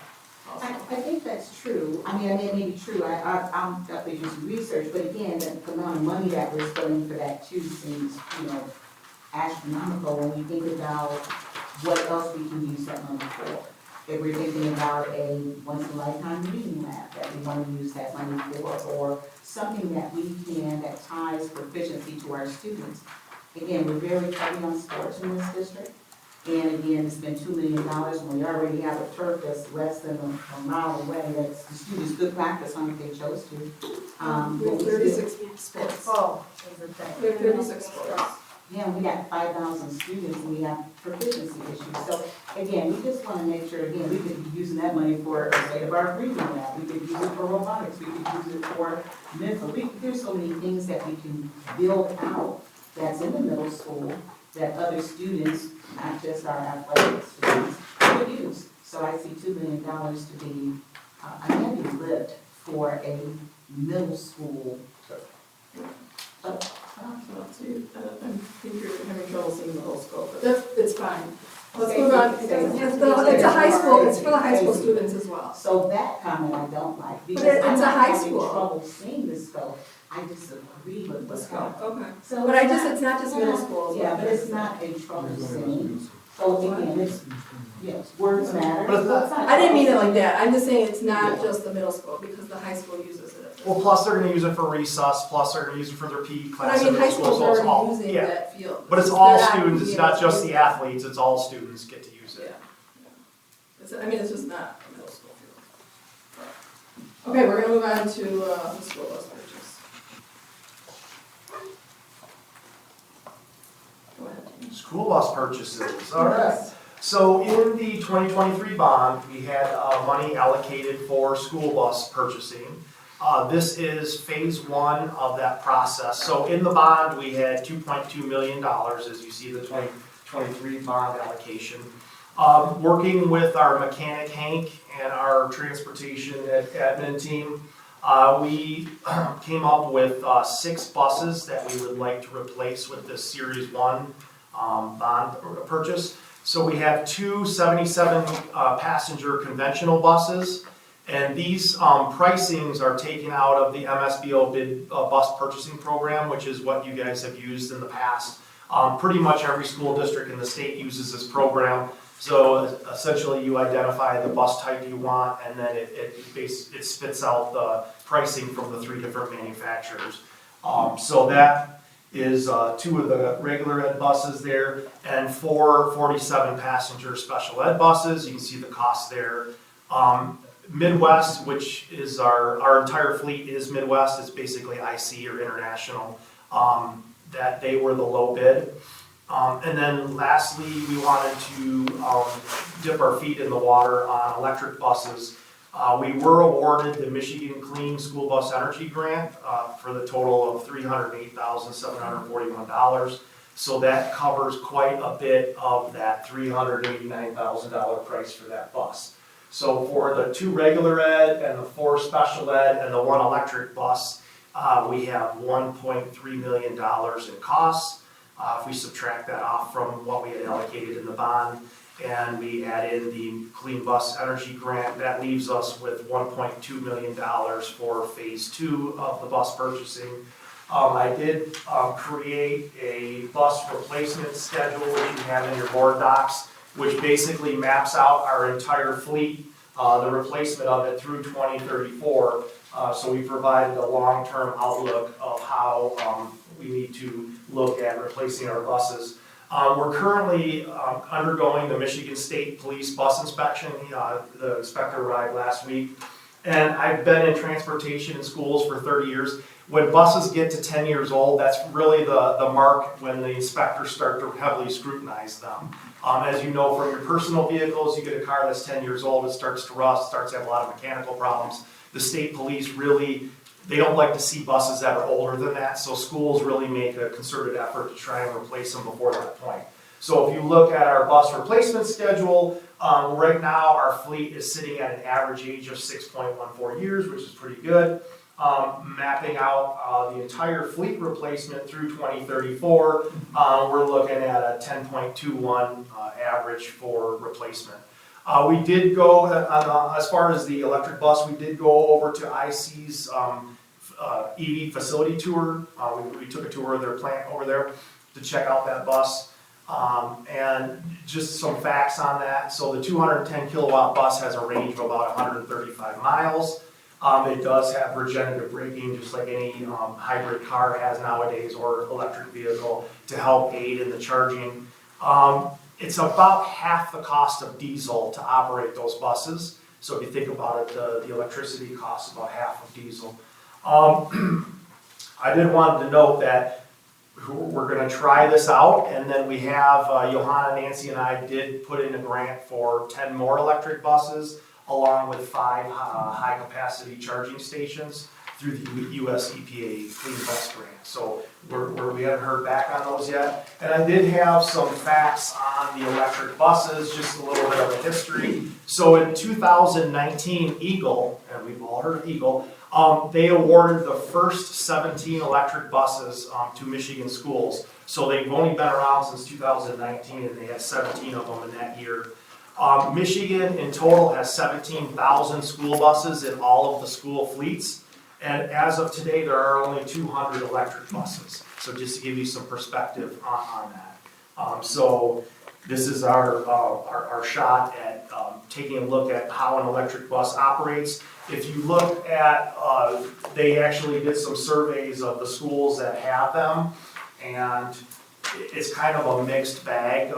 Speaker 1: also.
Speaker 8: I think that's true. I mean, it may be true. I'm definitely doing some research, but again, the amount of money that we're spending for that too seems, astronomical when we think about what else we can use that money for. If we're thinking about a once-in-a-lifetime reading lab that we want to use that money for, or something that that ties proficiency to our students. Again, we're very heavy on sports in this district. And again, to spend $2 million when we already have a turf that's less than a mile away, that's the students good practice on if they chose to.
Speaker 1: We have 36 sports.
Speaker 8: Oh, is it that?
Speaker 1: We have 36 sports.
Speaker 8: Yeah, we got 5,000 students and we have proficiency issues. So again, we just want to make sure, again, we could be using that money for a state-of-the-art reading lab. We could use it for robotics. We could use it for mental. There's so many things that we can build out that's in the middle school that other students, not just our athletic students, could use. So I see $2 million to be a heavy lift for a middle school.
Speaker 1: I think you're having trouble seeing the whole scope, but it's fine. Let's move on. It's a high school, it's for the high school students as well.
Speaker 8: So that comment I don't like, because
Speaker 1: But it's
Speaker 8: I'm
Speaker 1: a
Speaker 8: not
Speaker 1: high
Speaker 8: having
Speaker 1: school.
Speaker 8: trouble seeing the scope. I disagree with the scope.
Speaker 1: Okay.
Speaker 8: So
Speaker 1: But it's not just middle school.
Speaker 8: Yeah, but it's not a trouble seeing. So again, it's, yes, words matter.
Speaker 11: But it's not-
Speaker 1: I didn't mean it like that, I'm just saying it's not just the middle school, because the high school uses it.
Speaker 11: Well, plus they're gonna use it for recess, plus they're gonna use it for their PE
Speaker 1: But
Speaker 11: class
Speaker 1: I
Speaker 11: in
Speaker 1: mean, high
Speaker 11: middle school,
Speaker 1: school's
Speaker 11: so it's all,
Speaker 1: already using
Speaker 11: yeah.
Speaker 1: that field.
Speaker 11: But it's all
Speaker 1: They're not
Speaker 11: students, it's
Speaker 1: being
Speaker 11: not
Speaker 1: able
Speaker 11: just
Speaker 1: to
Speaker 11: the
Speaker 1: use it.
Speaker 11: athletes, it's all students get to use it.
Speaker 1: It's just not a middle school field. Okay, we're gonna move on to the school bus purchase. Go ahead.
Speaker 11: School bus purchases, all right. So in the 2023 bond, we had money allocated for school bus purchasing. This is phase one of that process. So in the bond, we had $2.2 million, as you see the 2023 bond allocation. Working with our mechanic Hank and our transportation admin team, we came up with 6 buses that we would like to replace with this Series 1 bond purchase. So we have 2 77 passenger conventional buses, and these pricings are taken out of the MSBO bid bus purchasing program, which is what you guys have used in the past. Pretty much every school district in the state uses this program. So essentially you identify the bus type you want, and then it spits out the pricing from the 3 different manufacturers. So that is 2 of the regular ed buses there, and 4 47 passenger special ed buses. You can see the cost there. Midwest, which is our entire fleet is Midwest, it's basically IC or international, that they were the low bid. And then lastly, we wanted to dip our feet in the water on electric buses. We were awarded the Michigan Clean School Bus Energy Grant for the total of $308,741. So that covers quite a bit of that $389,000 price for that bus. So for the 2 regular ed and the 4 special ed and the 1 electric bus, we have $1.3 million in costs. If we subtract that off from what we had allocated in the bond, and we add in the Clean Bus Energy Grant, that leaves us with $1.2 million for phase 2 of the bus purchasing. I did create a bus replacement schedule, which you have in your board docs, which basically maps out our entire fleet, the replacement of it through 2034. So we provided a long-term outlook of how we need to look at replacing our buses. We're currently undergoing the Michigan State Police bus inspection. The inspector arrived last week. And I've been in transportation in schools for 30 years. When buses get to 10 years old, that's really the mark when the inspectors start to heavily scrutinize them. As you know from your personal vehicles, you get a car that's 10 years old, it starts to rust, starts to have a lot of mechanical problems. The state police really, they don't like to see buses that are older than that, so schools really make a concerted effort to try and replace them before that point. So if you look at our bus replacement schedule, right now our fleet is sitting at an average age of 6.14 years, which is pretty good. Mapping out the entire fleet replacement through 2034, we're looking at a 10.21 average for replacement. We did go, as far as the electric bus, we did go over to IC's EV facility tour. We took a tour of their plant over there to check out that bus. And just some facts on that. So the 210 kilowatt bus has a range of about 135 miles. It does have regenerative braking, just like any hybrid car has nowadays, or electric vehicle, to help aid in the charging. It's about half the cost of diesel to operate those buses. So if you think about it, the electricity costs about half of diesel. I did want to note that we're going to try this out, and then we have, Johanna, Nancy, and I did put in a grant for 10 more electric buses, along with 5 high-capacity charging stations through the US EPA Clean Bus Grant. So we haven't heard back on those yet. And I did have some facts on the electric buses, just a little bit of a history. So in 2019, Eagle, and we've all heard of Eagle, they awarded the first 17 electric buses to Michigan schools. So they've only been around since 2019, and they had 17 of them in that year. Michigan in total has 17,000 school buses in all of the school fleets. And as of today, there are only 200 electric buses. So just to give you some perspective on that. So this is our shot at taking a look at how an electric bus operates. If you look at, they actually did some surveys of the schools that have them, and it's kind of a mixed bag.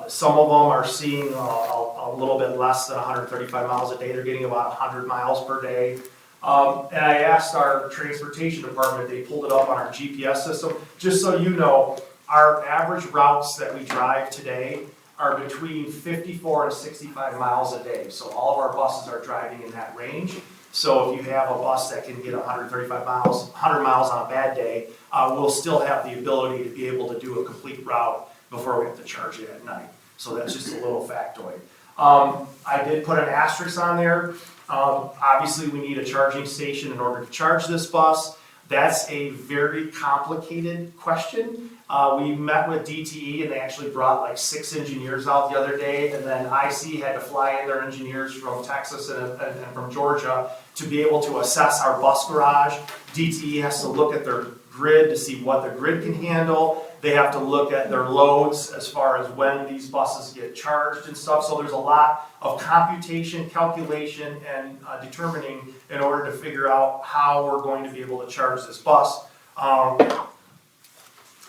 Speaker 11: Some of them are seeing a little bit less than 135 miles a day. They're getting about 100 miles per day. And I asked our transportation department, they pulled it up on our GPS system. Just so you know, our average routes that we drive today are between 54 and 65 miles a day. So all of our buses are driving in that range. So if you have a bus that can get 135 miles, 100 miles on a bad day, we'll still have the ability to be able to do a complete route before we have to charge it at night. So that's just a little factoid. I did put an asterisk on there. Obviously, we need a charging station in order to charge this bus. That's a very complicated question. We met with DTE, and they actually brought like 6 engineers out the other day, and then IC had to fly in their engineers from Texas and from Georgia to be able to assess our bus garage. DTE has to look at their grid to see what the grid can handle. They have to look at their loads as far as when these buses get charged and stuff. So there's a lot of computation, calculation, and determining in order to figure out how we're going to be able to charge this bus.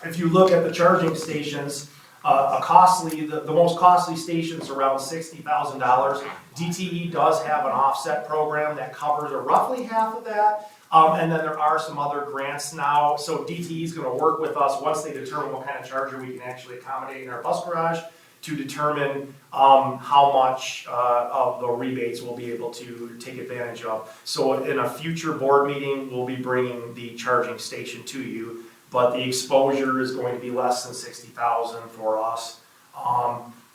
Speaker 11: If you look at the charging stations, the most costly stations around $60,000. DTE does have an offset program that covers roughly half of that. And then there are some other grants now. So DTE is going to work with us once they determine what kind of charger we can actually accommodate in our bus garage to determine how much of the rebates we'll be able to take advantage of. So in a future board meeting, we'll be bringing the charging station to you, but the exposure is going to be less than $60,000 for us.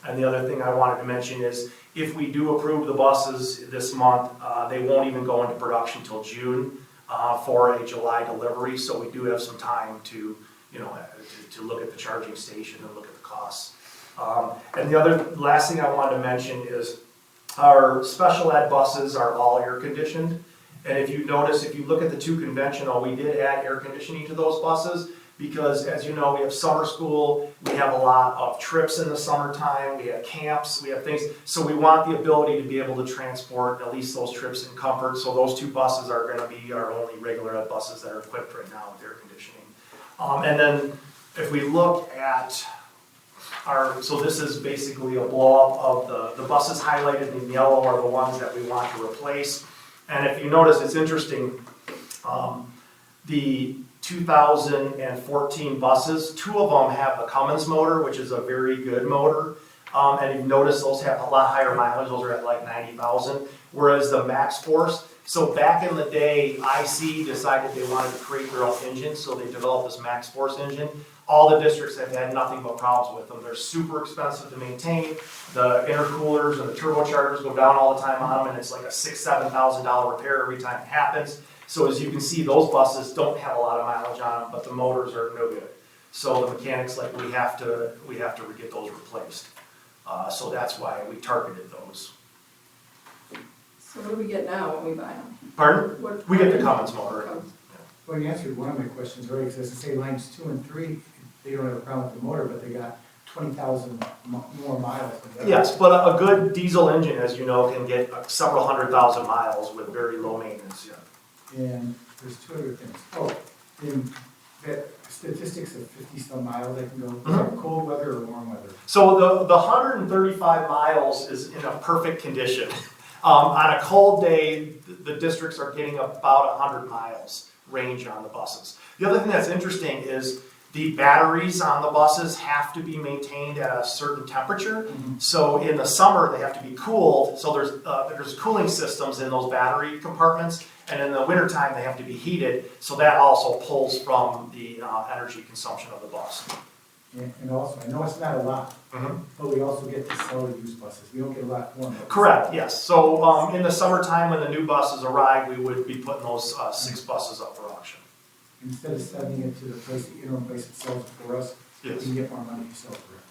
Speaker 11: And the other thing I wanted to mention is if we do approve the buses this month, they won't even go into production until June for a July delivery. So we do have some time to to look at the charging station and look at the costs. And the last thing I wanted to mention is our special ed buses are all air conditioned. And if you notice, if you look at the two conventional, we did add air conditioning to those buses because, as you know, we have summer school, we have a lot of trips in the summertime, we have camps, we have things. So we want the ability to be able to transport at least those trips in comfort. So those two buses are going to be our only regular ed buses that are equipped right now with air conditioning. And then if we look at so this is basically a blow-up of the buses highlighted in yellow are the ones that we want to replace. And if you notice, it's interesting, the 2014 buses, 2 of them have the Cummins motor, which is a very good motor. And you've noticed those have a lot higher mileage, those are at like 90,000. Whereas the Max Force, so back in the day, IC decided they wanted to create their own engine, so they developed this Max Force engine. All the districts have had nothing but problems with them. They're super expensive to maintain. The intercoolers and the turbochargers go down all the time on them, and it's like a $6,000 to $7,000 repair every time it happens. So as you can see, those buses don't have a lot of mileage on them, but the motors are no good. So the mechanics, like, we have to get those replaced. So that's why we targeted those.
Speaker 1: So what do we get now when we buy them?
Speaker 11: Pardon? We get the Cummins motor.
Speaker 12: Well, you answered one of my questions already, because as I say, lines 2 and 3, they don't have a problem with the motor, but they got 20,000 more miles than that.
Speaker 11: Yes, but a good diesel engine, as you know, can get several 100,000 miles with very low maintenance, yeah.
Speaker 12: And there's 2 other things. Oh, in that statistics of 50-some miles, I can go, is that cold weather or warm weather?
Speaker 11: So the 135 miles is in a perfect condition. On a cold day, the districts are getting about 100 miles range on the buses. The other thing that's interesting is the batteries on the buses have to be maintained at a certain temperature. So in the summer, they have to be cooled. So there's cooling systems in those battery compartments. And in the wintertime, they have to be heated. So that also pulls from the energy consumption of the bus.
Speaker 12: And also, I know it's not a lot, but we also get to sell used buses. We don't get a lot more.
Speaker 11: Correct, yes. So in the summertime, when the new buses arrive, we would be putting those 6 buses up for auction.
Speaker 12: Instead of sending it to the place, the interim place that sells it for us, we can get more money to sell it for it.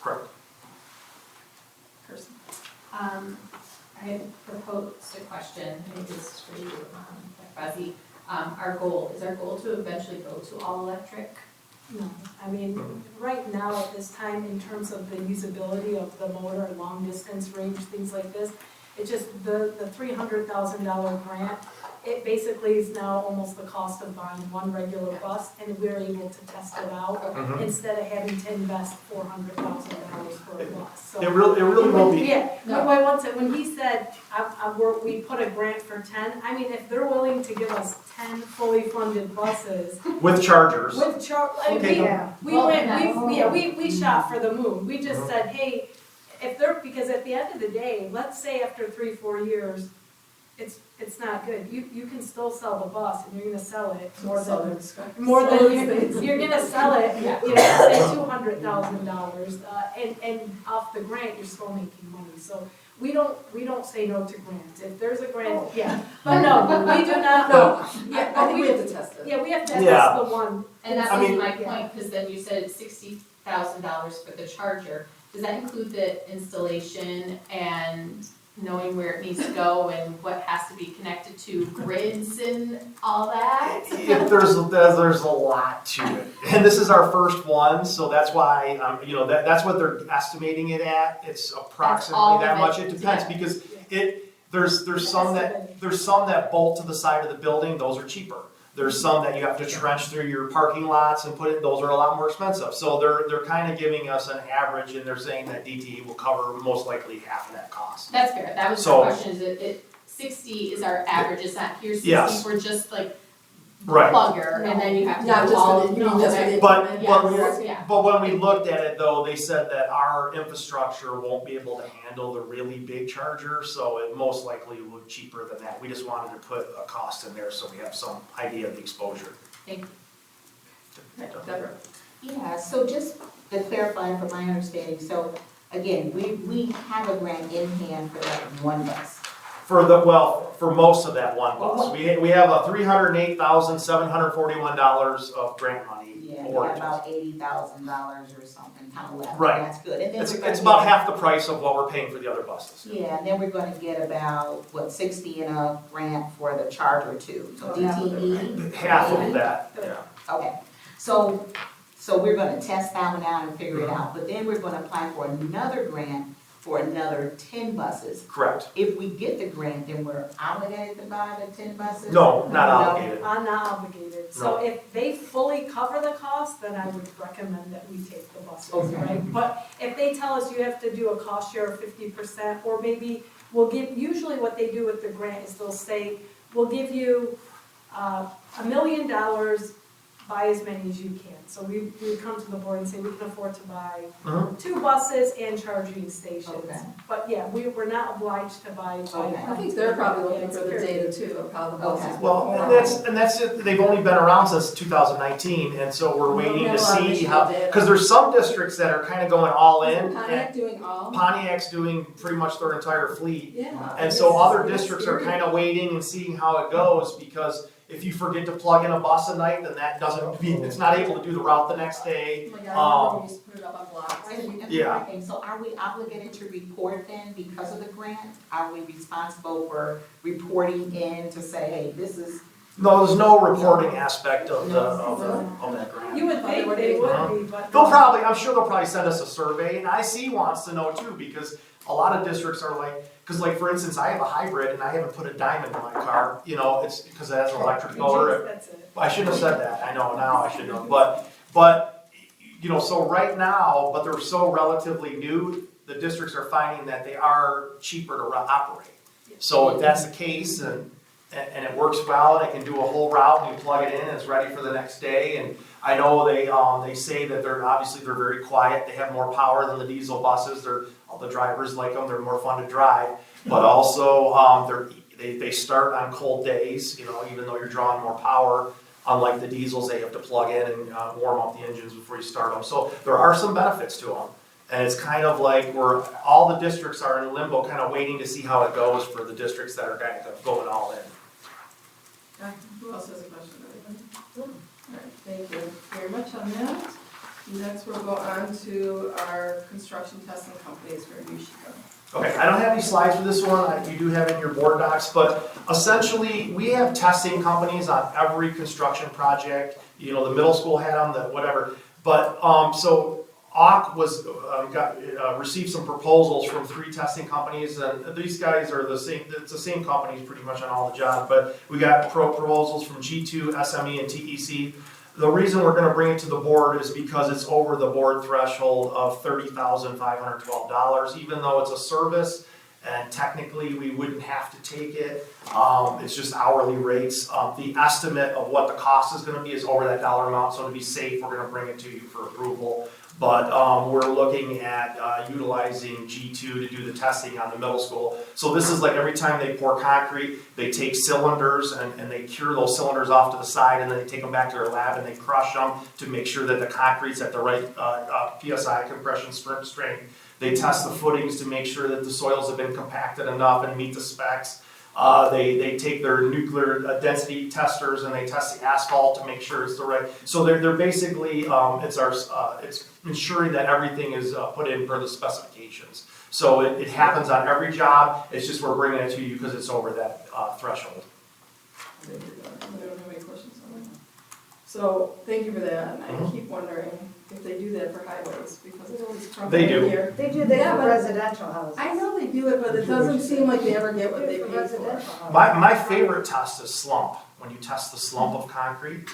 Speaker 11: Correct.
Speaker 1: Kirsten?
Speaker 9: I had proposed a question, I think this is for you, Fuzzy. Our goal to eventually go to all electric?
Speaker 13: No, I mean, right now at this time, in terms of the usability of the motor, long distance range, things like this, it just, the $300,000 grant, it basically is now almost the cost of buying one regular bus, and we're able to test it out instead of having to invest $400,000 for a bus. So
Speaker 11: It really will be.
Speaker 13: yeah, when he said, we put a grant for 10, I mean, if they're willing to give us 10 fully funded buses.
Speaker 11: With chargers.
Speaker 13: We shot for the moon. We just said, hey, because at the end of the day, let's say after 3-4 years, it's not good. You can still sell the bus, and you're gonna sell it more than you're gonna sell it, say $200,000, and off the grant, you're still making money. So we don't say no to grants. If there's a grant, but no, we do not.
Speaker 1: No, I think we have to test it.
Speaker 13: Yeah, we have to test the one.
Speaker 9: And that was my point, because then you said $60,000 for the charger. Does that include the installation and knowing where it needs to go and what has to be connected to grids and all that?
Speaker 11: There's a lot to it, and this is our first one, so that's why that's what they're estimating it at. It's approximately that much. It depends because there's some that bolt to the side of the building. Those are cheaper. There's some that you have to trench through your parking lots and put it. Those are a lot more expensive. So they're kind of giving us an average, and they're saying that DTE will cover most likely half of that cost.
Speaker 9: That's fair. That was my question. Is 60 is our average? Is that here's 60 for just like plugger, and then you have to do all of
Speaker 11: But when we looked at it, though, they said that our infrastructure won't be able to handle the really big charger, so it most likely would be cheaper than that. We just wanted to put a cost in there so we have some idea of the exposure.
Speaker 9: Thank you.
Speaker 1: Deborah?
Speaker 8: Yeah, so just to clarify from my understanding, so again, we have a grant in hand for that one bus.
Speaker 11: For most of that one bus. We have a $308,741 of grant money
Speaker 8: Yeah, we
Speaker 11: awarded
Speaker 8: got
Speaker 11: to us.
Speaker 8: about $80,000 or something kind of left.
Speaker 11: Right.
Speaker 8: That's good. And then
Speaker 11: It's
Speaker 8: we're gonna
Speaker 11: about
Speaker 8: get-
Speaker 11: half the price of what we're paying for the other buses.
Speaker 8: Yeah, and then we're gonna get about, what, 60 in a grant for the charger too. So DTE.
Speaker 11: Half of that, yeah.
Speaker 8: Okay, so we're gonna test that one out and figure it out, but then we're gonna apply for another grant for another 10 buses.
Speaker 11: Correct.
Speaker 8: If we get the grant, then we're obligated to buy the 10 buses?
Speaker 11: No, not obligated.
Speaker 13: I'm not obligated, so
Speaker 11: No.
Speaker 13: if they fully cover the cost, then I would recommend that we take the buses,
Speaker 8: Okay.
Speaker 13: right? But if they tell us you have to do a cost share of 50%, or maybe we'll give, usually what they do with the grant is they'll say, we'll give you $1 million, buy as many as you can. So we would come to the board and say, we can afford to buy 2 buses and charging stations.
Speaker 8: Okay.
Speaker 13: But yeah, we're not obliged to buy.
Speaker 1: I think they're probably looking for the data too, of how the buses.
Speaker 11: Well, and that's it, they've only been around since 2019, and so we're waiting to see how, because there's some districts that are kind of going all in.
Speaker 1: Isn't Pontiac doing all?
Speaker 11: Pontiac's doing pretty much their entire fleet.
Speaker 1: Yeah.
Speaker 11: And so other districts are kind of waiting and seeing how it goes, because if you forget to plug in a bus at night, then that doesn't mean, it's not able to do the route the next day.
Speaker 1: Oh my God, I remember we used to put it up on blocks.
Speaker 11: Yeah.
Speaker 8: And so are we obligated to report then because of the grant? Are we responsible for reporting in to say, hey, this is?
Speaker 11: No, there's no reporting aspect of that grant.
Speaker 13: You would think they would be, but.
Speaker 11: I'm sure they'll probably send us a survey, and IC wants to know too, because a lot of districts are like, because like for instance, I have a hybrid and I haven't put a diamond in my car, it's because it has an electric motor.
Speaker 13: That's it.
Speaker 11: I shouldn't have said that, I know, now I should know, but, so right now, but they're so relatively new, the districts are finding that they are cheaper to operate. So if that's the case, and it works well, and it can do a whole route, and you plug it in, and it's ready for the next day, and I know they say that they're very quiet, they have more power than the diesel buses, all the drivers like them, they're more fun to drive, but also, they start on cold days, even though you're drawing more power. Unlike the diesels, they have to plug in and warm up the engines before you start them. So there are some benefits to them. And it's kind of like all the districts are in limbo, kind of waiting to see how it goes for the districts that are kind of going all in.
Speaker 1: Who else has a question? All right, thank you very much on that. Next, we'll go on to our construction testing companies for Ushika.
Speaker 11: Okay, I don't have any slides for this one, you do have it in your board docs, but essentially, we have testing companies on every construction project. The middle school had them, whatever. But, so AUK received some proposals from 3 testing companies, and these guys are it's the same companies pretty much on all the jobs, but we got proposals from G2, SME, and TEC. The reason we're going to bring it to the board is because it's over the board threshold of $30,512, even though it's a service, and technically we wouldn't have to take it. It's just hourly rates. The estimate of what the cost is going to be is over that dollar amount, so to be safe, we're going to bring it to you for approval. But we're looking at utilizing G2 to do the testing on the middle school. So this is like every time they pour concrete, they take cylinders and they cure those cylinders off to the side, and then they take them back to their lab and they crush them to make sure that the concrete's at the right PSI, compression strength. They test the footings to make sure that the soils have been compacted enough and meet the specs. They take their nuclear density testers and they test the asphalt to make sure it's the right. So they're basically it's ensuring that everything is put in per the specifications. So it happens on every job. It's just we're bringing it to you because it's over that threshold.
Speaker 1: I don't have any questions on that. So thank you for that. And I keep wondering if they do that for highways, because it's always crumbling
Speaker 11: They do.
Speaker 1: here.
Speaker 7: They do that
Speaker 1: Yeah,
Speaker 7: for
Speaker 1: but
Speaker 7: residential houses.
Speaker 1: I know they do it, but it doesn't seem like they ever get what they pay for.
Speaker 11: My favorite test is slump, when you test the slump of concrete.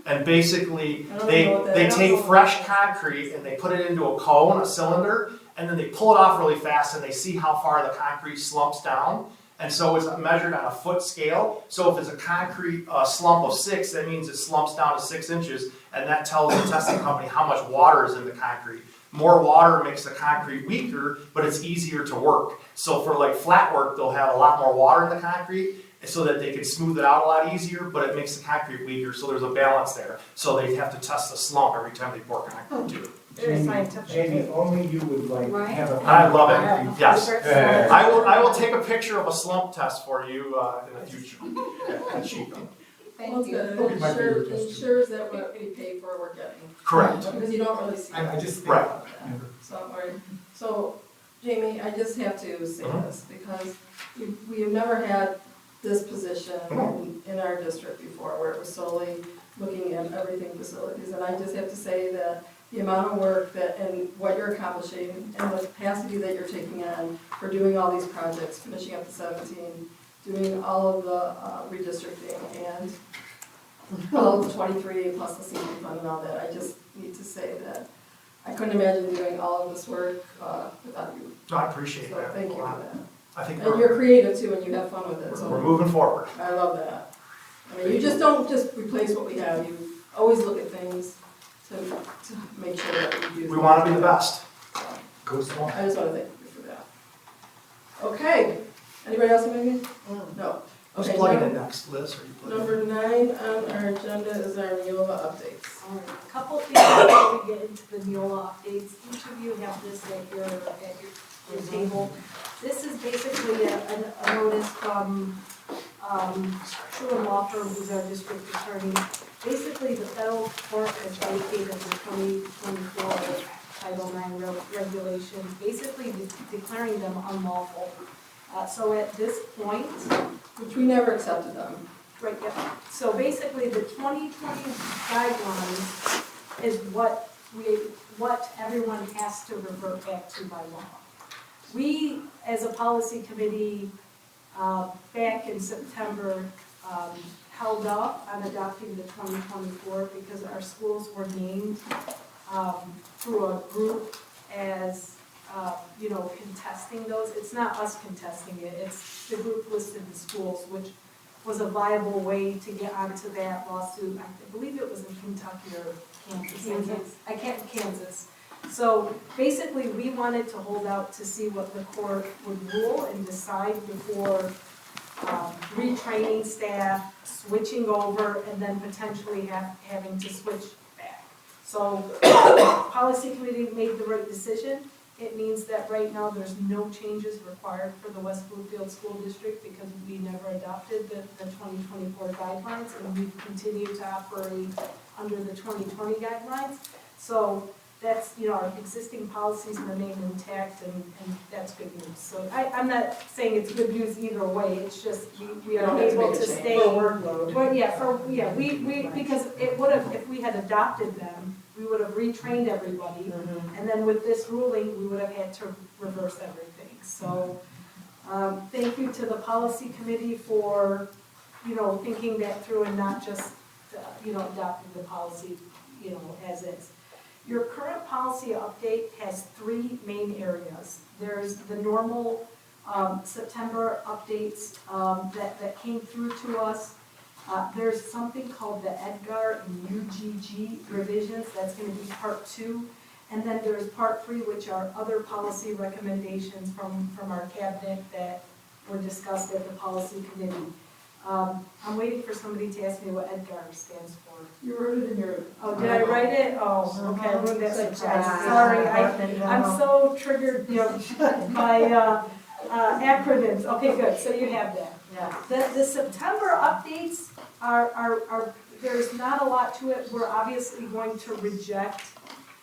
Speaker 11: And basically, they take fresh concrete and they put it into a cone, a cylinder, and then they pull it off really fast and they see how far the concrete slumps down. And so it's measured on a foot scale. So if it's a concrete slump of 6, that means it slumps down to 6 inches, and that tells the testing company how much water is in the concrete. more water makes the concrete weaker, but it's easier to work. So for like flat work, they'll have a lot more water in the concrete so that they can smooth it out a lot easier, but it makes the concrete weaker, so there's a balance there. So they have to test the slump every time they pour concrete too.
Speaker 7: Very scientific.
Speaker 12: Jamie, only you would like
Speaker 7: Right.
Speaker 12: have a.
Speaker 11: I love it, yes.
Speaker 12: Yeah.
Speaker 11: I will take a picture of a slump test for you in the future.
Speaker 1: Well, it's good.
Speaker 12: That'd be my favorite
Speaker 1: It ensures that what we pay for, we're getting.
Speaker 11: Correct.
Speaker 1: Because you don't really see that.
Speaker 12: I just.
Speaker 11: Right.
Speaker 1: So, all right. So, Jamie, I just have to say this, because we have never had this position in our district before, where it was solely looking at everything facilities, and I just have to say that the amount of work that, and what you're accomplishing, and the capacity that you're taking on for doing all these projects, finishing up the 17, doing all of the redistricting, and all of the 23 plus the senior fund and all that, I just need to say that I couldn't imagine doing all of this work without you.
Speaker 11: I appreciate
Speaker 1: So
Speaker 11: that.
Speaker 1: thank you for that.
Speaker 11: I think
Speaker 1: And you're creative too, and you have fun with it, so.
Speaker 11: we're moving forward.
Speaker 1: I love that. I mean, you just don't just replace what we have, you always look at things to make sure that we use.
Speaker 11: We want to be the best.
Speaker 12: Go small.
Speaker 1: I just want to thank you for that. Okay, anybody else have anything? No.
Speaker 11: Who's
Speaker 1: Okay,
Speaker 11: plugging
Speaker 1: now-
Speaker 11: it next, Liz? Or you plugging it?
Speaker 1: Number 9 on our agenda is our Neola updates.
Speaker 13: All right, a couple things before we get into the Neola updates. Each of you have this at your table. This is basically a notice from Sherwin Law Firm, who's our district attorney. Basically, the federal court has vacated the 2024 Title IX regulations, basically declaring them unlawful. So at this point,
Speaker 1: Which we never accepted them.
Speaker 13: right, yeah. So basically, the 2020 guidelines is what everyone has to revert back to by law. We, as a policy committee, back in September, held up on adopting the 2024 because our schools were named through a group as, contesting those. It's not us contesting it, it's the group listed the schools, which was a viable way to get onto that lawsuit. I believe it was in Kentucky or Kansas. Kansas. So basically, we wanted to hold out to see what the court would rule and decide before retraining staff, switching over, and then potentially having to switch back. So policy committee made the right decision. It means that right now there's no changes required for the West Bloomfield School District because we never adopted the 2024 guidelines, and we've continued to operate under the 2020 guidelines. So that's, our existing policies remain intact, and that's good news. So I'm not saying it's good news either way, it's just we are able to stay.
Speaker 1: For workload.
Speaker 13: Well, we because it would have, if we had adopted them, we would have retrained everybody, and then with this ruling, we would have had to reverse everything. So, thank you to the policy committee for, thinking that through and not just, adopting the policy, as is. Your current policy update has 3 main areas. There's the normal September updates that came through to us. There's something called the EDGAR and UGG revisions, that's going to be part 2. And then there's part 3, which are other policy recommendations from our cabinet that were discussed at the policy committee. I'm waiting for somebody to ask me what EDGAR stands for.
Speaker 1: You wrote it in your.
Speaker 13: Oh, did I write it? Oh, okay, I wrote that surprise. Sorry, I'm so triggered, by acronyms. Okay, good, so you have that.
Speaker 1: Yeah.
Speaker 13: The September updates are, there's not a lot to it. We're obviously going to reject.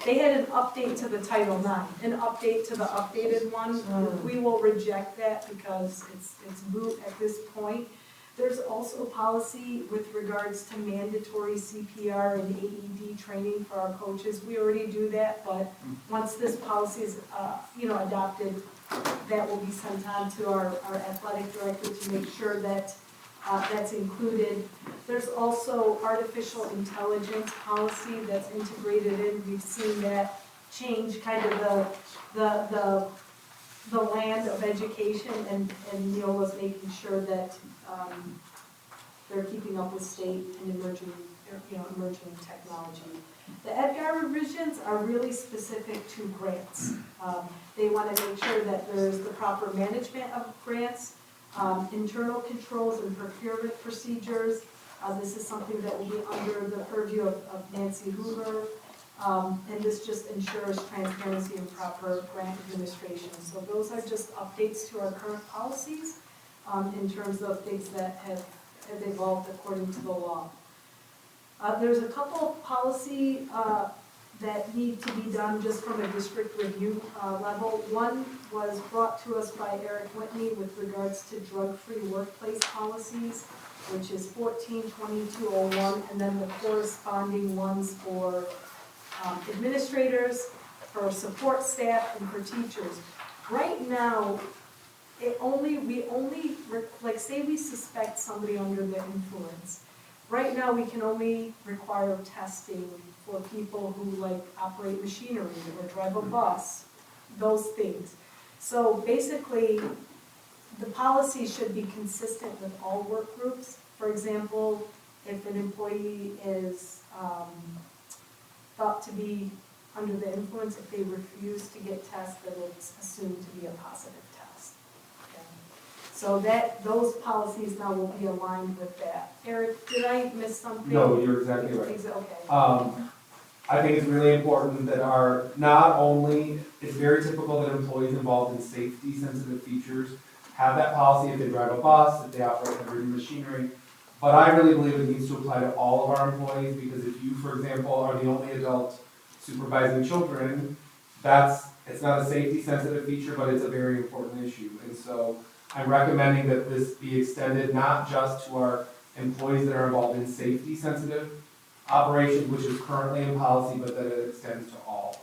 Speaker 13: They had an update to the Title IX, an update to the updated one. We will reject that because it's moot at this point. There's also policy with regards to mandatory CPR and AED training for our coaches. We already do that, but once this policy is, adopted, that will be sent on to our athletic director to make sure that that's included. There's also artificial intelligence policy that's integrated in. We've seen that change kind of the land of education, and Neola's making sure that they're keeping up with state and emerging technology. The EDGAR revisions are really specific to grants. They want to make sure that there's the proper management of grants, internal controls and procurement procedures. This is something that will be under the purview of Nancy Hoover. And this just ensures transparency and proper grant administration. So those are just updates to our current policies in terms of things that have evolved according to the law. There's a couple of policy that need to be done just from a district review level. One was brought to us by Eric Whitney with regards to drug-free workplace policies, which is 142201, and then the corresponding ones for administrators, for support staff, and for teachers. Right now, we only, like say we suspect somebody under the influence. Right now, we can only require testing for people who like operate machinery or drive a bus, those things. So basically, the policy should be consistent with all work groups. For example, if an employee is thought to be under the influence, if they refuse to get tested, it's assumed to be a positive test. Okay. So those policies now will be aligned with that. Eric, did I miss something?
Speaker 21: No, you're exactly right.
Speaker 13: Okay.
Speaker 21: I think it's really important that not only, it's very typical that employees involved in safety sensitive features have that policy if they drive a bus, if they operate heavy machinery. But I really believe it needs to apply to all of our employees, because if you, for example, are the only adult supervising children, it's not a safety sensitive feature, but it's a very important issue. And so I'm recommending that this be extended not just to our employees that are involved in safety sensitive operations, which is currently in policy, but that it extends to all.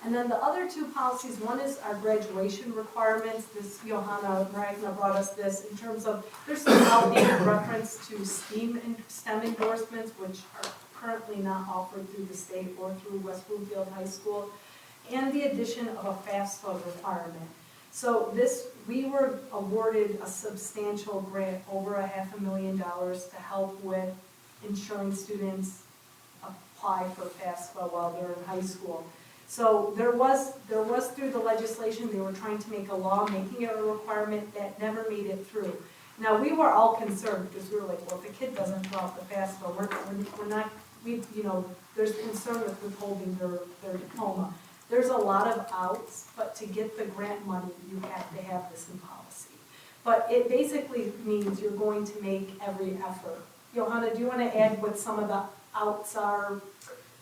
Speaker 13: And then the other two policies, one is our graduation requirements. This, Johanna Ragnar brought us this in terms of, there's some outdated reference to STEM endorsements, which are currently not offered through the state or through West Bloomfield High School, and the addition of a FAFSA requirement. So we were awarded a substantial grant, over $500,000, to help with ensuring students apply for FAFSA while they're in high school. So there was through the legislation, they were trying to make a law making it a requirement that never made it through. Now, we were all concerned because we were like, well, if a kid doesn't fill out the FAFSA, we're not, there's concern with withholding their diploma. There's a lot of outs, but to get the grant money, you have to have this in policy. But it basically means you're going to make every effort. Johanna, do you want to add what some of the outs are?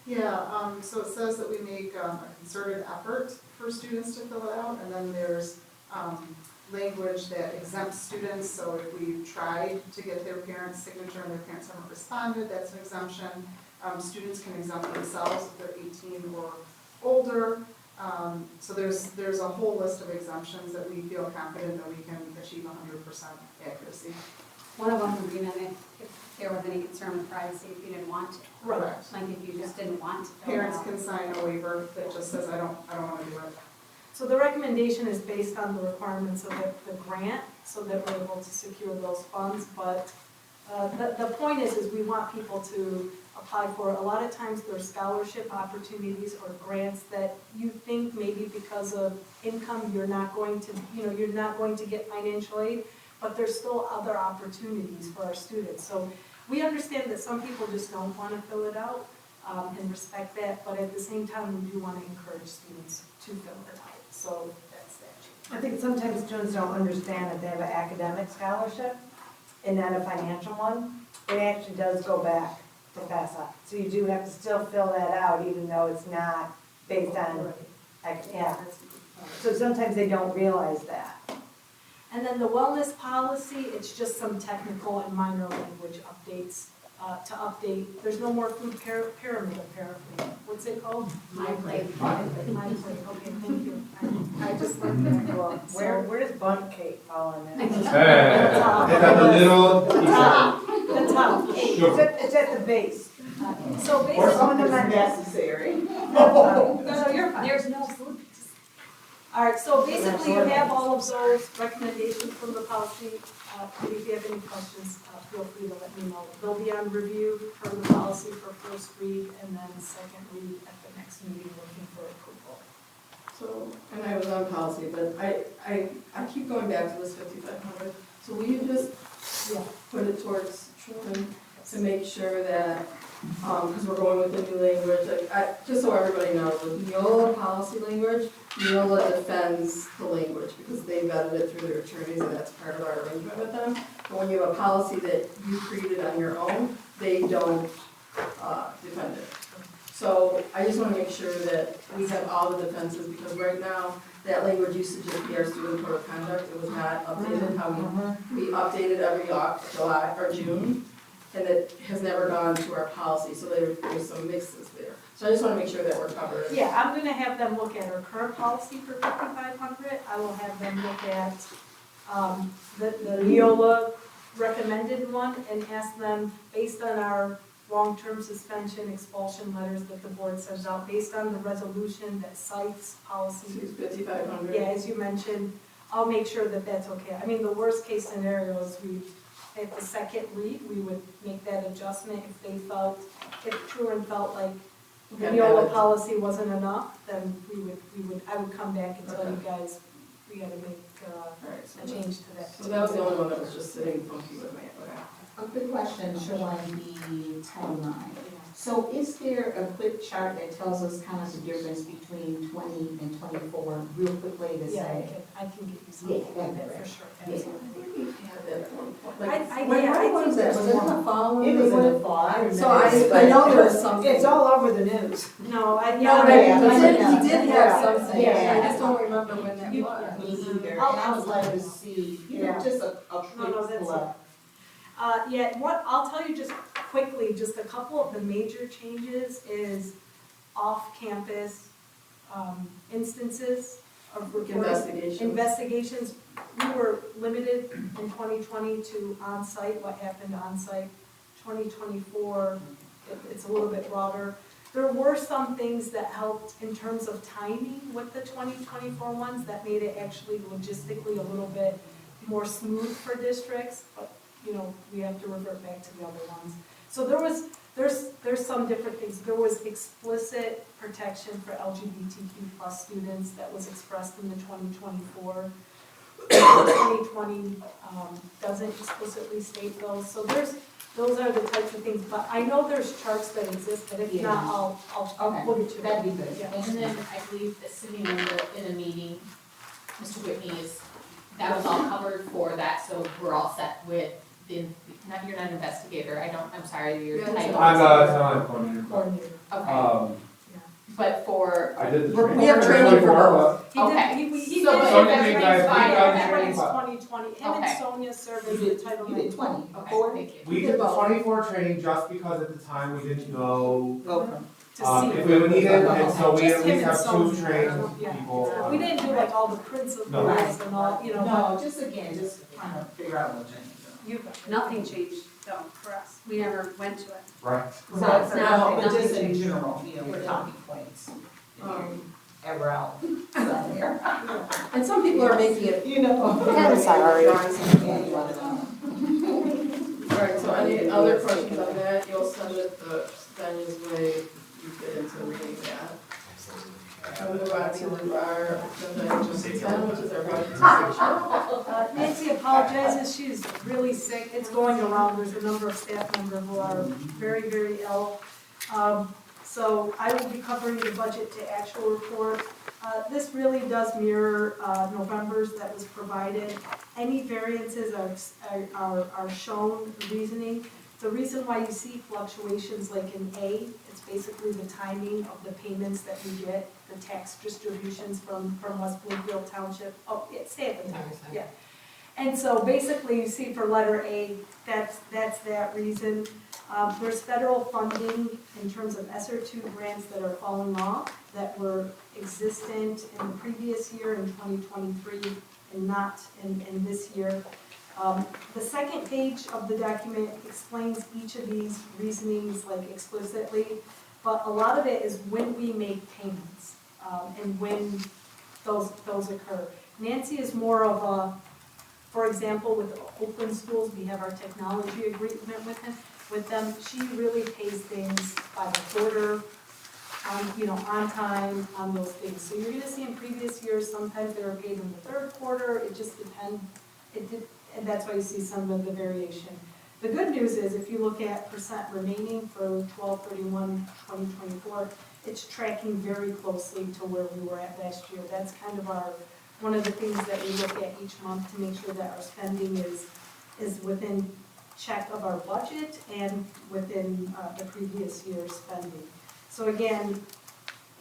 Speaker 2: Yeah, so it says that we make a concerted effort for students to fill it out, and then there's language that exempts students. So if we tried to get their parents' signature and their parents haven't responded, that's an exemption. Students can exempt themselves if they're 18 or older. So there's a whole list of exemptions that we feel confident that we can achieve 100% accuracy.
Speaker 10: One of them would be that if there was any concern with privacy, if you didn't want to.
Speaker 2: Right.
Speaker 10: Like if you just didn't want to.
Speaker 2: Parents can sign a waiver that just says, I don't want to do it.
Speaker 13: So the recommendation is based on the requirements of the grant, so that we're able to secure those funds. But the point is we want people to apply for. A lot of times there's scholarship opportunities or grants that you think maybe because of income you're not going to get financial aid, but there's still other opportunities for our students. So we understand that some people just don't want to fill it out and respect that, but at the same time we do want to encourage students to fill it out. So that's that.
Speaker 7: I think sometimes students don't understand that they have an academic scholarship and not a financial one. It actually does go back to FAFSA. So you do have to still fill that out even though it's not based on, yeah. So sometimes they don't realize that.
Speaker 13: And then the wellness policy, it's just some technical and minor language updates to update. There's no more food pyramid apparently. What's it called?
Speaker 10: My plate.
Speaker 13: My plate, okay, thank you.
Speaker 7: I just looked at it, well, where does bundt cake fall in there?
Speaker 21: Hey, the
Speaker 13: top.
Speaker 7: It's at the base.
Speaker 13: So basically.
Speaker 7: Or some of them are necessary.
Speaker 13: No, you're fine.
Speaker 6: There's no food.
Speaker 13: All right, so basically you have all of those recommendations from the policy. And if you have any questions, feel free to let me know. They'll be on review for the policy for first read and then second read at the next meeting, looking for approval.
Speaker 1: So, and I was on policy, but I keep going back to this 5,500. So will you just, put it towards Truman to make sure that, because we're going with the new language, just so everybody knows, with Neola policy language, Neola defends the language because they vetted it through their attorneys and that's part of our arrangement with them. But when you have a policy that you created on your own, they don't defend it. So I just want to make sure that we have all the defenses, because right now, that language used to just be our student code of conduct. It was not updated how we updated every July or June, and it has never gone to our policy, so there's some mixes there. So I just want to make sure that we're covered.
Speaker 13: Yeah, I'm gonna have them look at our current policy for 5,500. I will have them look at the Neola recommended one and ask them, based on our long-term suspension, expulsion letters that the board sends out, based on the resolution that cites policy.
Speaker 1: 5,500.
Speaker 13: Yeah, as you mentioned, I'll make sure that that's okay. I mean, the worst case scenario is at the second read, we would make that adjustment if Truman felt like the Neola policy wasn't enough, then I would come back and tell you guys, we gotta make a change to that.
Speaker 1: So that was the only one that was just sitting funky with me. Okay.
Speaker 8: A quick question on the timeline. So is there a quick chart that tells us kind of the difference between 20 and 24, real quick way to say?
Speaker 13: I can get you something like that for sure. Absolutely.
Speaker 1: Had that at one point. Like,
Speaker 13: I
Speaker 1: when was that? Was it in the fall?
Speaker 8: It was in the fall.
Speaker 1: So I know there was something.
Speaker 7: It's all over the news.
Speaker 13: No,
Speaker 1: He did have something.
Speaker 8: Yeah.
Speaker 1: I just don't remember when that was.
Speaker 8: Me either, and I was glad to see, just a quick look.
Speaker 13: I'll tell you just quickly, just a couple of the major changes is off-campus instances of investigations. We were limited in 2020 to on-site, what happened on-site. 2024, it's a little bit broader. There were some things that helped in terms of timing with the 2024 ones that made it actually logistically a little bit more smooth for districts, but we have to revert back to the other ones. So there's some different things. There was explicit protection for LGBTQ+ students that was expressed in the 2024. 2020 doesn't explicitly state those. So those are the types of things. But I know there's charts that exist, but if not, I'll put it to you.
Speaker 8: That'd be good.
Speaker 13: Yeah.
Speaker 9: And then I believe that sitting in a meeting, Mr. Whitney that was all covered for that, so we're all set with you're not an investigator, I'm sorry, your title.
Speaker 21: I'm a talent coordinator.
Speaker 9: Okay. But for.
Speaker 21: I did the
Speaker 1: We have training for both.
Speaker 13: He
Speaker 9: So
Speaker 13: did
Speaker 9: but
Speaker 21: Sonia
Speaker 9: if
Speaker 21: made
Speaker 9: everything's
Speaker 21: guys-
Speaker 9: fine,
Speaker 21: we got
Speaker 9: everything's
Speaker 13: Everything's 2020. Him and Sonia served as the title.
Speaker 8: You did 20.
Speaker 9: Okay, thank you.
Speaker 21: We did the 24 training just because at the time we didn't know
Speaker 13: To see.
Speaker 21: if we would need it, and so we
Speaker 13: Just
Speaker 21: at
Speaker 13: him
Speaker 21: least
Speaker 13: and
Speaker 21: have
Speaker 13: Sonia.
Speaker 21: two trained
Speaker 13: Yeah.
Speaker 21: people.
Speaker 13: We didn't do like all the principles
Speaker 21: No.
Speaker 13: and all,
Speaker 8: No, just trying to figure out what changed.
Speaker 10: Nothing changed though for us. We never went to it.
Speaker 21: Right.
Speaker 8: So it's not, but
Speaker 10: nothing
Speaker 8: just in
Speaker 10: changed.
Speaker 8: general, we're talking points. Ever out somewhere.
Speaker 1: And some people are making it.
Speaker 8: I'm sorry.
Speaker 1: Alright, so any other questions on that, you'll send it the Spenny's way, you get into reading that. And we'll move on to our agenda item 10, which is our budget section.
Speaker 13: Nancy apologizes, she's really sick, it's going around, there's a number of staff members who are very, very ill. So I will be covering the budget to actual report. This really does mirror November's that was provided. Any variances are shown reasoning. The reason why you see fluctuations like in A, it's basically the timing of the payments that we get, the tax distributions from West Bloomfield Township. Oh, stay at the time, yeah. And so basically you see for letter A, that's that reason. There's federal funding in terms of ESSER II grants that are falling off that were existent in the previous year in 2023 and not in this year. The second page of the document explains each of these reasonings like explicitly, but a lot of it is when we make payments and when those occur. Nancy is more of a, for example, with Oakland Schools, we have our technology agreement with them. She really pays things by the quarter, on time, on those things. So you're gonna see in previous years, sometimes they were paid in the third quarter, it just depends. And that's why you see some of the variation. The good news is, if you look at percent remaining for 12/31/2024, it's tracking very closely to where we were at last year. That's kind of one of the things that we look at each month to make sure that our spending is within check of our budget and within the previous year's spending. So again,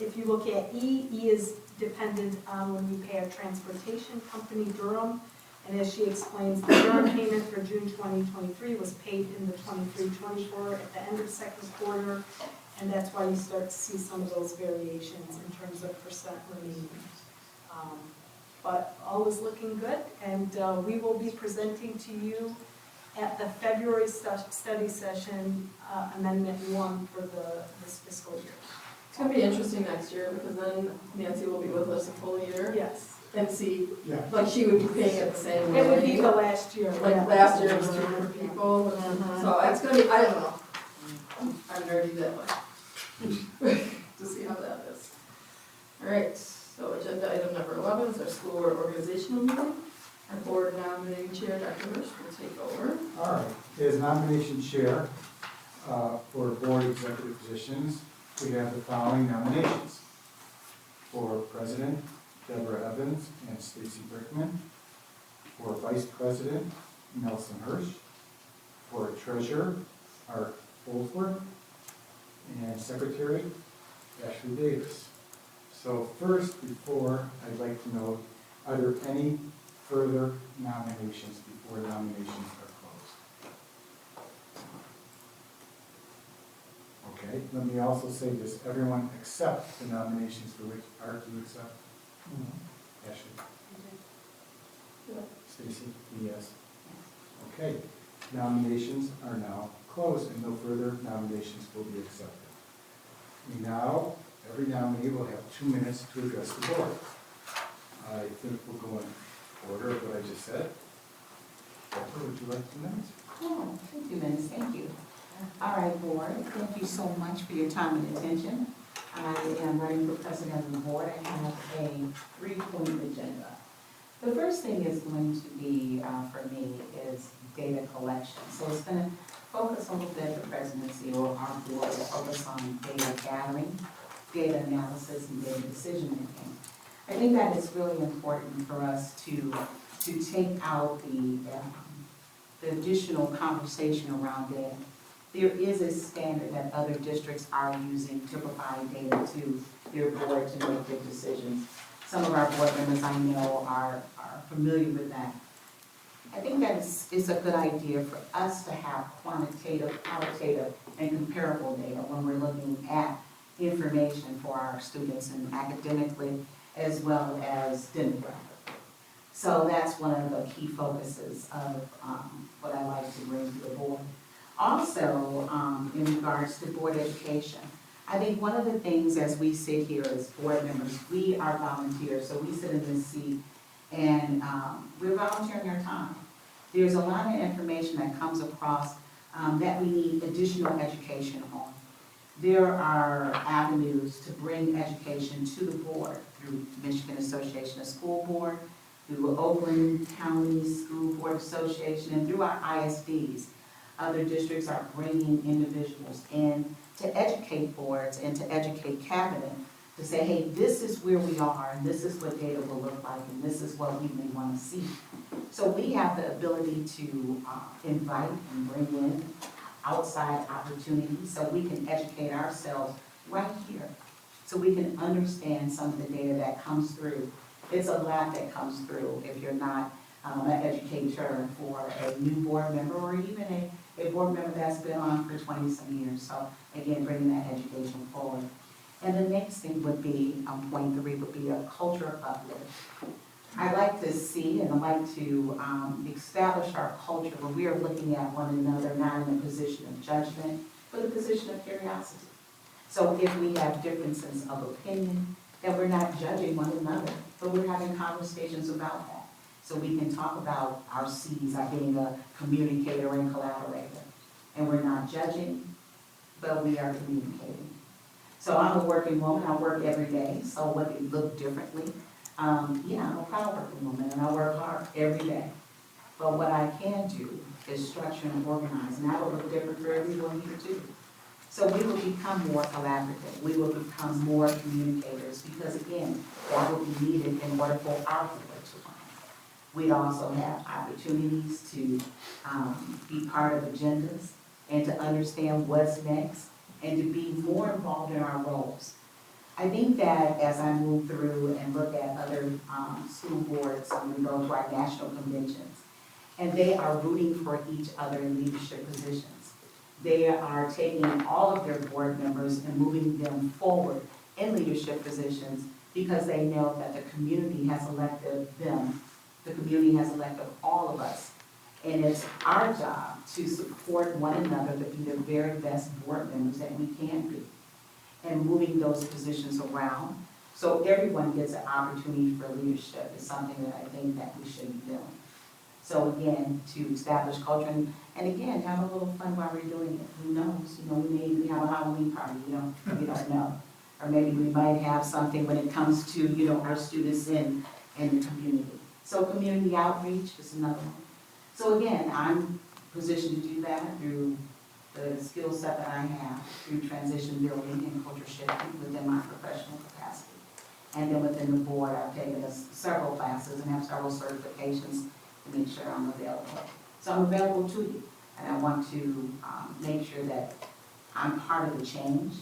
Speaker 13: if you look at E is dependent on when we pay our transportation company, Durham. And as she explains, the Durham payment for June 2023 was paid in the 23-24 at the end of second quarter. And that's why you start to see some of those variations in terms of percent remaining. But all is looking good, and we will be presenting to you at the February study session, Amendment 1 for this fiscal year.
Speaker 1: It's gonna be interesting next year, because then Nancy will be with us a full year.
Speaker 13: Yes.
Speaker 1: And see,
Speaker 12: Yeah.
Speaker 1: like she would be paying it the same way.
Speaker 13: It would be the last year.
Speaker 1: Like
Speaker 13: yeah.
Speaker 1: last year was 200 people, so it's gonna be, I don't know. I'm nerdy that way. To see how that is. All right, so agenda item number 11 is our school board organizational meeting. Our board nominating chair, Dr. Hirsch, will take over.
Speaker 12: All right, as nomination chair for board executive positions, we have the following nominations. For president, Deborah Evans and Stacy Brickman. For vice president, Nelson Hirsch. For treasurer, Art Holdsworth. And secretary, Ashley Davis. So first, before, I'd like to know, are there any further nominations before nominations are closed? Okay, let me also say, does everyone accept the nominations for which Art do you accept? Ashley? Stacy? Yes. Okay, nominations are now closed and no further nominations will be accepted. Now, every nominee will have 2 minutes to address the board. I think we'll go in order of what I just said. Deborah, would you like 2 minutes?
Speaker 8: Oh, 2 minutes, thank you. All right, board, thank you so much for your time and attention. I am running for president of the board. I have a 3-point agenda. The first thing is going to be, for me, is data collection. So it's going to focus a little bit, the presidency or our board, to focus on data gathering, data analysis, and data decision making. I think that is really important for us to take out the additional conversation around data. There is a standard that other districts are using to provide data to their board to make good decisions. Some of our board members I know are familiar with that. I think that it's a good idea for us to have quantitative, qualitative, and comparable data when we're looking at information for our students and academically as well as demographically. So that's one of the key focuses of what I like to bring to the board. Also, in regards to board education, I think one of the things as we sit here as board members, we are volunteers, so we sit in this seat and we're volunteering our time. There's a lot of information that comes across that we need additional education on. There are avenues to bring education to the board through Michigan Association of School Board, through Oakland County School Board Association, and through our ISDs. Other districts are bringing individuals in to educate boards and to educate cabinet to say, hey, this is where we are, and this is what data will look like, and this is what we may want to see. So we have the ability to invite and bring in outside opportunities so we can educate ourselves right here. So we can understand some of the data that comes through. It's a lot that comes through if you're not an educator for a new board member or even a board member that's been on for 20-some years. So again, bringing that education forward. And the next thing would be, point 3, would be a culture uplift. I like to see and I like to establish our culture where we are looking at one another not in a position of judgment, but a position of curiosity. So if we have differences of opinion, that we're not judging one another, but we're having conversations about that. So we can talk about our Cs, our being a communicator and collaborator. And we're not judging, but we are communicating. So I'm a working woman, I work every day, so would it look differently? Yeah, I'm a proud working woman and I work hard every day. But what I can do is structure and organize, and that will look different for everyone here too. So we will become more collaborative, we will become more communicators, because again, that will be needed in order for our work to run. We also have opportunities to be part of agendas and to understand what's next and to be more involved in our roles. I think that as I move through and look at other school boards, and we go to our national conventions, and they are rooting for each other in leadership positions. They are taking all of their board members and moving them forward in leadership positions because they know that the community has elected them. The community has elected all of us. And it's our job to support one another to be the very best board members that we can be. And moving those positions around so everyone gets an opportunity for leadership is something that I think that we should be doing. So again, to establish culture and again, have a little fun while we're doing it. Who knows? You know, we may even have a Halloween party, we don't know. Or maybe we might have something when it comes to, our students in the community. So community outreach is another one. So again, I'm positioned to do that through the skill set that I have, through transition building and culture shifting within my professional capacity. And then within the board, I've taken several classes and have several certifications to make sure I'm available. So I'm available to you, and I want to make sure that I'm part of the change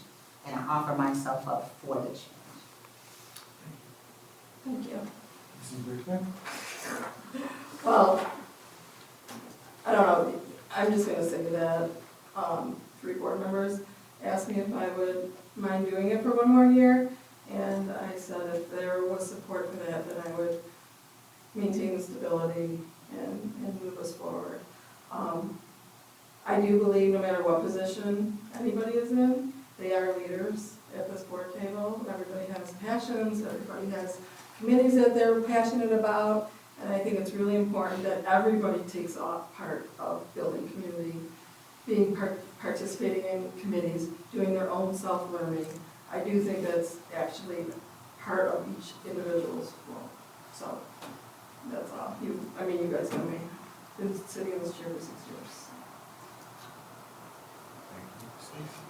Speaker 8: and I offer myself up for the change.
Speaker 1: Thank you.
Speaker 12: Mrs. Brickman?
Speaker 1: Well, I don't know, I'm just gonna say that, 3 board members asked me if I would mind doing it for 1 more year, and I said if there was support for that, then I would maintain the stability and move us forward. I do believe no matter what position anybody is in, they are leaders at this board table. Everybody has passions, everybody has committees that they're passionate about, and I think it's really important that everybody takes part of building community, participating in committees, doing their own self-learning. I do think that's actually part of each individual's role. So that's all. You guys know me. Been sitting in this chair for 6 years.
Speaker 12: Thank you, Stacy.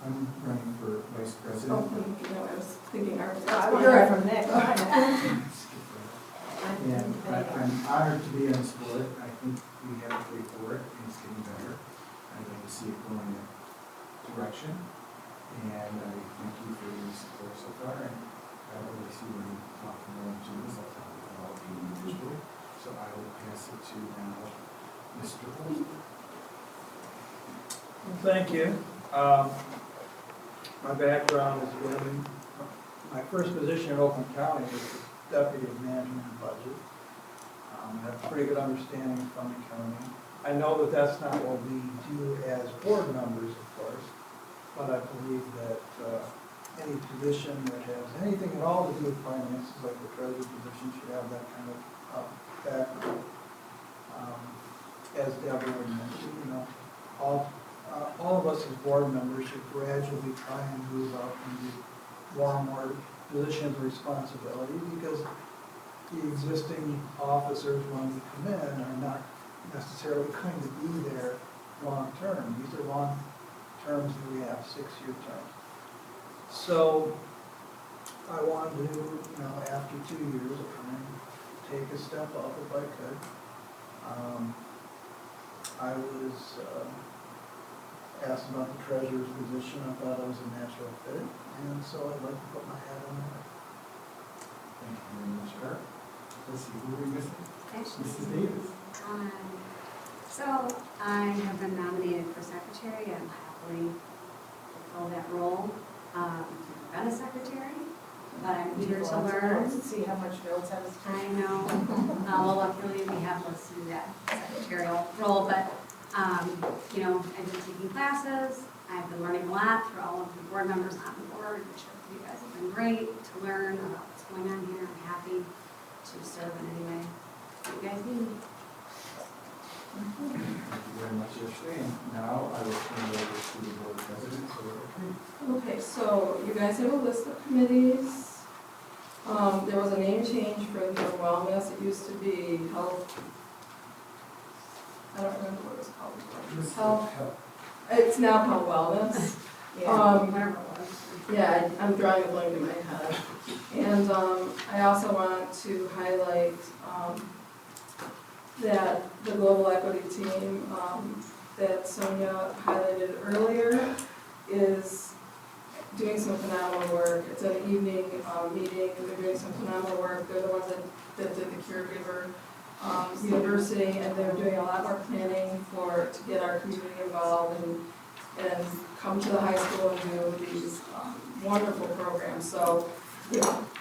Speaker 12: I'm running for vice president.
Speaker 1: Oh, I was thinking I was.
Speaker 7: I want to hear from Nick.
Speaker 12: And I'm honored to be on this board. I think we have a great board and it's getting better. I'd like to see it go in that direction. And I thank you for your support so far. And I really see when you talk to more students, I'll talk about the individual. So I will pass it to now Mr. Holden.
Speaker 14: Thank you. My background has been, my first position in Oakland County was Deputy of Management and Budget. I have a pretty good understanding of Fund Accounting. I know that that's not what we do as board members, of course, but I believe that any position that has anything at all to do with finances, like the treasurer position, should have that kind of background. As Deborah mentioned, all of us as board members should gradually try and move up into more and more positions of responsibility, because the existing officers, when we come in, are not necessarily going to be there long term. These are long terms that we have, 6-year terms. So I wanted to, after 2 years, try and take a step up if I could. I was asked about the treasurer's position. I thought I was a natural fit, and so I'd like to put my hat on that.
Speaker 12: Thank you very much, Art. Let's see, who are we missing? Mrs. Davis.
Speaker 10: So I have been nominated for secretary. I'm happily fulfill that role. I've been a secretary, but I'm eager to learn.
Speaker 7: See how much notes I was
Speaker 10: I know. Well, luckily we have us do that secretarial role, but I've been taking classes. I've been learning a lot through all of the board members on the board, which are You guys have been great to learn about what's going on here. I'm happy to serve in any way you guys need.
Speaker 14: Thank you very much, Ashley. Now I will turn it over to the board president for the
Speaker 1: Okay, so you guys have a list of committees. There was a name change for the wellness. It used to be health. I don't remember what it was called. Health. It's now called wellness.
Speaker 10: Whatever it was.
Speaker 1: Yeah, I'm drawing a blank in my head. And I also want to highlight that the Global Equity Team that Sonia highlighted earlier is doing some phenomenal work. It's an evening meeting, they're doing some phenomenal work. They're the ones that did the Caregiver University, and they're doing a lot more planning to get our community involved and come to the high school and do these wonderful programs. So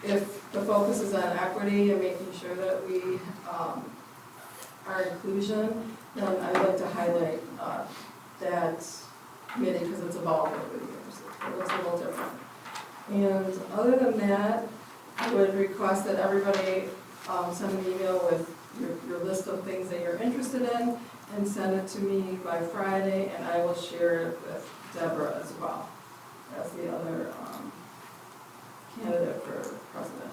Speaker 1: if the focus is on equity and making sure that we our inclusion, then I'd like to highlight that committee because it's evolved over the years. It looks a little different. And other than that, I would request that everybody send an email with your list of things that you're interested in and send it to me by Friday, and I will share it with Deborah as well as the other candidate for president.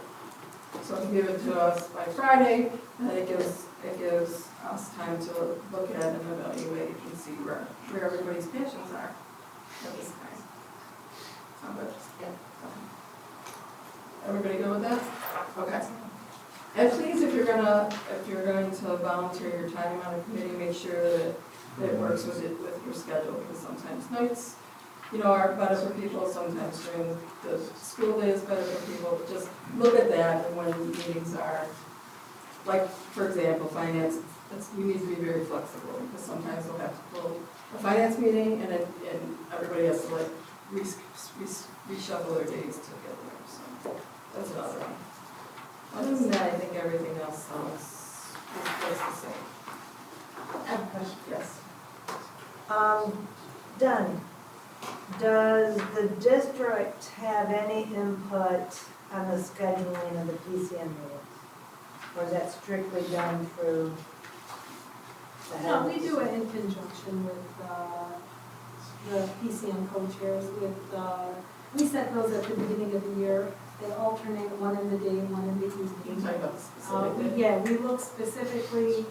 Speaker 1: So if you give it to us by Friday, then it gives us time to look at and evaluate and see where everybody's passions are at this time. Sound good? Yeah. Everybody good with that? Okay. And please, if you're going to volunteer your time on a committee, make sure that it works with your schedule, because sometimes nights, are better for people, sometimes during the school day is better for people. Just look at that and when meetings are, like, for example, finance, you need to be very flexible, because sometimes we'll have to pull a finance meeting and everybody has to like reshuffle their days to get there, so that's another one. Other than that, I think everything else sounds the same.
Speaker 7: I have a question.
Speaker 1: Yes.
Speaker 15: Done. Does the district have any input on the scheduling of the PCM meetings? Or is that strictly done through the head?
Speaker 13: No, we do it in conjunction with the PCM co-chairs we set those at the beginning of the year. They alternate, one in the day and one in the evening.
Speaker 1: Talking about the specific day?
Speaker 13: Yeah, we look specifically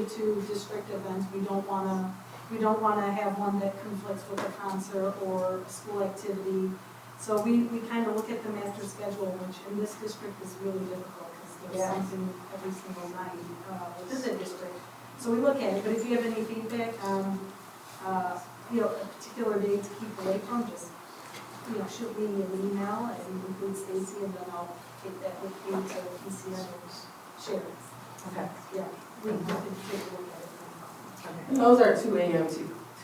Speaker 13: to district events. We don't wanna have one that conflicts with a concert or a school activity. So we kind of look at the master schedule, which in this district is really difficult because there's something every single night within the district. So we look at it, but if you have any feedback on, a particular day to keep away from, just, shoot me an email and include Stacy, and then I'll take that with me to PCM and share it.
Speaker 15: Okay.
Speaker 13: Yeah, we can take a look at it.
Speaker 1: And those are 2 a.m. to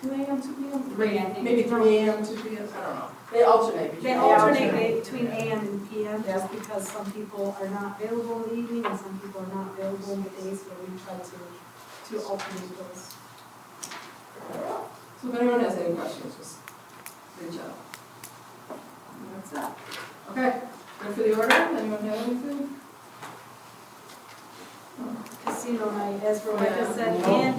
Speaker 1: 2 a.m. 2 p.m. Maybe 3 a.m. 2 p.m. I don't know. They alternate.
Speaker 13: They alternate between AM and PM just because some people are not available in the evening and some people are not available in the day, so we try to alternate those.
Speaker 1: So if anyone has any questions, just reach out. And that's it. Okay, good for the order? Anyone have anything?
Speaker 13: Casino night, as Rebecca said, and,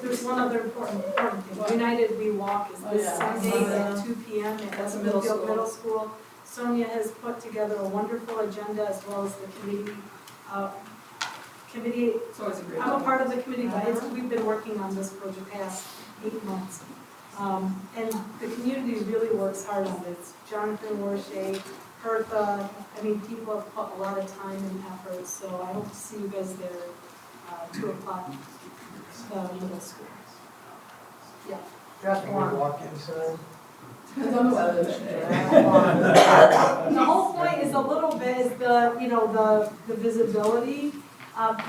Speaker 13: there's one other important thing. United We Walk is this Sunday at 2 p.m. at Smithfield Middle School. Sonia has put together a wonderful agenda as well as the committee.
Speaker 1: It's always a great
Speaker 13: I'm a part of the committee, but we've been working on this for the past 8 months. And the community really works hard on this. Jonathan Warshay, Hertha, people have put a lot of time and effort, so I hope to see you guys there, 2 o'clock, middle school. Yeah.
Speaker 15: Just
Speaker 14: Can we walk inside?
Speaker 1: Depends on the weather.
Speaker 13: The whole point is a little bit is the visibility.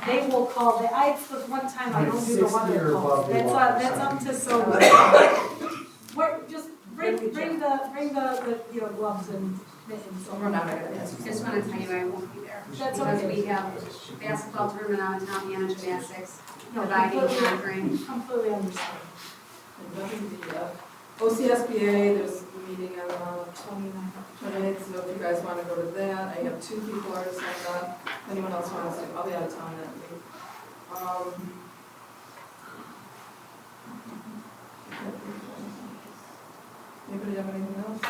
Speaker 13: They will call, it's the one time I don't do the weather call. That's up to just bring the gloves and mittens.
Speaker 1: We're not gonna ask.
Speaker 10: I just want to tell you I won't be there.
Speaker 13: That's
Speaker 10: Because
Speaker 13: okay.
Speaker 10: we have basketball tournament out of town, Anna Gymnastics,
Speaker 13: No,
Speaker 10: dividing,
Speaker 13: completely-
Speaker 10: conquering.
Speaker 13: Completely understand.
Speaker 1: And nothing to be, OCSBA, there's a meeting on the 28th, so if you guys want to go to that, I have 2 people already signed up. If anyone else wants to, I'll be out of town that week. Anybody have anything else?